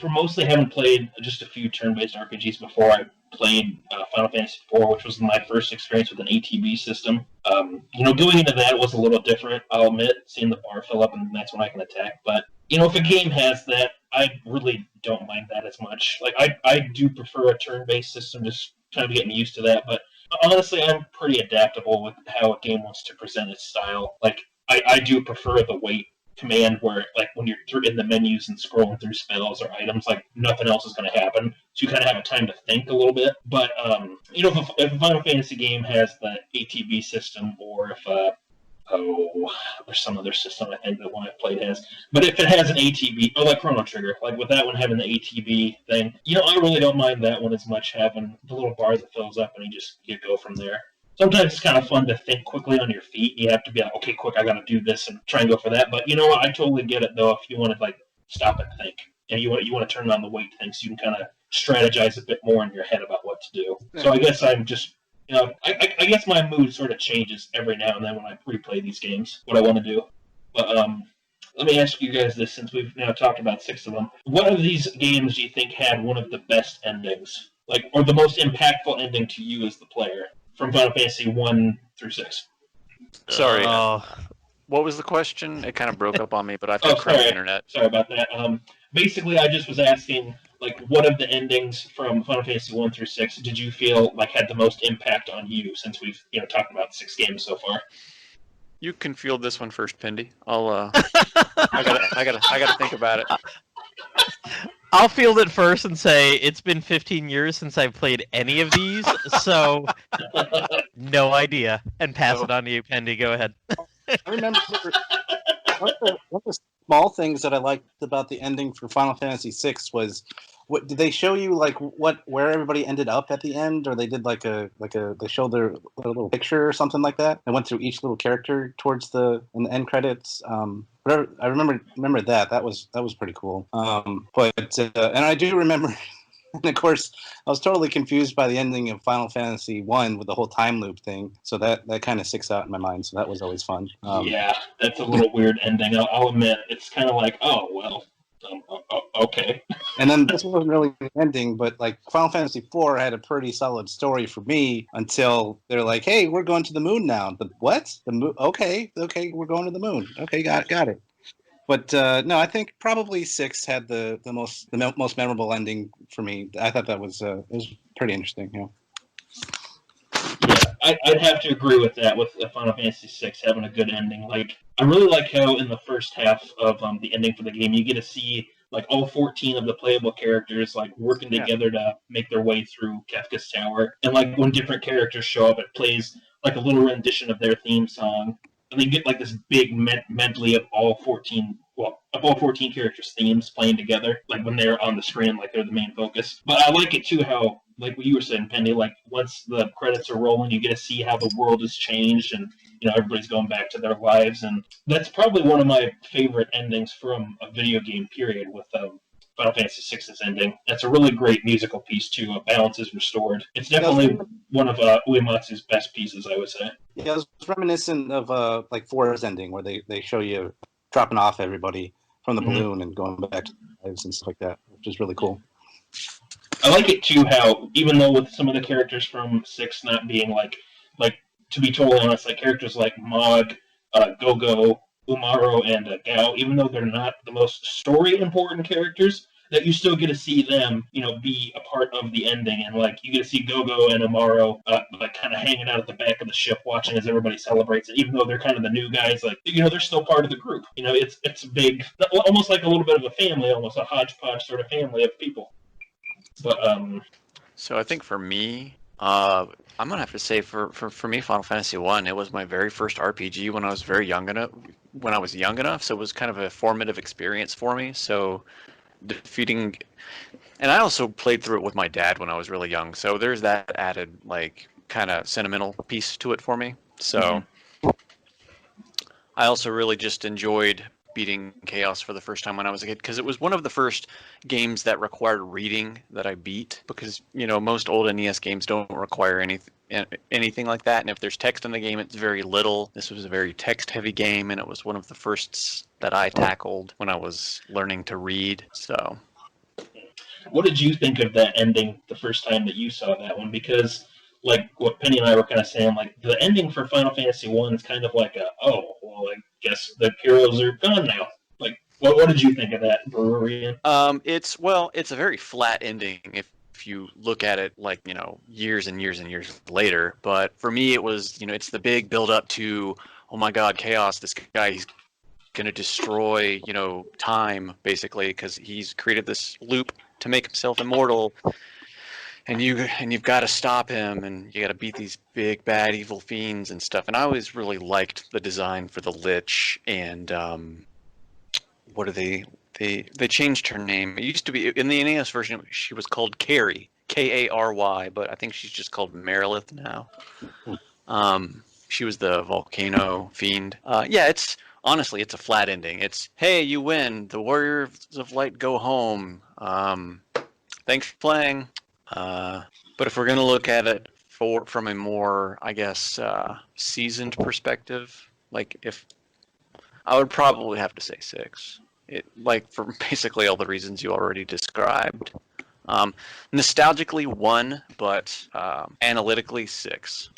Speaker 2: for mostly having played just a few turn-based RPGs before, I played Final Fantasy IV, which was my first experience with an ATB system. Going into that was a little different, I'll admit, seeing the bar fill up, and that's when I can attack. But, if a game has that, I really don't mind that as much. Like, I do prefer a turn-based system, just kind of getting used to that. But honestly, I'm pretty adaptable with how a game wants to present its style. Like, I do prefer the wait command where, like, when you're in the menus and scrolling through spells or items, like, nothing else is going to happen, so you kind of have a time to think a little bit. But if a Final Fantasy game has the ATB system, or if there's some other system I think that one I've played has, but if it has an ATB, or like Chrono Trigger, like with that one having the ATB thing, I really don't mind that one as much, having the little bar that fills up and you go from there. Sometimes it's kind of fun to think quickly on your feet. You have to be like, okay, quick, I got to do this and try and go for that. But you know what? I totally get it, though, if you want to, like, stop and think. And you want to turn on the wait thing so you can kind of strategize a bit more in your head about what to do. So I guess I'm just, I guess my mood sort of changes every now and then when I replay these games, what I want to do. But let me ask you guys this, since we've now talked about 6 of them. What of these games do you think had one of the best endings? Like, or the most impactful ending to you as the player? From Final Fantasy 1 through 6.
Speaker 3: Sorry. What was the question? It kind of broke up on me, but I've got crappy internet.
Speaker 2: Sorry about that. Basically, I just was asking, like, what of the endings from Final Fantasy 1 through 6 did you feel like had the most impact on you, since we've talked about 6 games so far?
Speaker 3: You can field this one first, Pendy. I gotta think about it.
Speaker 1: I'll field it first and say it's been 15 years since I've played any of these, so no idea. And pass it on to you, Pendy. Go ahead.
Speaker 5: I remember one of the small things that I liked about the ending for Final Fantasy VI was, what did they show you, like where everybody ended up at the end, or they did like a they showed their little picture or something like that. They went through each little character towards in the end credits. Whatever, I remember that was pretty cool. And I do remember. And of course, I was totally confused by the ending of Final Fantasy I with the whole time loop thing. So that kind of sticks out in my mind. So that was always fun.
Speaker 2: Yeah, that's a little weird ending. I'll admit, it's kind of like, oh well, okay.
Speaker 5: And then this wasn't really the ending, but like Final Fantasy IV had a pretty solid story for me until they're like, "Hey, we're going to the moon now." The what? The moon? Okay, we're going to the moon. Okay, got it. But no, I think probably 6 had the most memorable ending for me. I thought that was it was pretty interesting.
Speaker 2: Yeah, I'd have to agree with that. With Final Fantasy VI having a good ending, like I really like how in the first half of the ending for the game, you get to see like all 14 of the playable characters like working together to make their way through Kefka's Tower, and like when different characters show up, it plays like a little rendition of their theme song. And they get like this big medley of all 14 characters' themes playing together, like when they're on the screen, like they're the main focus. But I like it too how, like what you were saying, Penny, like once the credits are rolling, you get to see how the world has changed and, you know, everybody's going back to their lives. And that's probably one of my favorite endings from a video game period with Final Fantasy VI's ending. That's a really great musical piece too. Balance is restored. It's definitely one of Uematsu's best pieces, I would say.
Speaker 5: Yeah, it was reminiscent of like 4's ending, where they show you dropping off everybody from the balloon and going back to their lives and stuff like that, which is really cool.
Speaker 2: I like it too how, even though with some of the characters from 6 not being like to be totally honest, like characters like Mog, Gogo, Umaro, and Gao, even though they're not the most story important characters, that you still get to see them, you know, be a part of the ending, and like you get to see Gogo and Umaro like kind of hanging out at the back of the ship, watching as everybody celebrates it. Even though they're kind of the new guys, like, you know, they're still part of the group. You know, it's big, almost like a little bit of a family, almost a hodgepodge sort of family of people. But
Speaker 3: so I think for me, I'm gonna have to say for me, Final Fantasy I, it was my very first RPG when I was young enough. So it was kind of a formative experience for me. So defeating, and I also played through it with my dad when I was really young. So there's that added like kind of sentimental piece to it for me. So I also really just enjoyed beating Chaos for the first time when I was a kid, because it was one of the first games that required reading that I beat, because, you know, most old NES games don't require anything like that, and if there's text in the game, it's very little. This was a very text-heavy game, and it was one of the firsts that I tackled when I was learning to read. So,
Speaker 2: what did you think of that ending the first time that you saw that one? Because, like what Penny and I were kind of saying, like the ending for Final Fantasy I is kind of like I guess the heroes are gone now. Like, what did you think of that, Bururian?
Speaker 3: It's a very flat ending if you look at it like, you know, years and years and years later. But for me, it was, you know, it's the big build up to, oh my God, Chaos, this guy, he's going to destroy, you know, time basically, because he's created this loop to make himself immortal. And you've got to stop him, and you got to beat these big bad evil fiends and stuff. And I always really liked the design for the Lich, and what are they changed her name. It used to be in the NES version she was called Carrie, Kary, but I think she's just called Marilith now. She was the volcano fiend. It's honestly, it's a flat ending. It's, hey, you win. The Warriors of Light go home. Thanks for playing. But if we're going to look at it from a more, I guess, seasoned perspective, like if I would probably have to say 6. It, like, for basically all the reasons you already described. Nostalgically 1, but analytically 6.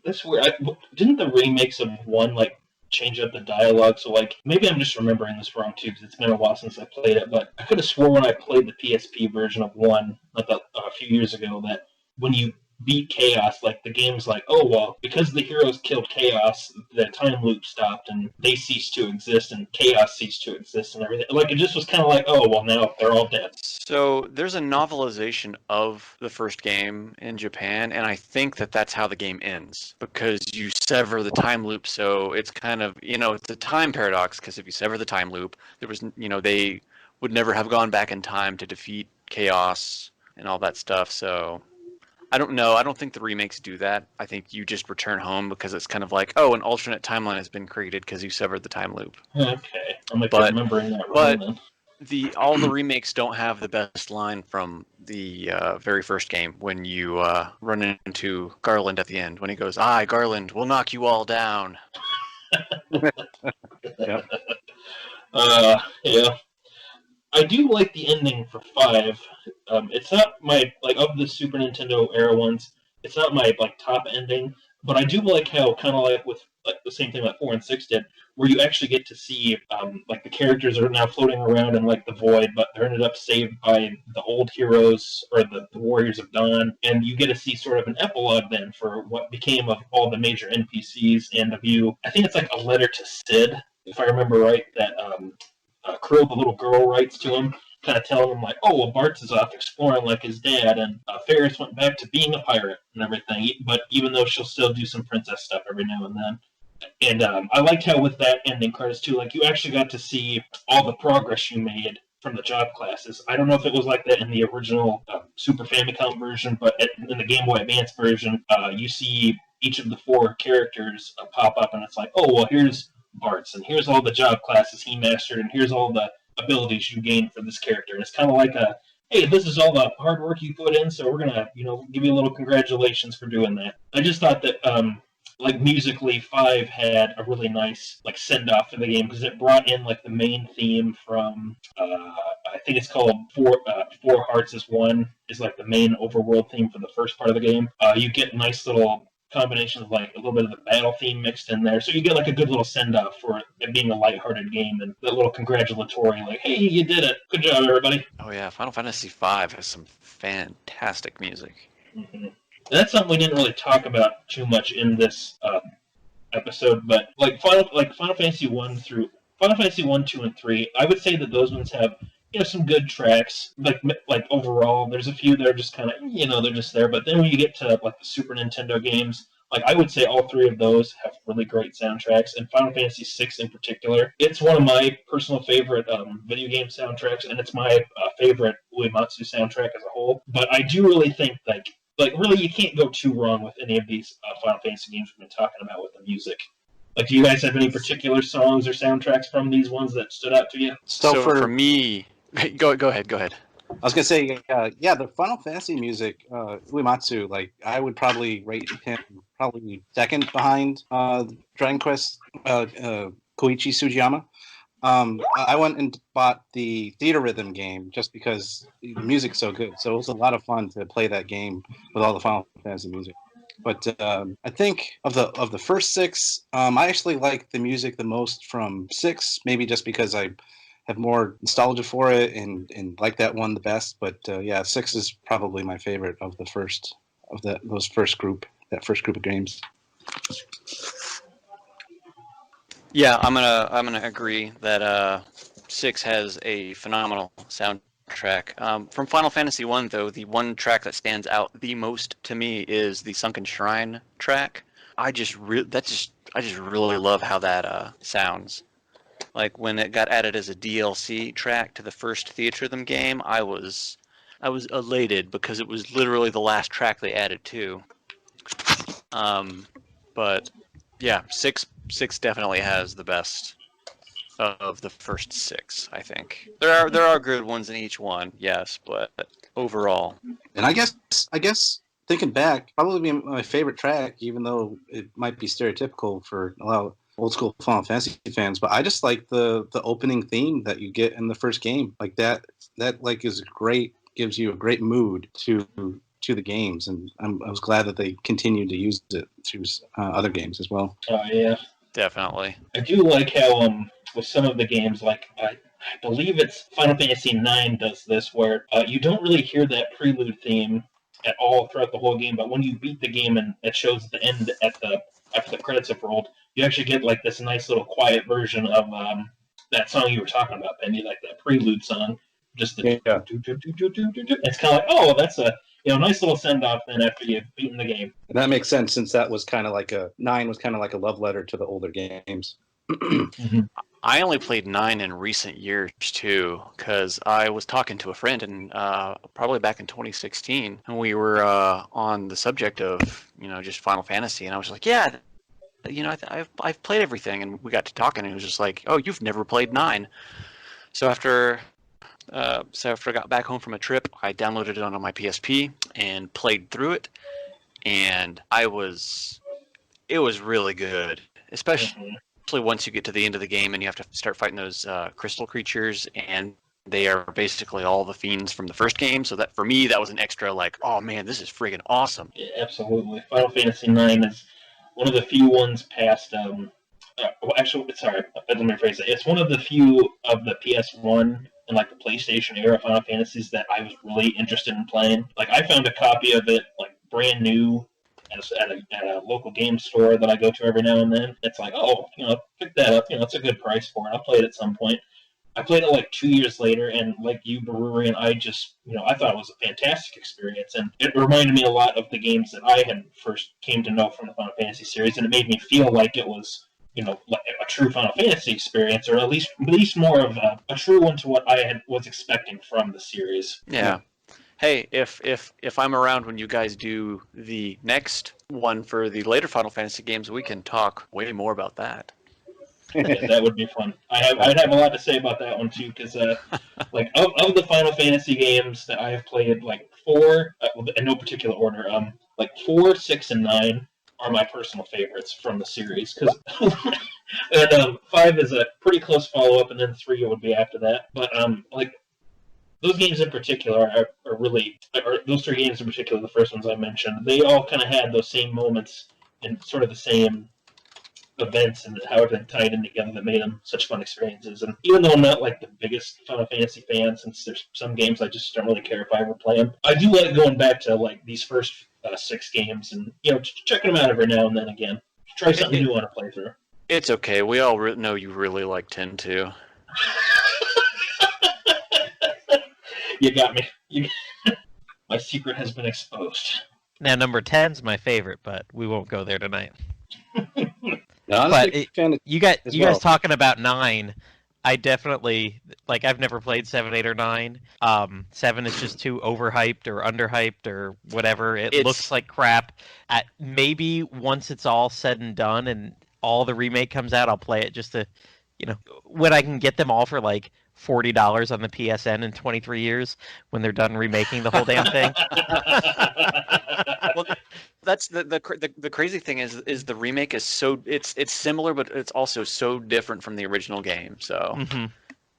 Speaker 2: That's weird. Didn't the remakes of 1 like change up the dialogue? So like maybe I'm just remembering this wrong too, because it's been a while since I played it. But I could have sworn when I played the PSP version of 1 like a few years ago that when you beat Chaos, like the game's like, oh well, because the heroes killed Chaos, the time loop stopped and they ceased to exist and Chaos ceased to exist and everything. Like it just was kind of like, oh well, now they're all dead.
Speaker 3: So there's a novelization of the first game in Japan, and I think that that's how the game ends, because you sever the time loop. So it's kind of, it's a time paradox, because if you sever the time loop, there was, they would never have gone back in time to defeat Chaos and all that stuff. So I don't know. I don't think the remakes do that. I think you just return home because it's kind of like, oh, an alternate timeline has been created because you severed the time loop.
Speaker 2: Okay, I might be remembering that wrong then.
Speaker 3: All the remakes don't have the best line from the very first game when you run into Garland at the end, when he goes, "I, Garland, will knock you all down."
Speaker 5: Yep.
Speaker 2: Yeah. I do like the ending for 5. It's not my, like, of the Super Nintendo era ones, it's not my, like, top ending, but I do like how, kind of like with like the same thing like 4 and 6 did, where you actually get to see, like, the characters are now floating around in, like, the void, but they're ended up saved by the old heroes, or the Warriors of Dawn, and you get to see sort of an epilogue then for what became of all the major NPCs and of you. I think it's like a letter to Sid, if I remember right, that Krill, the little girl, writes to him, kind of telling him, like, oh, well, Bart's is off exploring like his dad, and Ferris went back to being a pirate and everything, but even though she'll still do some princess stuff every now and then. And I liked how with that ending credits, too, like, you actually got to see all the progress you made from the job classes. I don't know if it was like that in the original Super Famicom version, but in the Game Boy Advance version, you see each of the 4 characters pop up, and it's like, oh, well, here's Bart's, and here's all the job classes he mastered, and here's all the abilities you gained for this character. And it's kind of like a, hey, this is all the hard work you put in, so we're gonna, give you a little congratulations for doing that. I just thought that, like, musically, 5 had a really nice, like, send-off for the game, because it brought in, like, the main theme from, I think it's called Four Hearts is One, is, like, the main overworld theme for the first part of the game. You get nice little combination of, like, a little bit of the battle theme mixed in there, so you get, like, a good little send-off for it being a lighthearted game, and that little congratulatory, like, hey, you did it, good job, everybody.
Speaker 3: Oh yeah, Final Fantasy V has some fantastic music.
Speaker 2: Mm-hmm. That's something we didn't really talk about too much in this episode, but like Final Fantasy 1 through Final Fantasy 1, 2, and 3, I would say that those ones have some good tracks. Like overall, there's a few that are just kind of they're just there. But then when you get to like the Super Nintendo games, like I would say all 3 of those have really great soundtracks, and Final Fantasy 6 in particular, it's one of my personal favorite video game soundtracks, and it's my favorite Uematsu soundtrack as a whole. But I do really think like really, you can't go too wrong with any of these Final Fantasy games we've been talking about with the music. Like, do you guys have any particular songs or soundtracks from these ones that stood out to you?
Speaker 3: So for me, go ahead.
Speaker 5: I was gonna say, the Final Fantasy music, Uematsu, like I would probably rate him probably second behind Dragon Quest Koichi Sugiyama. I went and bought the Theater Rhythm game just because the music's so good. So it was a lot of fun to play that game with all the Final Fantasy music. But I think of the first 6, I actually like the music the most from 6, maybe just because I have more nostalgia for it and like that one the best. But 6 is probably my favorite of the first of that first group of games.
Speaker 3: Yeah, I'm gonna agree that 6 has a phenomenal soundtrack. From Final Fantasy 1, though, the one track that stands out the most to me is the Sunken Shrine track. I just really love how that sounds. Like when it got added as a DLC track to the first Theater Rhythm game, I was elated because it was literally the last track they added too. But yeah, 6 definitely has the best of the first 6, I think. There are good ones in each one, yes, but overall.
Speaker 5: And I guess thinking back, probably my favorite track, even though it might be stereotypical for a lot of old school Final Fantasy fans, but I just like the opening theme that you get in the first game. Like that like is great, gives you a great mood to the games, and I was glad that they continued to use it through other games as well.
Speaker 2: Oh yeah,
Speaker 3: definitely.
Speaker 2: I do like how with some of the games, like I believe it's Final Fantasy IX does this, where you don't really hear that prelude theme at all throughout the whole game, but when you beat the game and it shows at the end after the credits have rolled, you actually get like this nice little quiet version of that song you were talking about, Pendy, like that prelude song. Just the it's kind of like, oh, that's a nice little send off then after you've beaten the game.
Speaker 5: And that makes sense since that was kind of like 9 was kind of like a love letter to the older games.
Speaker 2: Mm-hmm.
Speaker 3: I only played 9 in recent years too, because I was talking to a friend and probably back in 2016, and we were on the subject of just Final Fantasy, and I was like, yeah, I've played everything, and we got to talking, and he was just like, oh, you've never played 9. So after I got back home from a trip, I downloaded it onto my PSP and played through it, and it was really good, especially once you get to the end of the game and you have to start fighting those crystal creatures, and they are basically all the fiends from the first game. So that for me, that was an extra like, oh man, this is friggin' awesome.
Speaker 2: Yeah, absolutely. Final Fantasy IX is one of the few ones past. Sorry, let me rephrase it. It's one of the few of the PS1 and like the PlayStation era Final Fantasies that I was really interested in playing. Like I found a copy of it like brand new at a local game store that I go to every now and then. It's like, oh, pick that up. It's a good price for it. I'll play it at some point. I played it like 2 years later, and like you, Bururian, I just, I thought it was a fantastic experience, and it reminded me a lot of the games that I had first came to know from the Final Fantasy series, and it made me feel like it was, like a true Final Fantasy experience, or at least more of a true one to what I was expecting from the series.
Speaker 3: Yeah. Hey, if I'm around when you guys do the next one for the later Final Fantasy games, we can talk way more about that.
Speaker 2: Yeah, that would be fun. I'd have a lot to say about that one too, because like of the Final Fantasy games that I have played, like 4, in no particular order, like 4, 6, and 9 are my personal favorites from the series. And 5 is a pretty close follow up, and then 3 would be after that. But like those games in particular are really, or those 3 games in particular, the first ones I mentioned, they all kind of had those same moments and sort of the same events and how everything tied in together that made them such fun experiences. And even though I'm not like the biggest Final Fantasy fan, since there's some games I just don't really care if I ever play them, I do like going back to like these first 6 games and checking them out every now and then again. Try something new on a playthrough.
Speaker 3: It's okay. We all know you really like 10 too.
Speaker 2: You got me. My secret has been exposed.
Speaker 1: Now, number 10's my favorite, but we won't go there tonight.
Speaker 5: No,
Speaker 1: But you guys talking about 9, I definitely, like, I've never played 7, 8, or 9. 7 is just too overhyped or underhyped or whatever. It looks like crap. Maybe once it's all said and done and all the remake comes out, I'll play it just to, when I can get them all for like $40 on the PSN in 23 years when they're done remaking the whole damn thing.
Speaker 3: Well, that's the crazy thing is the remake is so it's similar, but it's also so different from the original game. So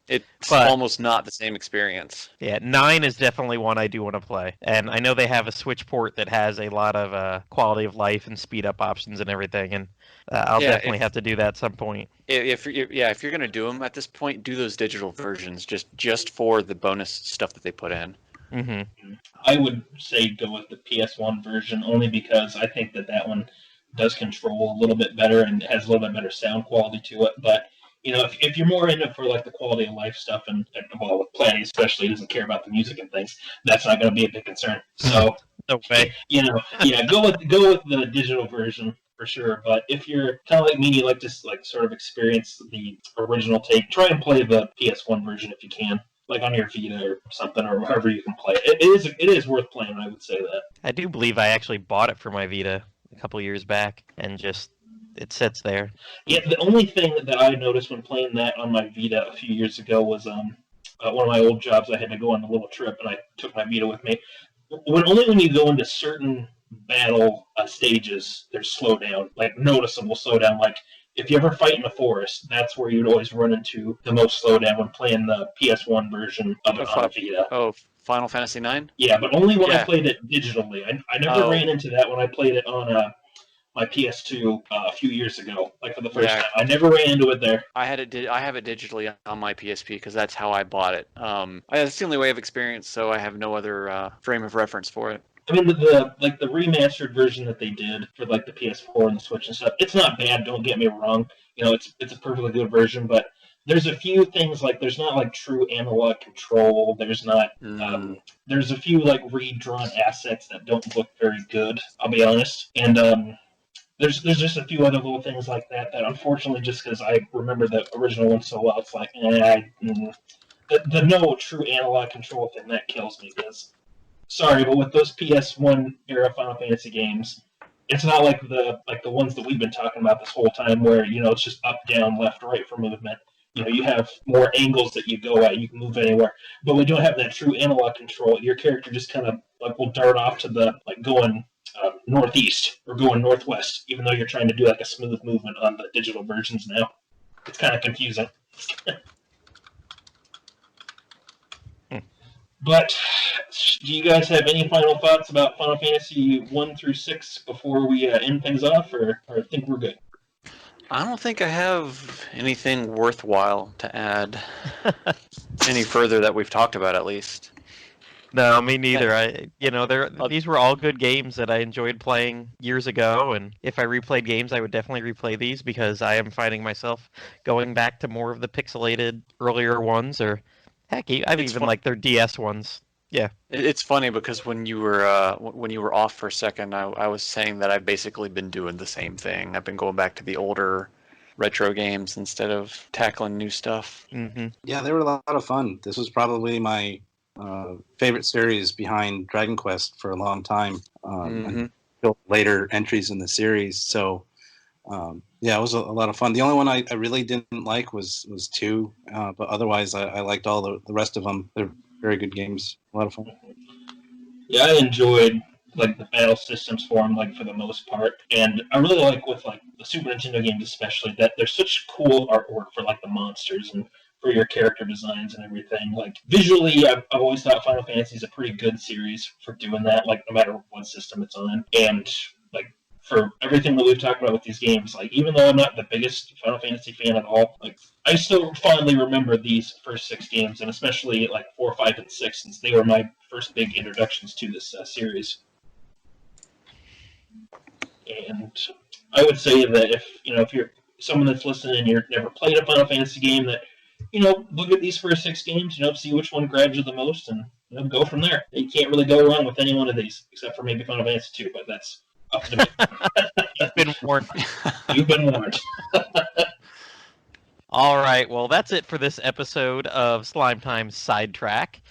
Speaker 3: it's almost not the same experience.
Speaker 1: Yeah, 9 is definitely one I do want to play, and I know they have a Switch port that has a lot of quality of life and speed up options and everything, and I'll definitely have to do that at some point.
Speaker 3: If you're gonna do them at this point, do those digital versions just for the bonus stuff that they put in.
Speaker 1: Mm-hmm.
Speaker 2: I would say go with the PS1 version only because I think that one does control a little bit better and has a little bit better sound quality to it. But if you're more in it for like the quality of life stuff, and well, with Plattym especially, doesn't care about the music and things, that's not going to be a big concern. So
Speaker 1: no way.
Speaker 2: Go with the digital version for sure. But if you're kind of like me, you like to like sort of experience the original take, try and play the PS1 version if you can. Like on your Vita or something, or wherever you can play it. It is worth playing, I would say that.
Speaker 1: I do believe I actually bought it for my Vita a couple years back, and it sits there.
Speaker 2: Yeah, the only thing that I noticed when playing that on my Vita a few years ago was one of my old jobs. I had to go on a little trip, and I took my Vita with me. When you go into certain battle stages, there's slowdown, like noticeable slowdown, like. If you ever fight in the forest, that's where you'd always run into the most slowdown when playing the PS1 version of it on Vita.
Speaker 3: Oh, Final Fantasy IX?
Speaker 2: Yeah, but only when I played it digitally. I never ran into that when I played it on my PS2 a few years ago, like for the first time. I never ran into it there.
Speaker 3: I have it digitally on my PSP because that's how I bought it. It's the only way of experience, so I have no other frame of reference for it.
Speaker 2: I mean, the remastered version that they did for like the PS4 and the Switch and stuff, it's not bad. Don't get me wrong. It's a perfectly good version, but there's a few things like there's not like true analog control. There's not. There's a few like redrawn assets that don't look very good. I'll be honest, and there's just a few other little things like that unfortunately, just because I remember the original one so well, it's like the no true analog control thing that kills me. Because sorry, but with those PS1 era Final Fantasy games, it's not like the ones that we've been talking about this whole time, where it's just up, down, left, right for movement. You have more angles that you go at. You can move anywhere, but we don't have that true analog control. Your character just kind of like will dart off to the going northeast or going northwest, even though you're trying to do like a smooth movement on the digital versions now. It's kind of confusing. But do you guys have any final thoughts about Final Fantasy 1 through 6 before we end things off, or I think we're good?
Speaker 3: I don't think I have anything worthwhile to add any further that we've talked about, at least.
Speaker 1: No, me neither. These were all good games that I enjoyed playing years ago, and if I replayed games, I would definitely replay these, because I am finding myself going back to more of the pixelated earlier ones, or heck, I've even like their DS ones. Yeah,
Speaker 3: it's funny because when you were off for a second, I was saying that I've basically been doing the same thing. I've been going back to the older retro games instead of tackling new stuff.
Speaker 1: Mm-hmm.
Speaker 5: Yeah, they were a lot of fun. This was probably my favorite series behind Dragon Quest for a long time. Until later entries in the series. So yeah, it was a lot of fun. The only one I really didn't like was 2, but otherwise I liked all the rest of them. They're very good games. A lot of fun.
Speaker 2: Yeah, I enjoyed like the battle systems for them, like for the most part, and I really like with like the Super Nintendo games especially that there's such cool artwork for like the monsters and for your character designs and everything. Like visually, I've always thought Final Fantasy is a pretty good series for doing that. Like no matter what system it's on, and like for everything that we've talked about with these games, like even though I'm not the biggest Final Fantasy fan at all, like I still fondly remember these first 6 games, and especially like 4, 5, and 6, since they were my first big introductions to this series. And I would say that if you're someone that's listening and you've never played a Final Fantasy game, that look at these first 6 games, see which one grabs you the most, and go from there. You can't really go wrong with any one of these, except for maybe Final Fantasy 2, but that's up to me.
Speaker 1: You've been warned.
Speaker 2: You've been warned.
Speaker 1: All right, well, that's it for this episode of Slime Time Sidetrack.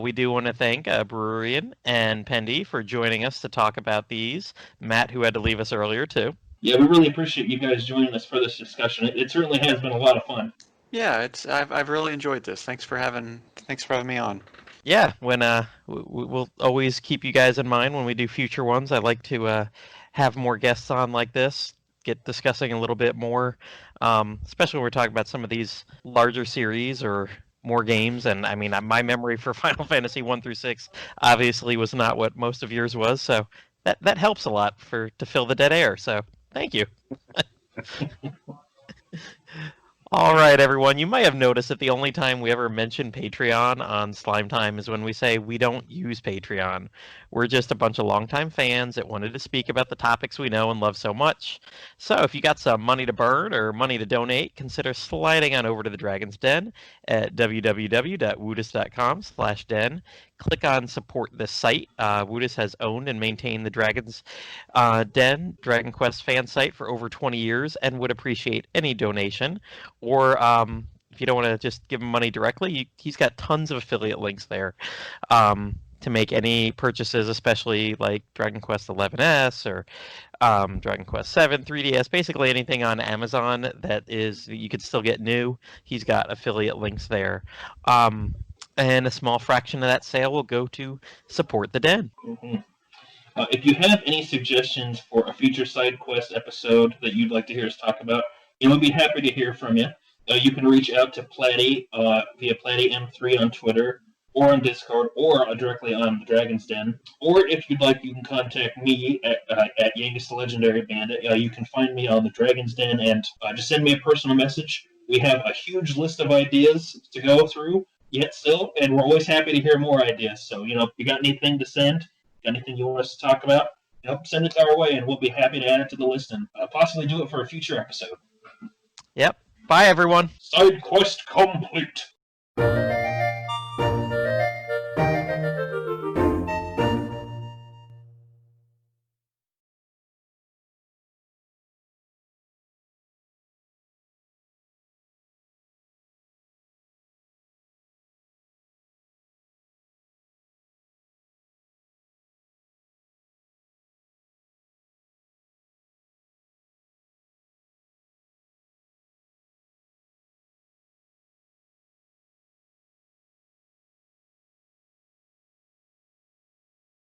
Speaker 1: We do want to thank Bururian and Pendy for joining us to talk about these. Matt, who had to leave us earlier, too.
Speaker 2: Yeah, we really appreciate you guys joining us for this discussion. It certainly has been a lot of fun.
Speaker 3: Yeah, I've really enjoyed this. Thanks for having me on.
Speaker 1: Yeah, when we'll always keep you guys in mind when we do future ones. I like to have more guests on like this, get discussing a little bit more, especially when we're talking about some of these larger series or more games. And I mean, my memory for Final Fantasy 1 through 6 obviously was not what most of yours was, so that helps a lot to fill the dead air. So thank you. All right, everyone. You might have noticed that the only time we ever mention Patreon on Slime Time is when we say we don't use Patreon. We're just a bunch of longtime fans that wanted to speak about the topics we know and love so much. So if you got some money to burn or money to donate, consider sliding on over to the Dragon's Den at www.woodus.com/den. Click on support this site. Woodus has owned and maintained the Dragon's Den, Dragon Quest fan site for over 20 years and would appreciate any donation. Or if you don't want to just give him money directly, he's got tons of affiliate links there to make any purchases, especially like Dragon Quest XI's or Dragon Quest 7, 3DS, basically anything on Amazon that you could still get new. He's got affiliate links there. And a small fraction of that sale will go to support the den.
Speaker 2: Mm-hmm. If you have any suggestions for a future Sidequest episode that you'd like to hear us talk about, we'd be happy to hear from you. You can reach out to Plattty via Plattym3 on Twitter, or on Discord, or directly on the Dragon's Den. Or if you'd like, you can contact me at YangustheLegendaryBandit. You can find me on the Dragon's Den and just send me a personal message. We have a huge list of ideas to go through yet still, and we're always happy to hear more ideas. So, if you got anything to send, anything you want us to talk about, send it our way, and we'll be happy to add it to the list and possibly do it for a future episode.
Speaker 1: Yep. Bye, everyone.
Speaker 2: Side quest complete.